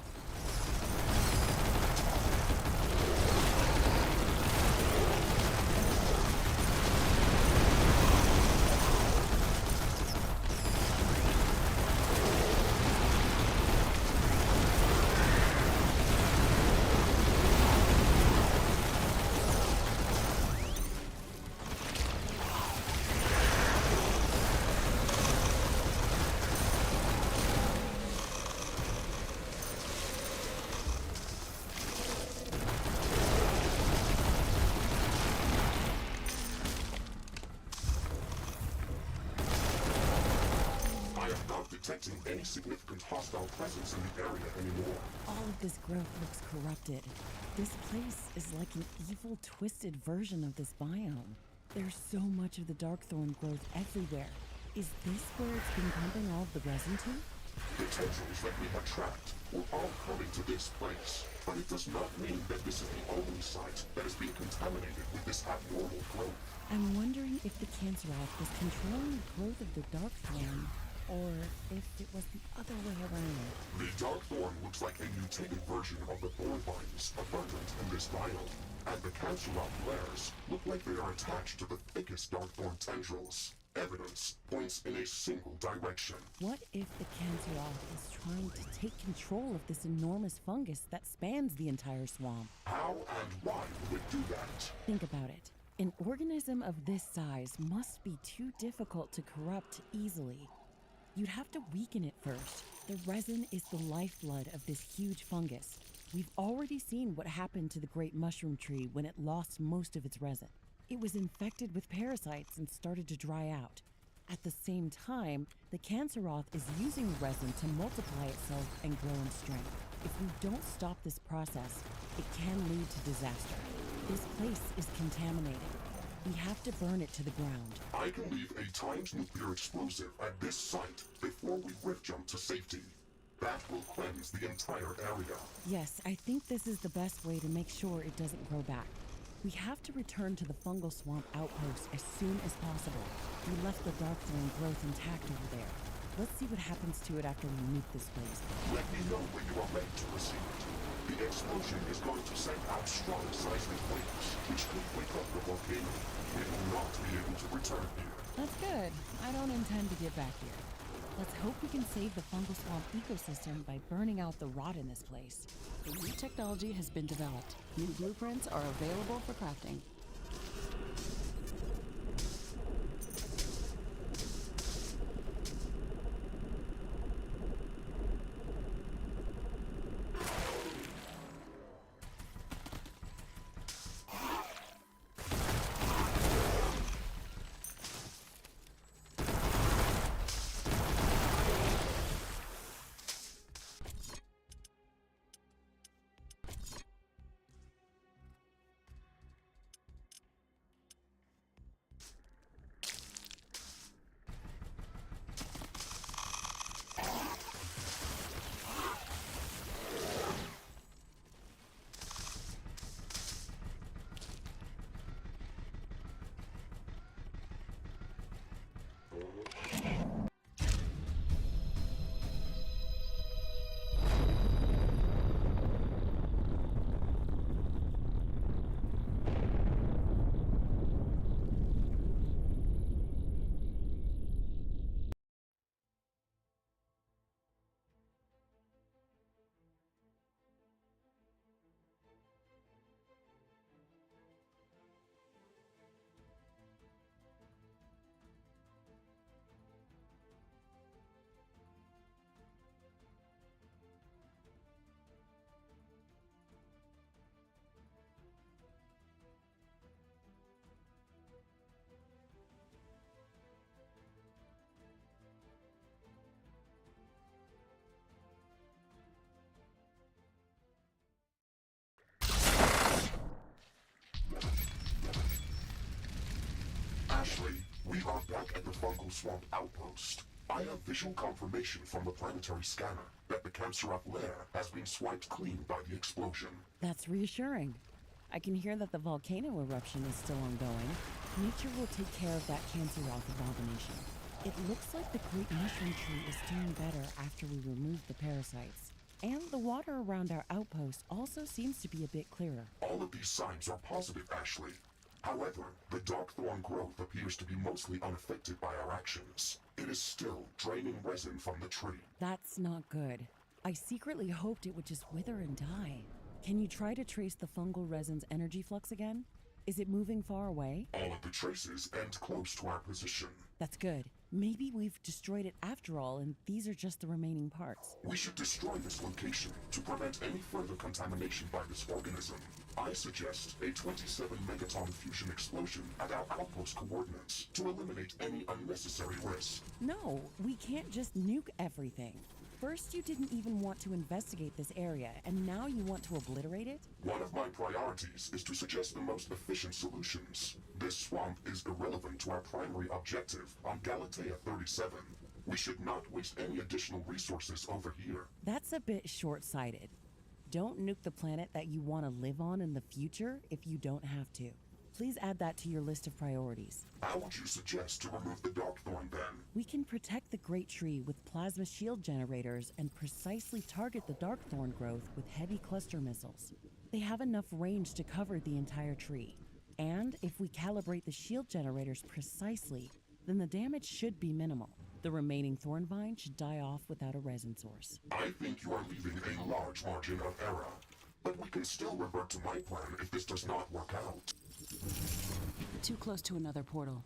Detecting any significant hostile presence in the area anymore. All of this growth looks corrupted. This place is like an evil, twisted version of this biome. There's so much of the Darkthorn growth everywhere. Is this where it's been pumping all of the resin to? The tendrils that we have trapped were all coming to this place, but it does not mean that this is the only site that has been contaminated with this abnormal growth. I'm wondering if the Canceroth was controlling the growth of the Darkthorn, or if it was the other way around. The Darkthorn looks like a mutated version of the thorn vines abundant in this biome, and the Canceroth flares look like they are attached to the thickest Darkthorn tendrils. Evidence points in a single direction. What if the Canceroth is trying to take control of this enormous fungus that spans the entire swamp? How and why would it do that? Think about it. An organism of this size must be too difficult to corrupt easily. You'd have to weaken it first. The resin is the lifeblood of this huge fungus. We've already seen what happened to the great mushroom tree when it lost most of its resin. It was infected with parasites and started to dry out. At the same time, the Canceroth is using the resin to multiply itself and grow in strength. If we don't stop this process, it can lead to disaster. This place is contaminated. We have to burn it to the ground. I can leave a timed nuclear explosive at this site before we rift jump to safety. That will cleanse the entire area. Yes, I think this is the best way to make sure it doesn't grow back. We have to return to the fungal swamp outpost as soon as possible. We left the Darkthorn growth intact over there. Let's see what happens to it after we nuke this place. Let me know when you are ready to receive it. The explosion is going to send out strong seismic waves, which could wake up the volcano. We will not be able to return here. That's good. I don't intend to get back here. Let's hope we can save the fungal swamp ecosystem by burning out the rot in this place. A new technology has been developed. New blueprints are available for crafting. Ashley, we are back at the fungal swamp outpost. I have visual confirmation from the planetary scanner that the Canceroth lair has been swiped clean by the explosion. That's reassuring. I can hear that the volcano eruption is still ongoing. Nature will take care of that Canceroth abomination. It looks like the great mushroom tree is doing better after we remove the parasites. And the water around our outpost also seems to be a bit clearer. All of these signs are positive, Ashley. However, the dark thorn growth appears to be mostly unaffected by our actions. It is still draining resin from the tree. That's not good. I secretly hoped it would just wither and die. Can you try to trace the fungal resin's energy flux again? Is it moving far away? All of the traces end close to our position. That's good. Maybe we've destroyed it after all, and these are just the remaining parts. We should destroy this location to prevent any further contamination by this organism. I suggest a 27 megaton fusion explosion at our outpost coordinates to eliminate any unnecessary risk. No, we can't just nuke everything. First, you didn't even want to investigate this area, and now you want to obliterate it? One of my priorities is to suggest the most efficient solutions. This swamp is irrelevant to our primary objective on Galatea 37. We should not waste any additional resources over here. That's a bit short-sighted. Don't nuke the planet that you want to live on in the future if you don't have to. Please add that to your list of priorities. How would you suggest to remove the Darkthorn then? We can protect the Great Tree with plasma shield generators and precisely target the Darkthorn growth with heavy cluster missiles. They have enough range to cover the entire tree. And if we calibrate the shield generators precisely, then the damage should be minimal. The remaining thorn vine should die off without a resin source. I think you are leaving a large margin of error. But we can still revert to my plan if this does not work out. Too close to another portal.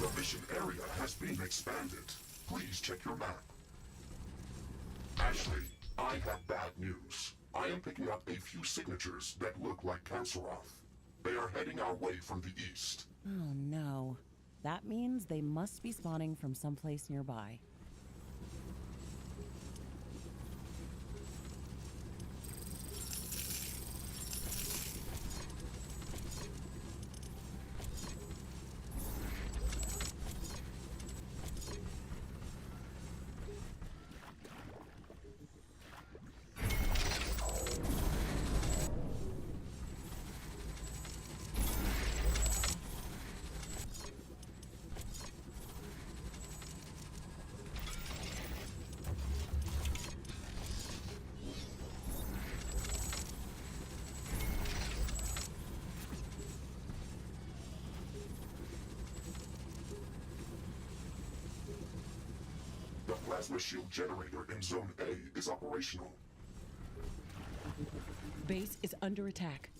The mission area has been expanded. Please check your map. Ashley, I have bad news. I am picking up a few signatures that look like Kansaroth. They are heading our way from the east. Oh no. That means they must be spawning from someplace nearby. The plasma shield generator in Zone A is operational. Base is under attack.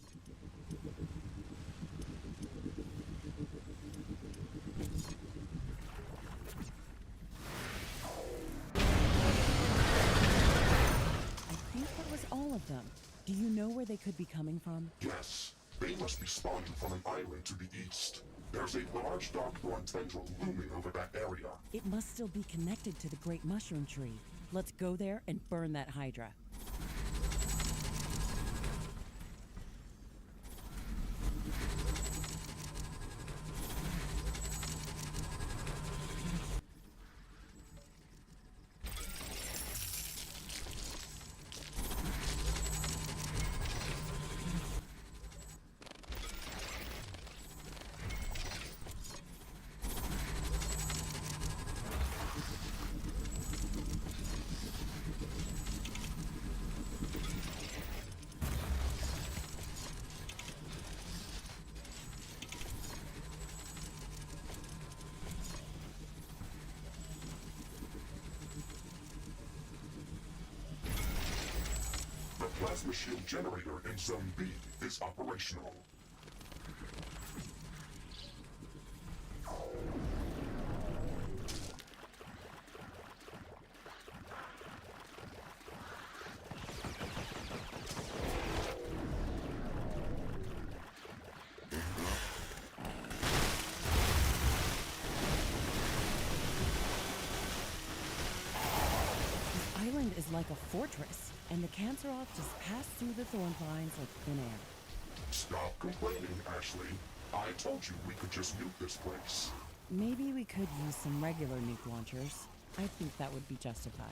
they could be coming from? Yes, they must be spawning from an island to the east. There's a large dark-thorn tendril looming over that area. It must still be connected to the great mushroom tree. Let's go there and burn that Hydra. The plasma shield generator in Zone B is operational. This island is like a fortress, and the Canceroth just passed through the thorn vines like thin air. Stop complaining, Ashley. I told you we could just nuke this place. Maybe we could use some regular nuke launchers. I think that would be justified.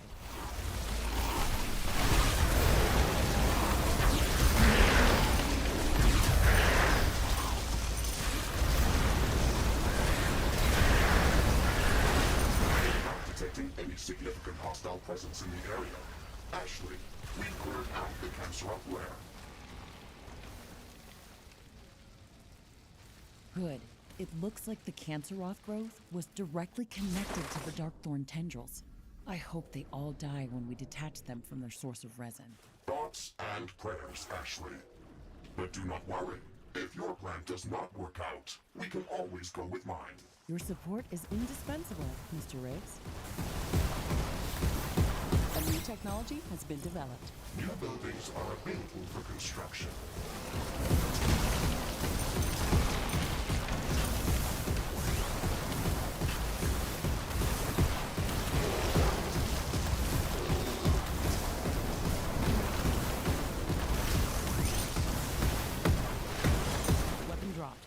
Not detecting any significant hostile presence in the area. Ashley, we cleared out the Canceroth lair. Good. It looks like the Canceroth growth was directly connected to the Darkthorn tendrils. I hope they all die when we detach them from their source of resin. Thoughts and prayers, Ashley. But do not worry. If your plan does not work out, we can always go with mine. Your support is indispensable, Mr. Riggs. A new technology has been developed. New buildings are available for construction. Weapon dropped.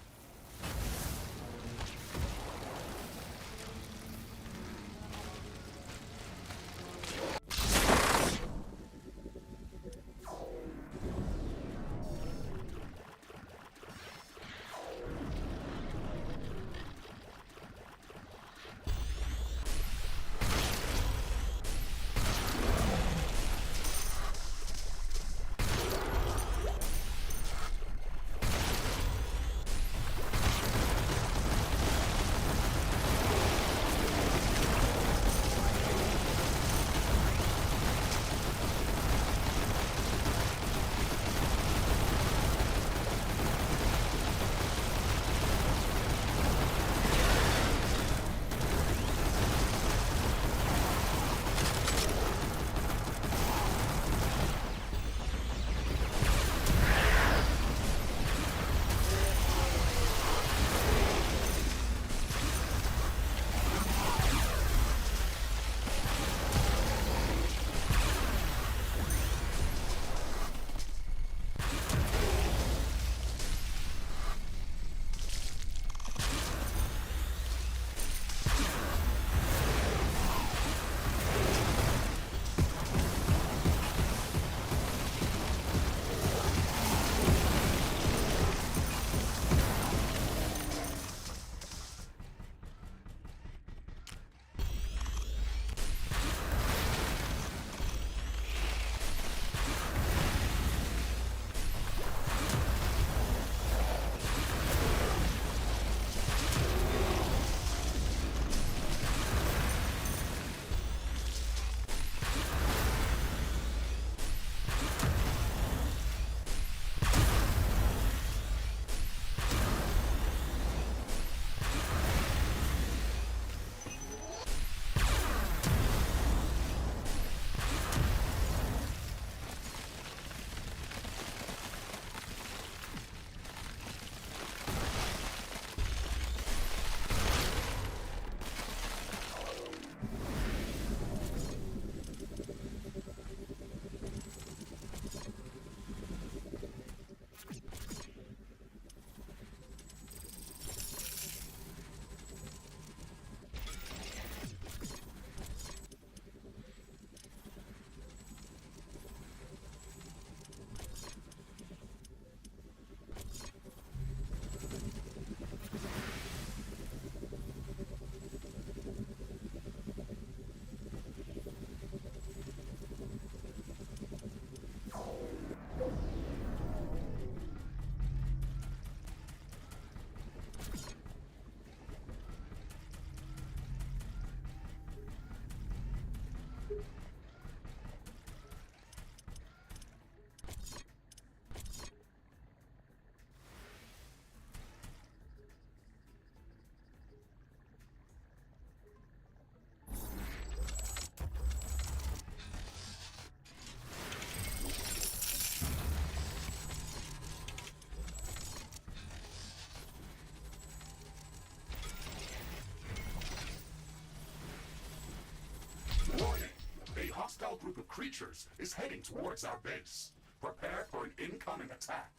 hostile group of creatures is heading towards our base. Prepare for an incoming attack.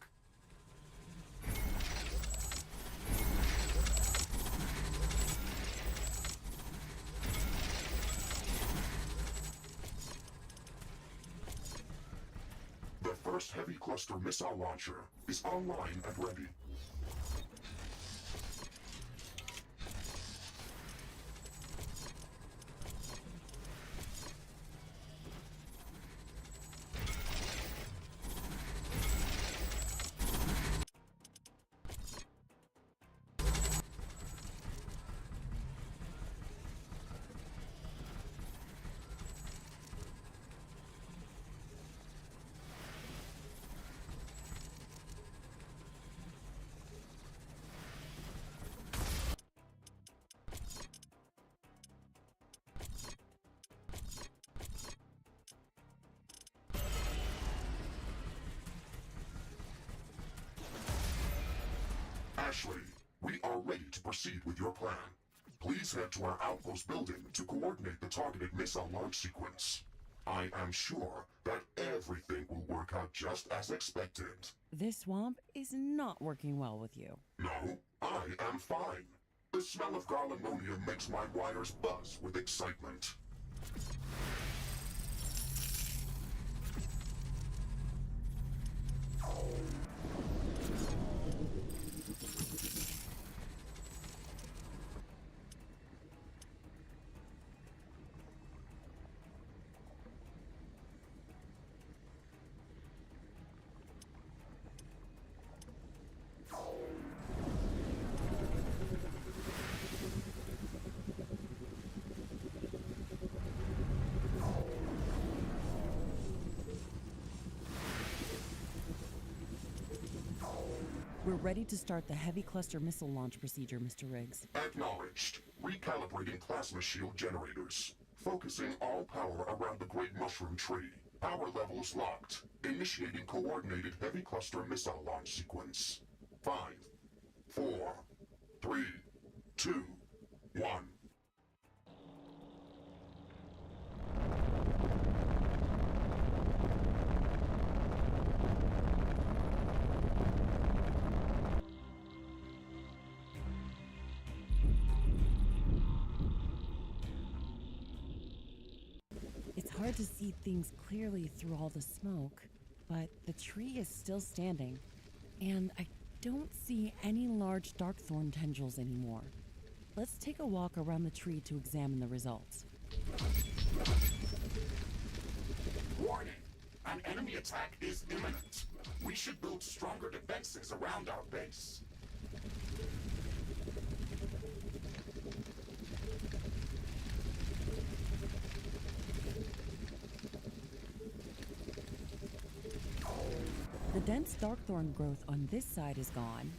The first heavy cluster missile launcher is online and ready. Ashley, we are ready to proceed with your plan. Please head to our outpost building to coordinate the targeted missile launch sequence. I am sure that everything will work out just as expected. This swamp is not working well with you. No, I am fine. The smell of garlimonium makes my wires buzz with excitement. We're ready to start the heavy cluster missile launch procedure, Mr. Riggs. Acknowledged. Recalibrating plasma shield generators. Focusing all power around the Great Mushroom Tree. Power levels locked. Initiating coordinated heavy cluster missile launch sequence. 5, 4, 3, 2, 1. It's hard to see things clearly through all the smoke, but the tree is still standing, and I don't see any large darkthorn tendrils anymore. Let's take a walk around the tree to examine the results. Warning! An enemy attack is imminent. We should build stronger defenses around our base. The dense darkthorn growth on this side is gone,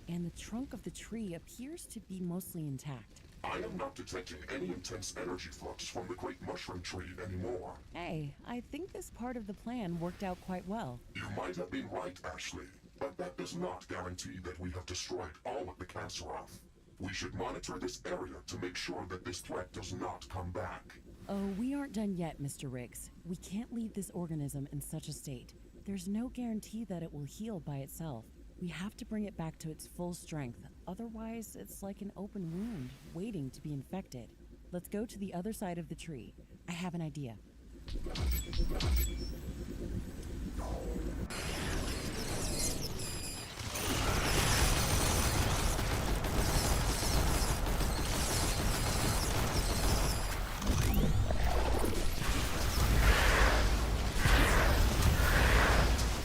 and the trunk of the tree appears to be mostly intact. I am not detecting any intense energy flux from the Great Mushroom Tree anymore. Hey, I think this part of the plan worked out quite well. You might have been right, Ashley, but that does not guarantee that we have destroyed all of the Canceroth. We should monitor this area to make sure that this threat does not come back. Oh, we aren't done yet, Mr. Riggs. We can't leave this organism in such a state. There's no guarantee that it will heal by itself. We have to bring it back to its full strength. Otherwise, it's like an open wound, waiting to be infected. Let's go to the other side of the tree. I have an idea.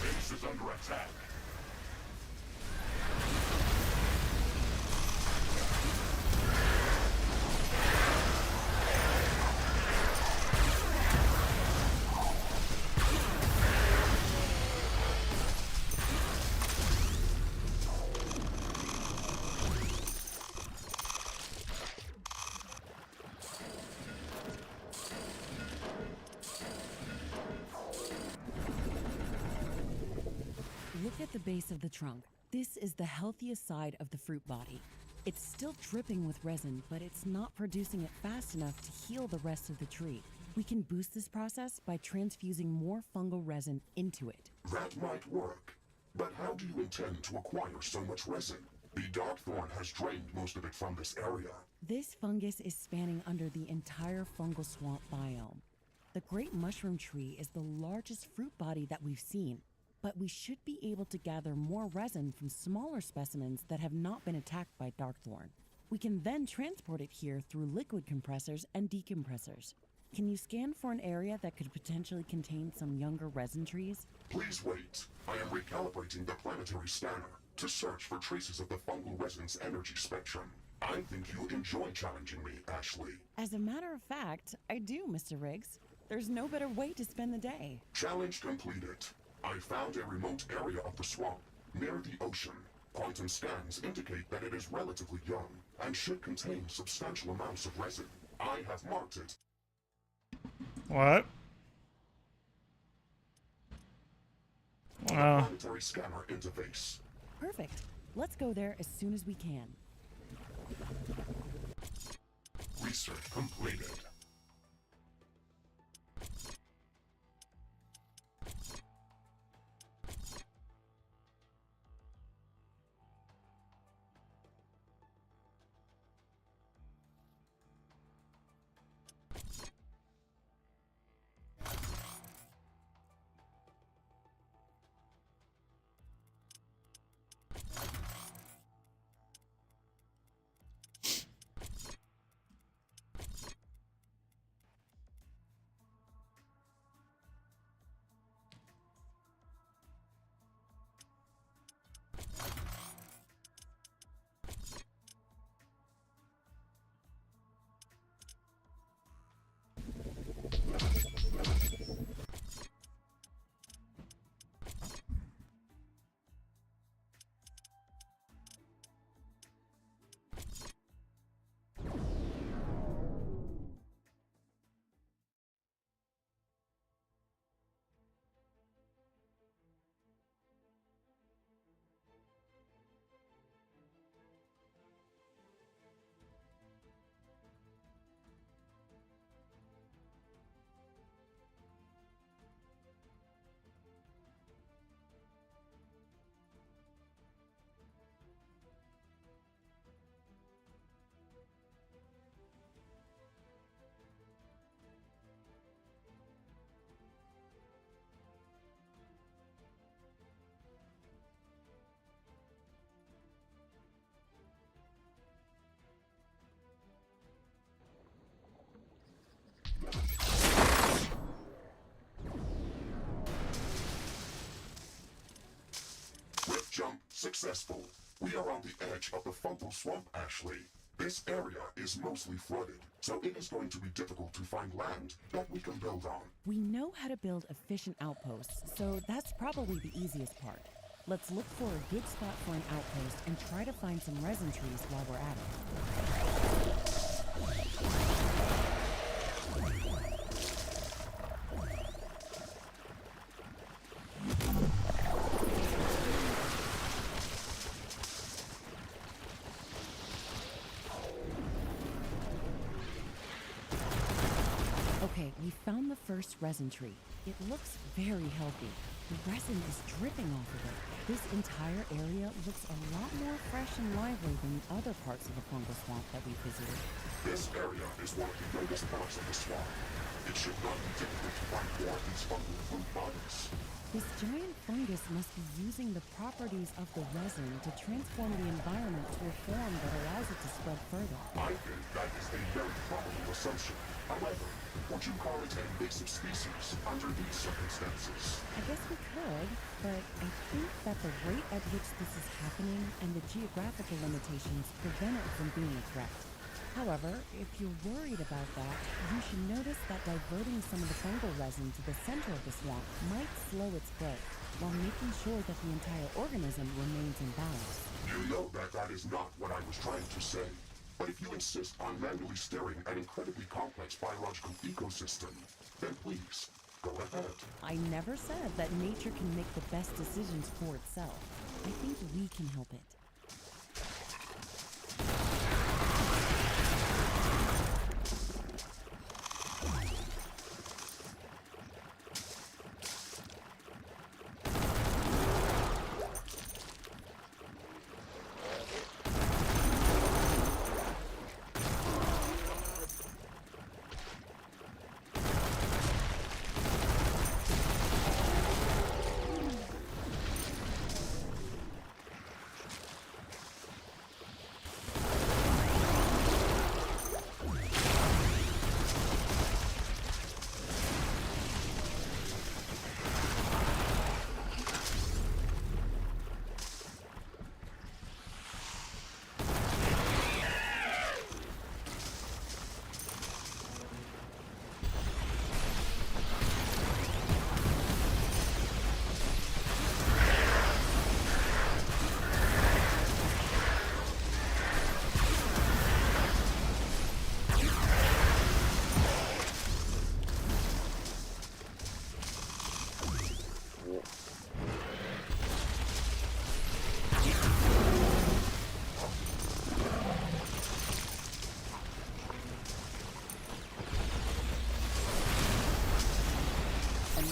Base is under attack. Look at the base of the trunk. This is the healthiest side of the fruit body. It's still dripping with resin, but it's not producing it fast enough to heal the rest of the tree. We can boost this process by transfusing more fungal resin into it. That might work. But how do you intend to acquire so much resin? The Darkthorn has drained most of it from this area. This fungus is spanning under the entire fungal swamp biome. The great mushroom tree is the largest fruit body that we've seen, but we should be able to gather more resin from smaller specimens that have not been attacked by Darkthorn. We can then transport it here through liquid compressors and decompressors. Can you scan for an area that could potentially contain some younger resin trees? Please wait. I am recalibrating the planetary scanner to search for traces of the fungal resin's energy spectrum. I think you'd enjoy challenging me, Ashley. As a matter of fact, I do, Mr. Riggs. There's no better way to spend the day. Challenge completed. I found a remote area of the swamp, near the ocean. Quantum scans indicate that it is relatively young and should contain substantial amounts of resin. I have marked it. What? Wow. Planetary scanner interface. Perfect. Let's go there as soon as we can. Research completed. Rift jump successful. We are on the edge of the fungal swamp, Ashley. This area is mostly flooded, so it is going to be difficult to find land that we can build on. We know how to build efficient outposts, so that's probably the easiest part. Let's look for a good spot for an outpost and try to find some resin trees while we're at it. Okay, we found the first resin tree. It looks very healthy. The resin is dripping off of it. This entire area looks a lot more fresh and lively than the other parts of the fungal swamp that we visited. This area is one of the youngest parts of the swamp. It should not be difficult to find more of these fungal fruit bodies. This giant fungus must be using the properties of the resin to transform the environment to a form that allows it to spread further. I think that is a very probable assumption. However, would you call it an invasive species under these circumstances? I guess we could, but I think that the rate at which this is happening and the geographical limitations prevent it from being a threat. However, if you're worried about that, you should notice that diverting some of the fungal resin to the center of the swamp might slow its growth, while making sure that the entire organism remains in balance. You know that that is not what I was trying to say. But if you insist on manually steering an incredibly complex biological ecosystem, then please, go ahead. I never said that nature can make the best decisions for itself. I think we can help it.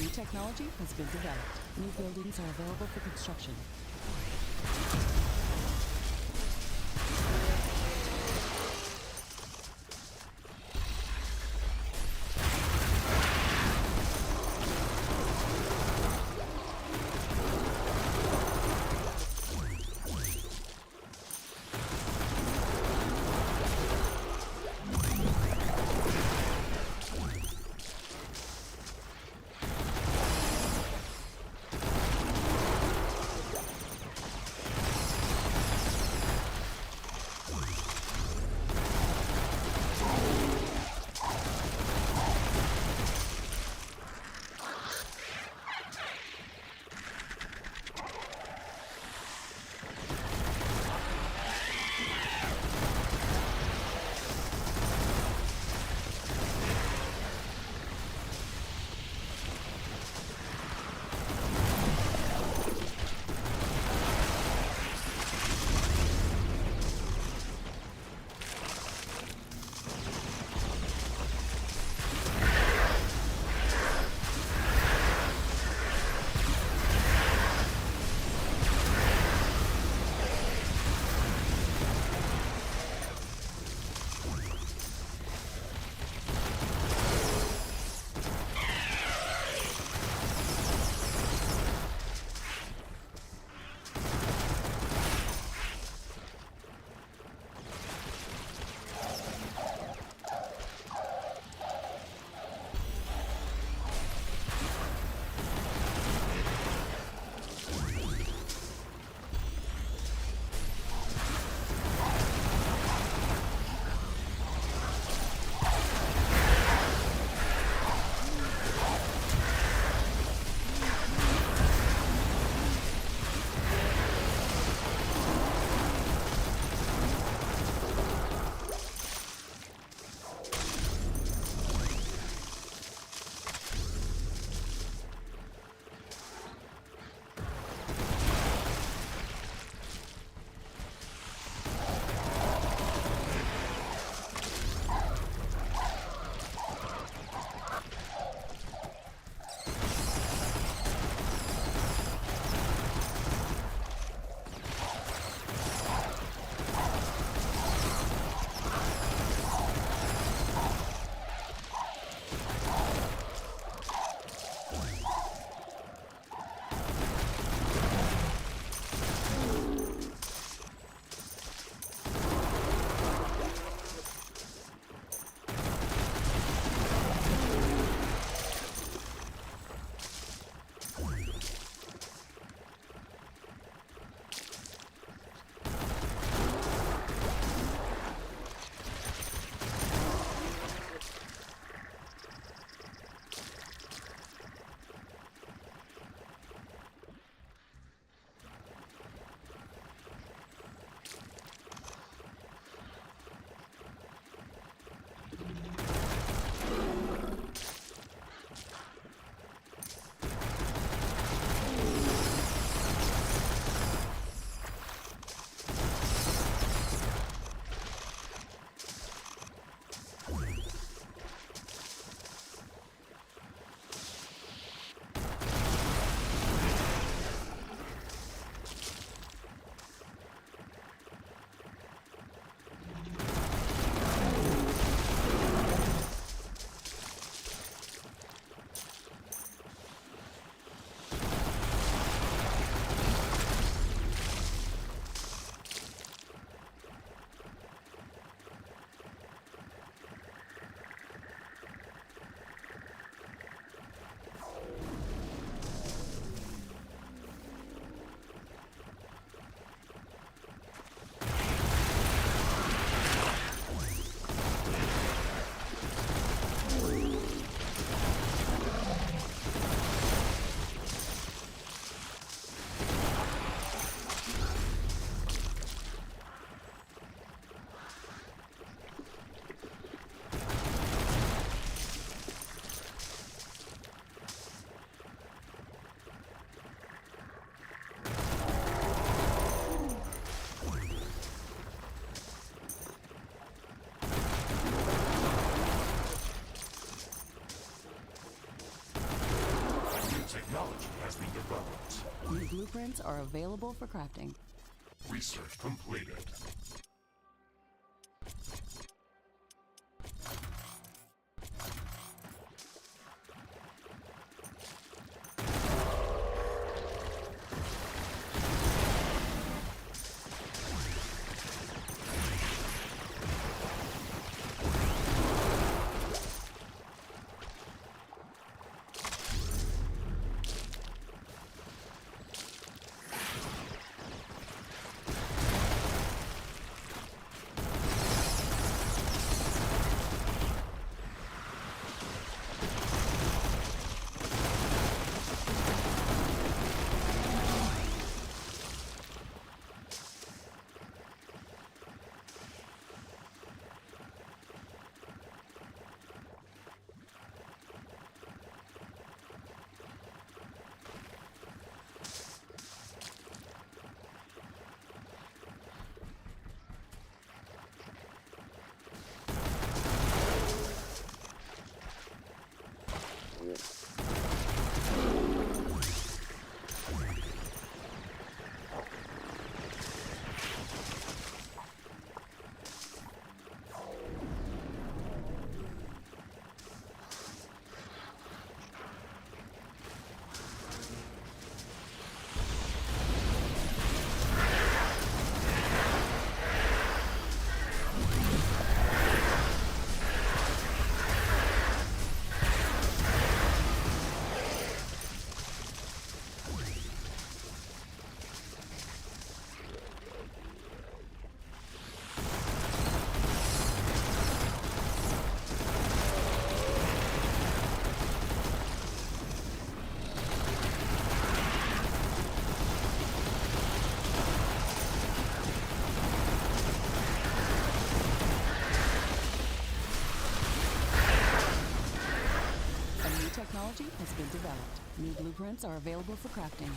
new technology has been developed. New buildings are available for construction. has been developed. New blueprints are available for crafting. Research completed. Technology has been developed. New blueprints are available for crafting.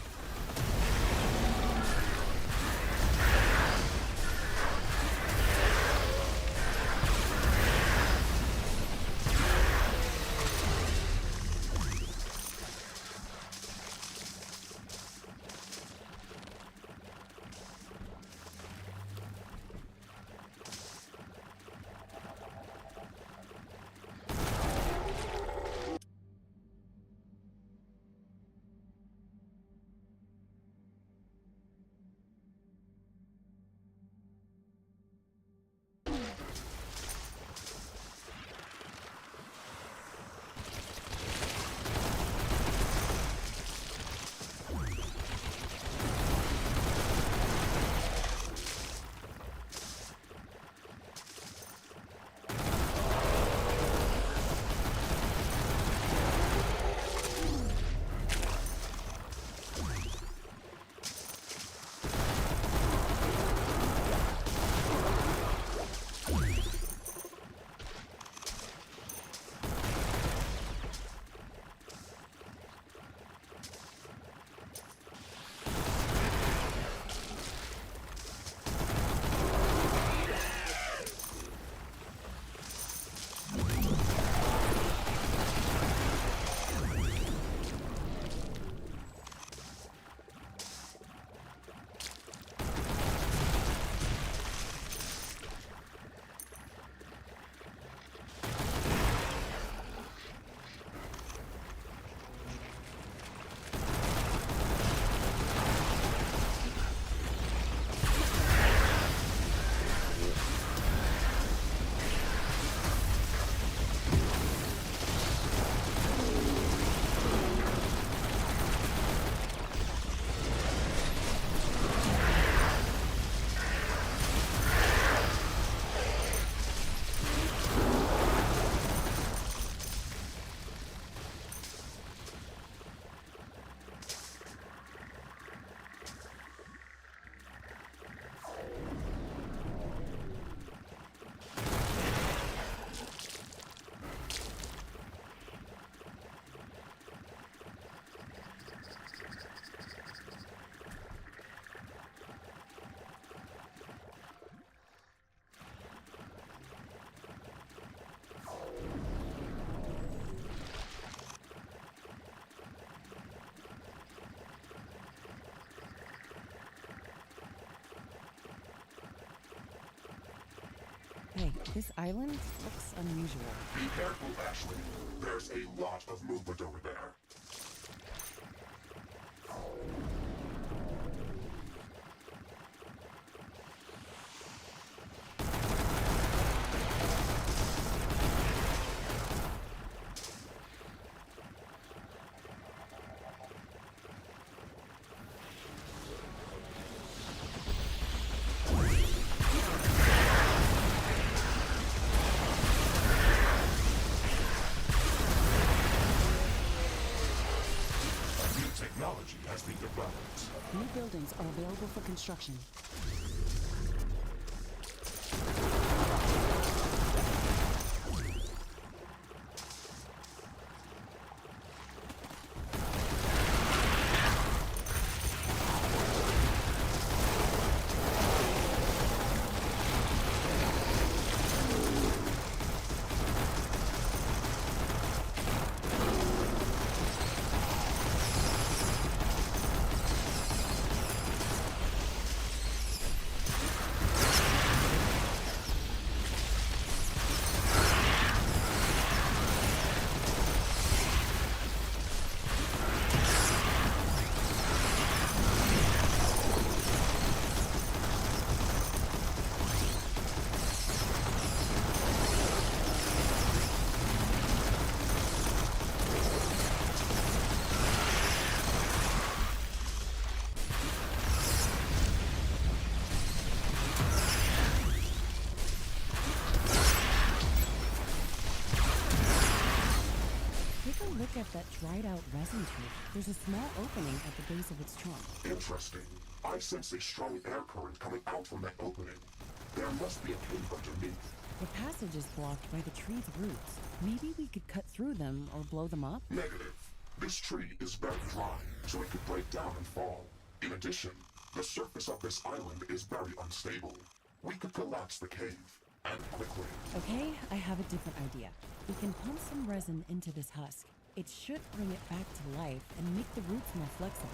Okay, this island looks unusual. Be careful, Ashley. There's a lot of movement over there. Technology has been developed. New buildings are available for construction. Look at that dried out resin tube. There's a small opening at the base of its trunk. Interesting. I sense a strong air current coming out from that opening. There must be a cave underneath. The passage is blocked by the tree's roots. Maybe we could cut through them or blow them up? Negative. This tree is very dry, so it could break down and fall. In addition, the surface of this island is very unstable. We could collapse the cave, and quickly. Okay, I have a different idea. We can pump some resin into this husk. It should bring it back to life and make the roots more flexible.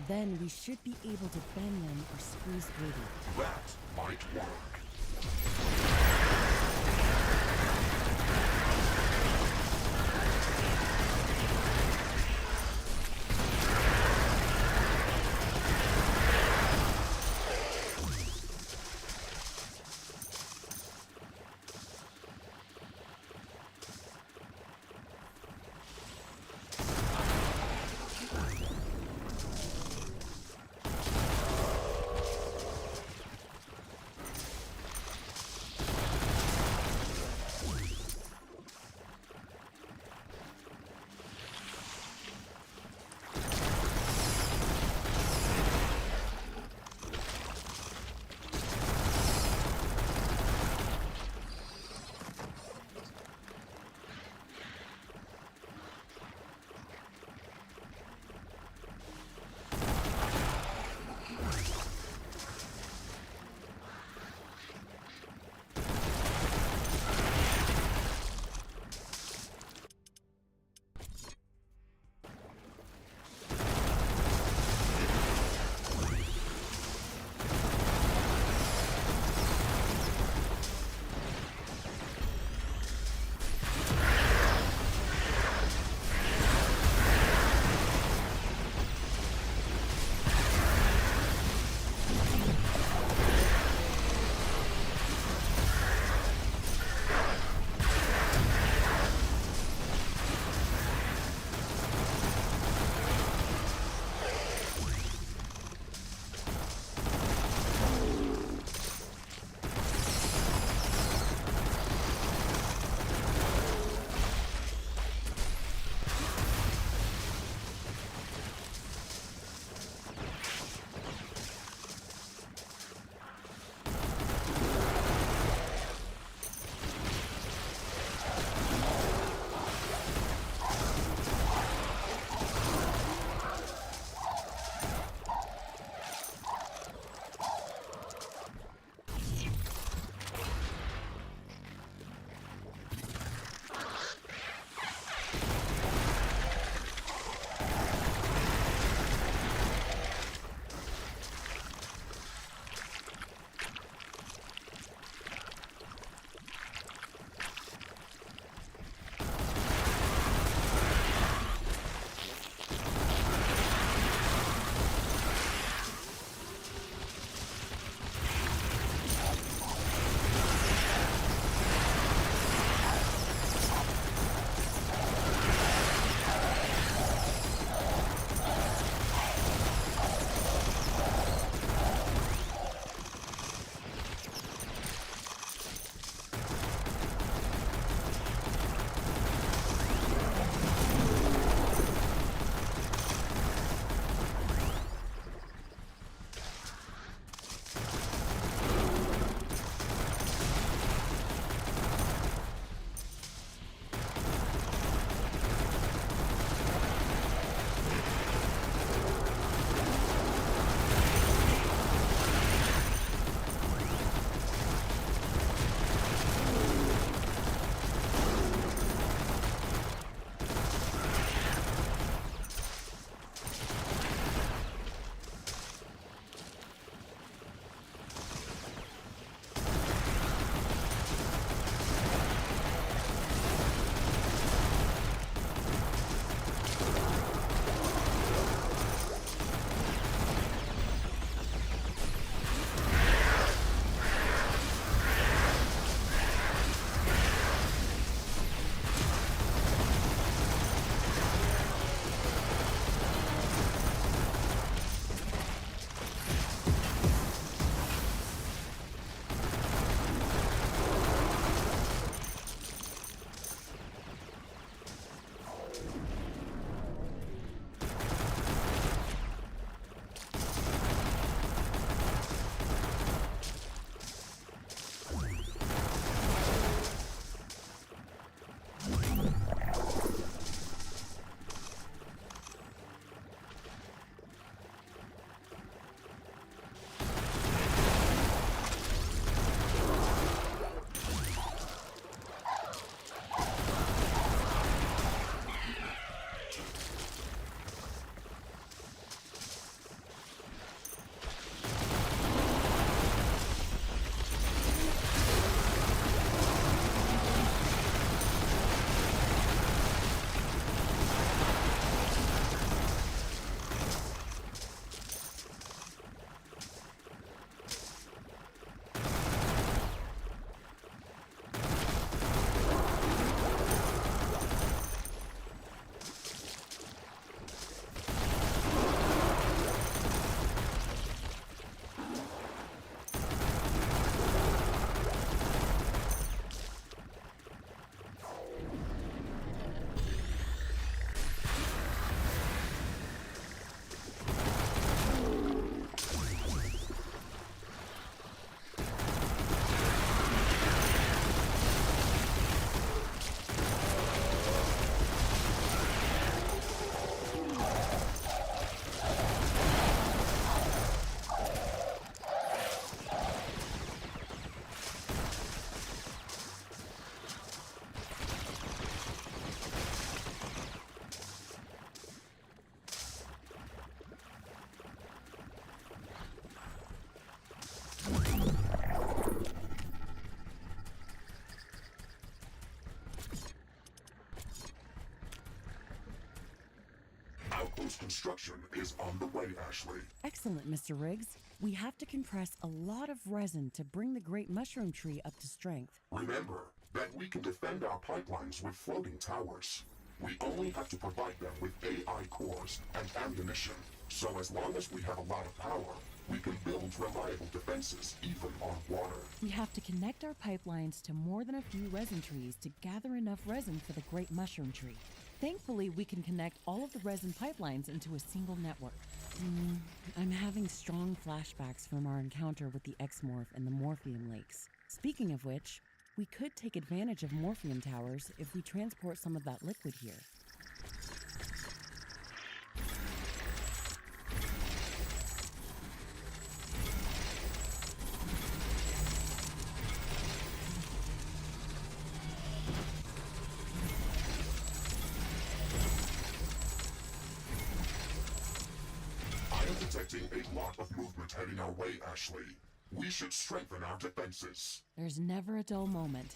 Then we should be able to bend them or squeeze through them. That might work. pipeline's construction is on the way, Ashley. Excellent, Mr. Riggs. We have to compress a lot of resin to bring the great mushroom tree up to strength. Remember that we can defend our pipelines with floating towers. We only have to provide them with AI cores and ammunition. So as long as we have a lot of power, we can build reliable defenses even on water. We have to connect our pipelines to more than a few resin trees to gather enough resin for the great mushroom tree. Thankfully, we can connect all of the resin pipelines into a single network. I'm having strong flashbacks from our encounter with the X-Morph and the Morphium Lakes. Speaking of which, we could take advantage of Morphium towers if we transport some of that liquid here. I am detecting a lot of movement heading our way, Ashley. We should strengthen our defenses. There's never a dull moment.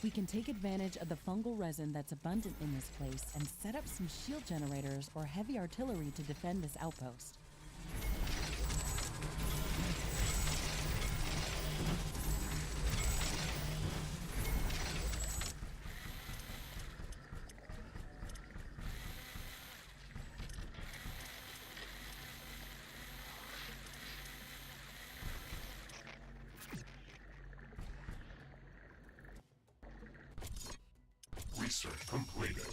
We can take advantage of the fungal resin that's abundant in this place and set up some shield generators or heavy artillery to defend this outpost. Research completed.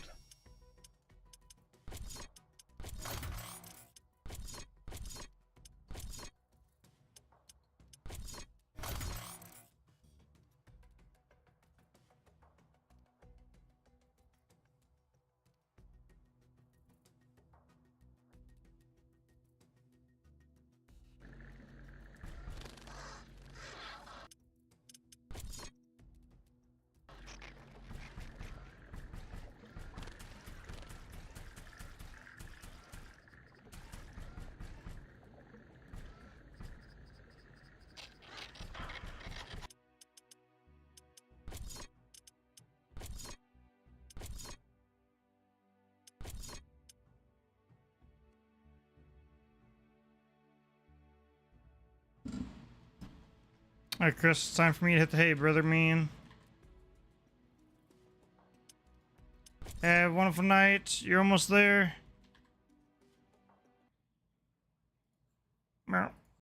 Alright, Chris, it's time for me to hit the hay, brother mean. Have a wonderful night. You're almost there.